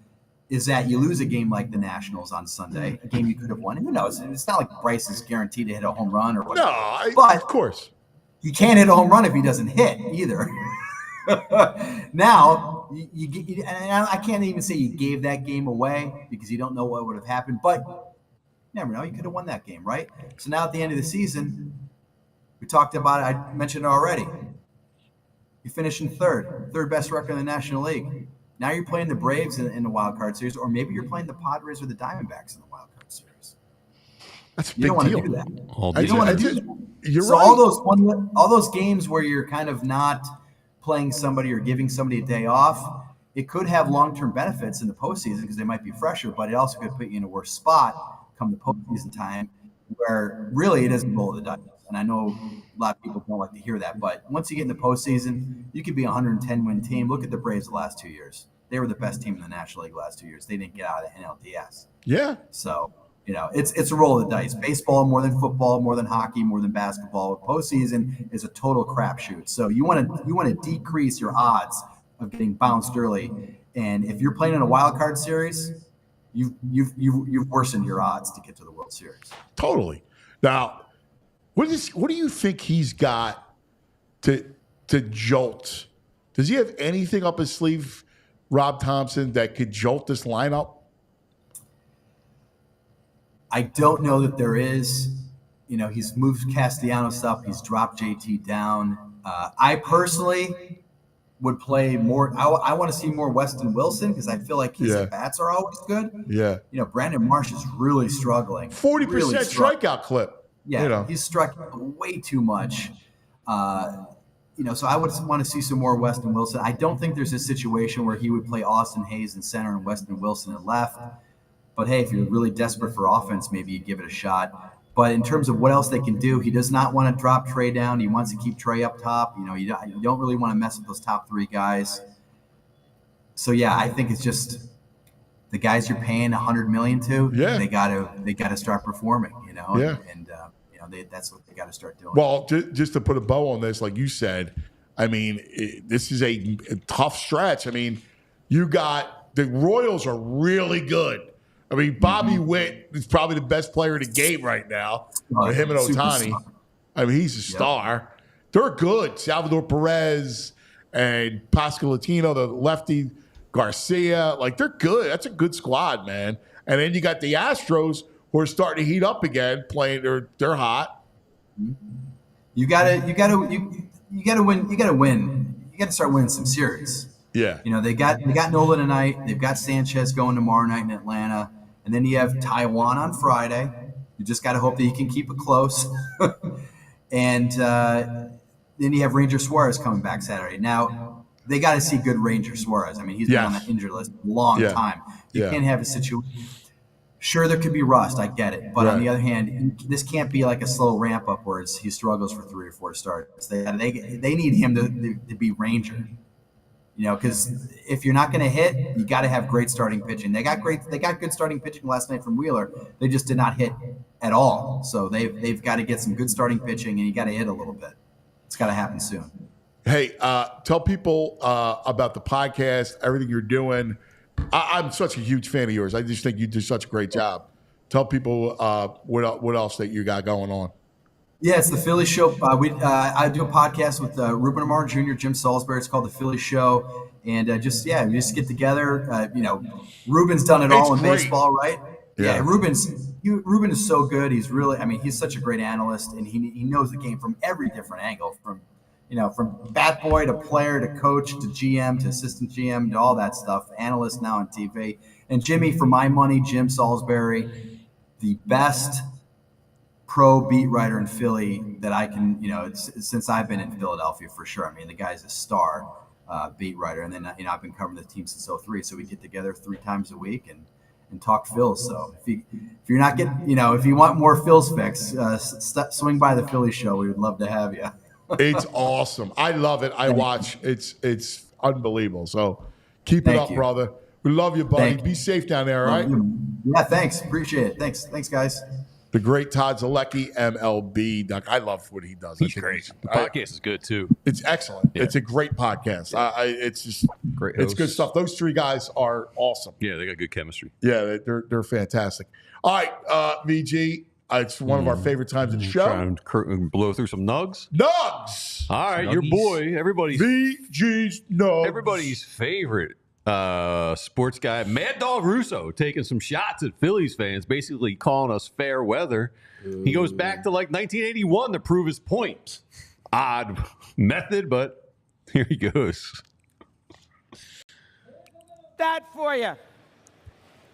is that you lose a game like the Nationals on Sunday, a game you could have won. Who knows? It's not like Bryce is guaranteed to hit a home run or whatever. But of course. You can't hit a home run if he doesn't hit either. Now, and I can't even say you gave that game away because you don't know what would have happened. But you never know. You could have won that game, right? So now at the end of the season, we talked about it. I mentioned it already. You finish in third best record in the National League. Now you're playing the Braves in the wild card series, or maybe you're playing the Padres or the Diamondbacks in the wild card series. That's a you big don't want deal. to do that. You don't want to do that. You're so right. all those games where you're kind of not playing somebody or giving somebody a day off, it could have long-term benefits in the postseason because they might be fresher, but it also could put you in a worse spot come the postseason time where really it isn't roll of the dice. And I know a lot of people don't like to hear that, but once you get in the postseason, you could be a 110-win team. Look at the Braves the last 2 years. They were the best team in the National League the last 2 years. They didn't get out of the NLDS. Yeah. So, it's a roll of the dice. Baseball more than football, more than hockey, more than basketball. Postseason is a total crapshoot. So you want to decrease your odds of getting bounced early. And if you're playing in a wild card series, you've worsened your odds to get to the World Series. Totally. Now, what do you think he's got to jolt? Does he have anything up his sleeve, Rob Thompson, that could jolt this lineup? I don't know that there is. He's moved Castellanos up. He's dropped JT down. I personally would play more. I want to see more Weston Wilson because I feel like his at-bats are always good. Yeah. Brandon Marsh is really struggling. 40% strikeout clip. Yeah, he's struck way too much. So I would want to see some more Weston Wilson. I don't think there's a situation where he would play Austin Hayes in center and Weston Wilson at left. But hey, if you're really desperate for offense, maybe you give it a shot. But in terms of what else they can do, he does not want to drop Trea down. He wants to keep Trea up top. You don't really want to mess with those top 3 guys. So yeah, I think it's just the guys you're paying $100 million to. Yeah. They gotta start performing. Yeah. And that's what they got to start doing. Well, just to put a bow on this, like you said, I mean, this is a tough stretch. I mean, you got the Royals are really good. I mean, Bobby Witt is probably the best player in the game right now. With him and Ohtani. I mean, he's a star. They're good. Salvador Perez and Pascalatino, the lefty, Garcia. Like, they're good. That's a good squad, man. And then you got the Astros who are starting to heat up again, playing. They're hot. You gotta win. You gotta start winning some series. Yeah. You know, they got Nola tonight. They've got Sanchez going tomorrow night in Atlanta. And then you have Taiwan on Friday. You just got to hope that you can keep it close. And then you have Ranger Suarez coming back Saturday. Now, they got to see good Ranger Suarez. I mean, he's been on the injured list a long time. You can't have a situation. Sure, there could be rust. I get it. But on the other hand, this can't be like a slow ramp up where he struggles for 3 or 4 starts. They need him to be Ranger. You know, because if you're not going to hit, you got to have great starting pitching. They got good starting pitching last night from Wheeler. They just did not hit at all. So they've got to get some good starting pitching, and you got to hit a little bit. It's got to happen soon. Hey, tell people about the podcast, everything you're doing. I'm such a huge fan of yours. I just think you do such a great job. Tell people what else that you got going on. Yeah, it's the Philly Show. I do a podcast with Ruben Amar Jr., Jim Salisbury. It's called the Philly Show, and we just get together. Ruben's done it all in baseball, right? Yeah, Ruben is so good. He's really, he's such a great analyst, and he knows the game from every different angle, from bat boy to player to coach to GM to assistant GM to all that stuff. Analyst now on TV, and Jimmy, for my money, Jim Salisbury, the best pro beat writer in Philly that I can, since I've been in Philadelphia for sure. I mean, the guy's a star beat writer. And then, I've been covering the team since 2003. So we get together 3 times a week and talk Phils. So if you're not getting, if you want more Phils fix, swing by the Philly Show. We would love to have you. It's awesome. I love it. I watch. It's unbelievable. So keep it up, brother. We love you, buddy. Be safe down there, all right? Yeah, thanks. Appreciate it. Thanks, guys. The great Todd Zolecki, MLB. I love what he does. He's great. The podcast is good, too. It's excellent. Yeah. It's a great podcast. It's just great. It's good stuff. Those 3 guys are awesome. Yeah, they got good chemistry. Yeah, they're fantastic. All right, VG, it's one of our favorite times in the show. Trying to blow through some nugs. Nugs! All right, your boy, everybody's VG's Nugs. Everybody's favorite sports guy, Mad Dog Russo, taking some shots at Phillies fans, basically calling us fair weather. He goes back to like 1981 to prove his point. Odd method, but here he goes. That for you.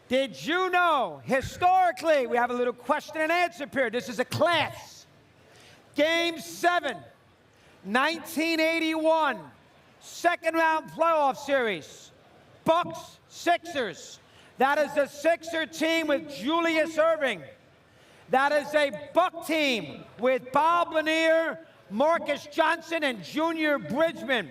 Did you know, historically, we have a little question and answer period. This is a class. Game 7, 1981, second round playoff series. Bucks, Sixers. That is a Sixer team with Julius Erving. That is a Buck team with Bob Lanier, Marcus Johnson, and Junior Bridgman.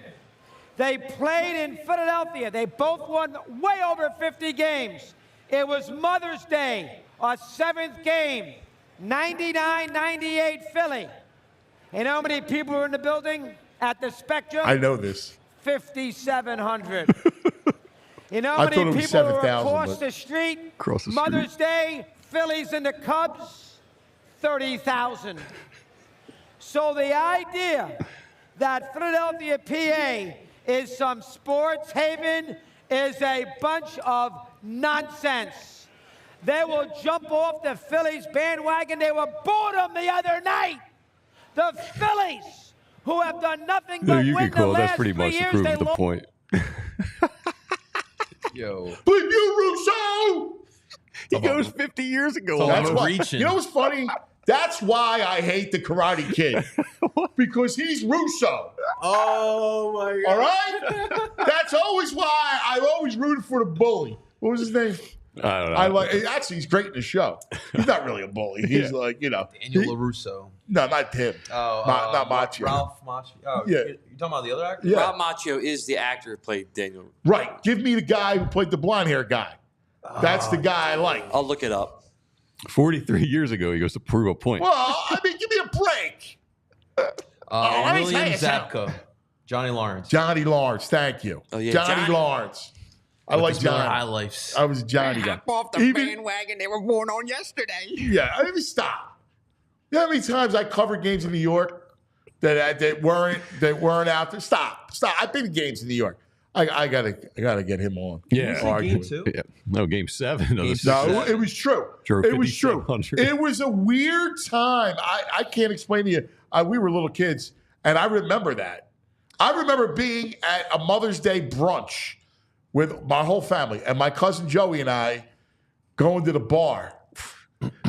They played in Philadelphia. They both won way over 50 games. It was Mother's Day, our 7th game, 99-98 Philly. You know how many people were in the building at the Spectrum? I know this. 5,700. You know how many people were across the street? Mother's Day, Phillies and the Cubs, 30,000. So the idea that Philadelphia, PA is some sports haven is a bunch of nonsense. They will jump off the Phillies bandwagon. They were boredom the other night. The Phillies, who have done nothing but win the last 3 years. That's pretty much to prove the point. Yo. Bleep you, Russo! He goes 50 years ago. That's why, you know what's funny? That's why I hate the Karate Kid. Because he's Russo. Oh, my God. All right? That's always why I always rooted for the bully. What was his name? I don't know. Actually, he's great in the show. He's not really a bully. He's like, Daniel LaRusso. No, not him. Not Macchio. Ralph Macchio. Oh, yeah. You're talking about the other actor? Yeah. Ralph Macchio is the actor who played Daniel. Right. Give me the guy who played the blonde hair guy. That's the guy I like. I'll look it up. 43 years ago, he goes to prove a point. Well, give me a break. William Zabka. Johnny Lawrence. Johnny Lawrence, thank you. Oh, yeah, Johnny Lawrence. I like Johnny. High Lifes. I was a Johnny guy. Off the bandwagon they were born on yesterday. Yeah, I mean, stop. You know how many times I covered games in New York that weren't out there? Stop. I've been to games in New York. I gotta get him on. Yeah. Game 2? Yeah. No, game 7. No, it was true. It was true. It was a weird time. I can't explain to you. We were little kids, and I remember that. I remember being at a Mother's Day brunch with my whole family, and my cousin Joey and I going to the bar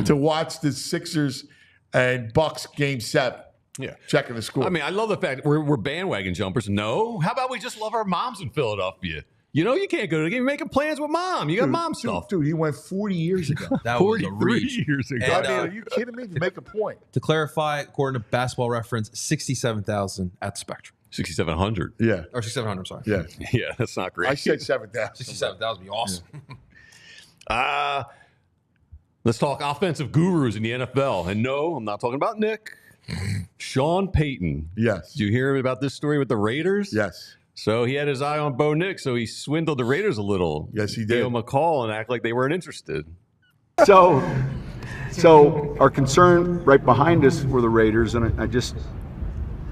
to watch the Sixers and Bucks game 7. Yeah. Checking the score. I mean, I love the fact we're bandwagon jumpers. No. How about we just love our moms in Philadelphia? You know, you can't go to the game making plans with mom. You got mom stuff. Dude, he went 40 years ago. That was a reach. years ago. And, are you kidding me? To make a point. To clarify, according to Basketball Reference, 67,000 at the Spectrum. 6,700. Yeah. Or 6,700, sorry. Yeah. Yeah, that's not great. I said 7,000. 67,000 would be awesome. Let's talk offensive gurus in the NFL. And no, I'm not talking about Nick. Sean Payton. Yes. Did you hear about this story with the Raiders? Yes. So he had his eye on Bo Nix, so he swindled the Raiders a little. Yes, he did. Gave them a call and act like they weren't interested. So our concern right behind us were the Raiders, and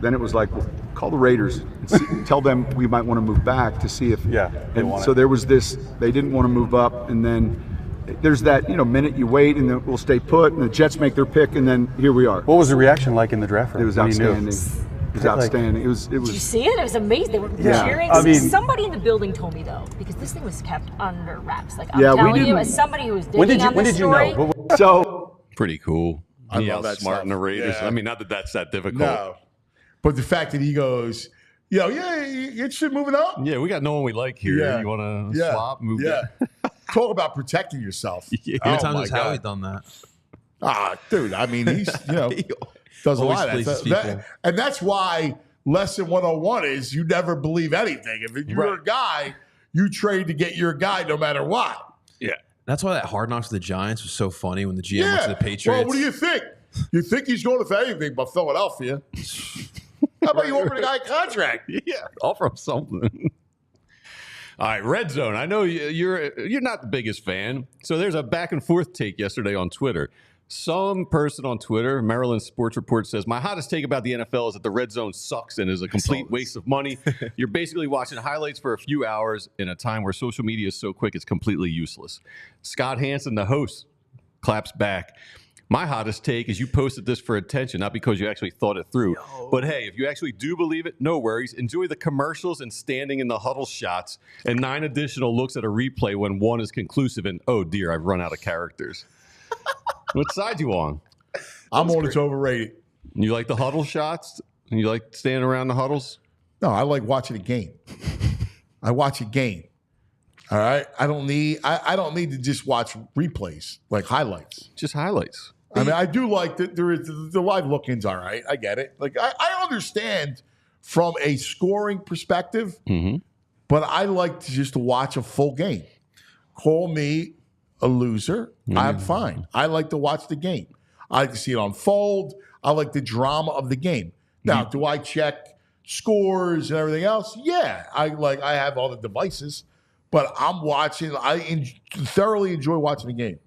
then it was like, well, call the Raiders and tell them we might want to move back to see if. Yeah. And so there was this. They didn't want to move up, and then there's that minute you wait, and then we'll stay put, and the Jets make their pick, and then here we are. What was the reaction like in the draft room? It was outstanding. It was outstanding. It was. Did you see it? It was amazing. They were cheering. I mean, somebody in the building told me though, because this thing was kept under wraps. Like I'm Yeah, we telling you, didn't- as somebody who was digging on this story. When did you know? So Pretty cool. I He love that outsmarting stuff. the Raiders. Yeah. I mean, not that that's that difficult. No. But the fact that he goes, you interested in moving up? Yeah, we got no one we like here. Yeah. You want to Yeah. swap? Move Yeah. it? Talk about protecting yourself. Yeah. How many Oh, times my has Howie God. done that? Dude, I mean, he's, does a Always lot of pleases that. people. And that's why lesson 101 is you never believe anything. If you're a guy, you trade to get your guy no matter what. Yeah. That's why that Hard Knocks to the Giants was so funny when the GM went to the Patriots. Well, what do you think? You think he's going to anything but Philadelphia? How about you offer the guy a contract? Yeah, offer him something. All right, Red Zone. I know you're not the biggest fan, so there's a back and forth take yesterday on Twitter. Some person on Twitter, Maryland Sports Report, says, my hottest take about the NFL is that the Red Zone sucks and is a complete waste of money. You're basically watching highlights for a few hours in a time where social media is so quick it's completely useless. Scott Hansen, the host, claps back. My hottest take is you posted this for attention, not because you actually thought it through. But hey, if you actually do believe it, no worries. Enjoy the commercials and standing in the huddle shots and 9 additional looks at a replay when one is conclusive and, oh dear, I've run out of characters. What side you on? I'm on it's overrated. You like the huddle shots? You like standing around the huddles? No, I like watching a game. I watch a game. All right. I don't need to just watch replays, like highlights. Just highlights. I mean, I do like that the live look-ins, all right. I get it. Like I understand from a scoring perspective, but I like to watch a full game. Call me a loser. I'm fine. I like to watch the game. I like to see it unfold. I like the drama of the game. Now, do I check scores and everything else? Yeah. I have all the devices, but I'm watching. I thoroughly enjoy watching the game.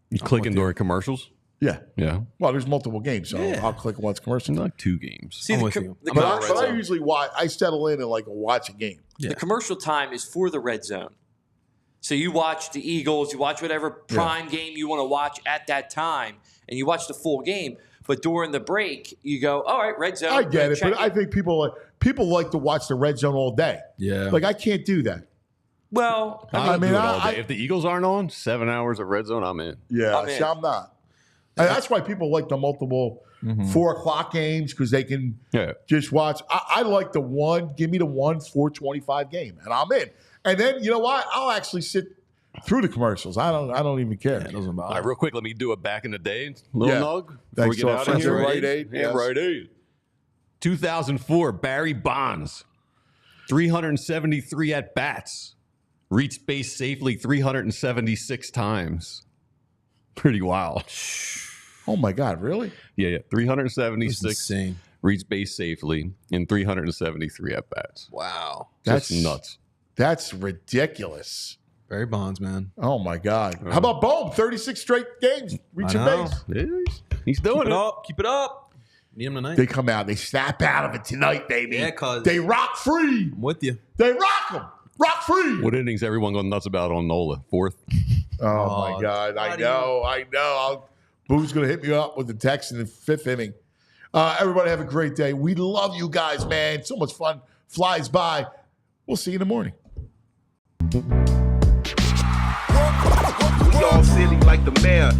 You clicking during commercials? Yeah. Yeah. Well, there's multiple games, so I'll click once commercial. Like 2 games. See, But I usually watch. I settle in and watch a game. The commercial time is for the red zone. So you watch the Eagles, you watch whatever prime game you want to watch at that time, and you watch the full game. But during the break, you go, all right, red zone. I get it, but I think people like to watch the red zone all day. Yeah. Like I can't do that. Well, I mean, if the Eagles aren't on, 7 hours of red zone, I'm in. Yeah, I'm not. And that's why people like the multiple 4 o'clock games because they can just watch. I like the one. Give me the 4:25 game, and I'm in. And then you know what? I'll actually sit through the commercials. I don't even care. It doesn't bother. All right, real quick, let me do it back in the day. Little Nug. Before Thanks we to get our out of friends here. at Rite Aid. Yeah, Yes. Rite Aid. 2004, Barry Bonds, 373 at-bats, reached base safely 376 times. Pretty wild. Oh, my God, really? Yeah, 376. Insane. reached base safely in 373 at-bats. Wow. That's nuts. That's ridiculous. Barry Bonds, man. Oh, my God. How about Bohm? 36 straight games reaching base. Yeah, he's doing it. Keep it up. Need him tonight. They come out. They snap out of it tonight, baby. Yeah, cuz. They rock free. I'm with you. They rock them. Rock free. What innings everyone going nuts about on Nola? 4th? Oh, my God. I know. Boo's going to hit me up with the text in the 5th inning. Everybody have a great day. We love you guys, man. So much fun. Flies by. We'll see you in the morning. We all silly like the mayor.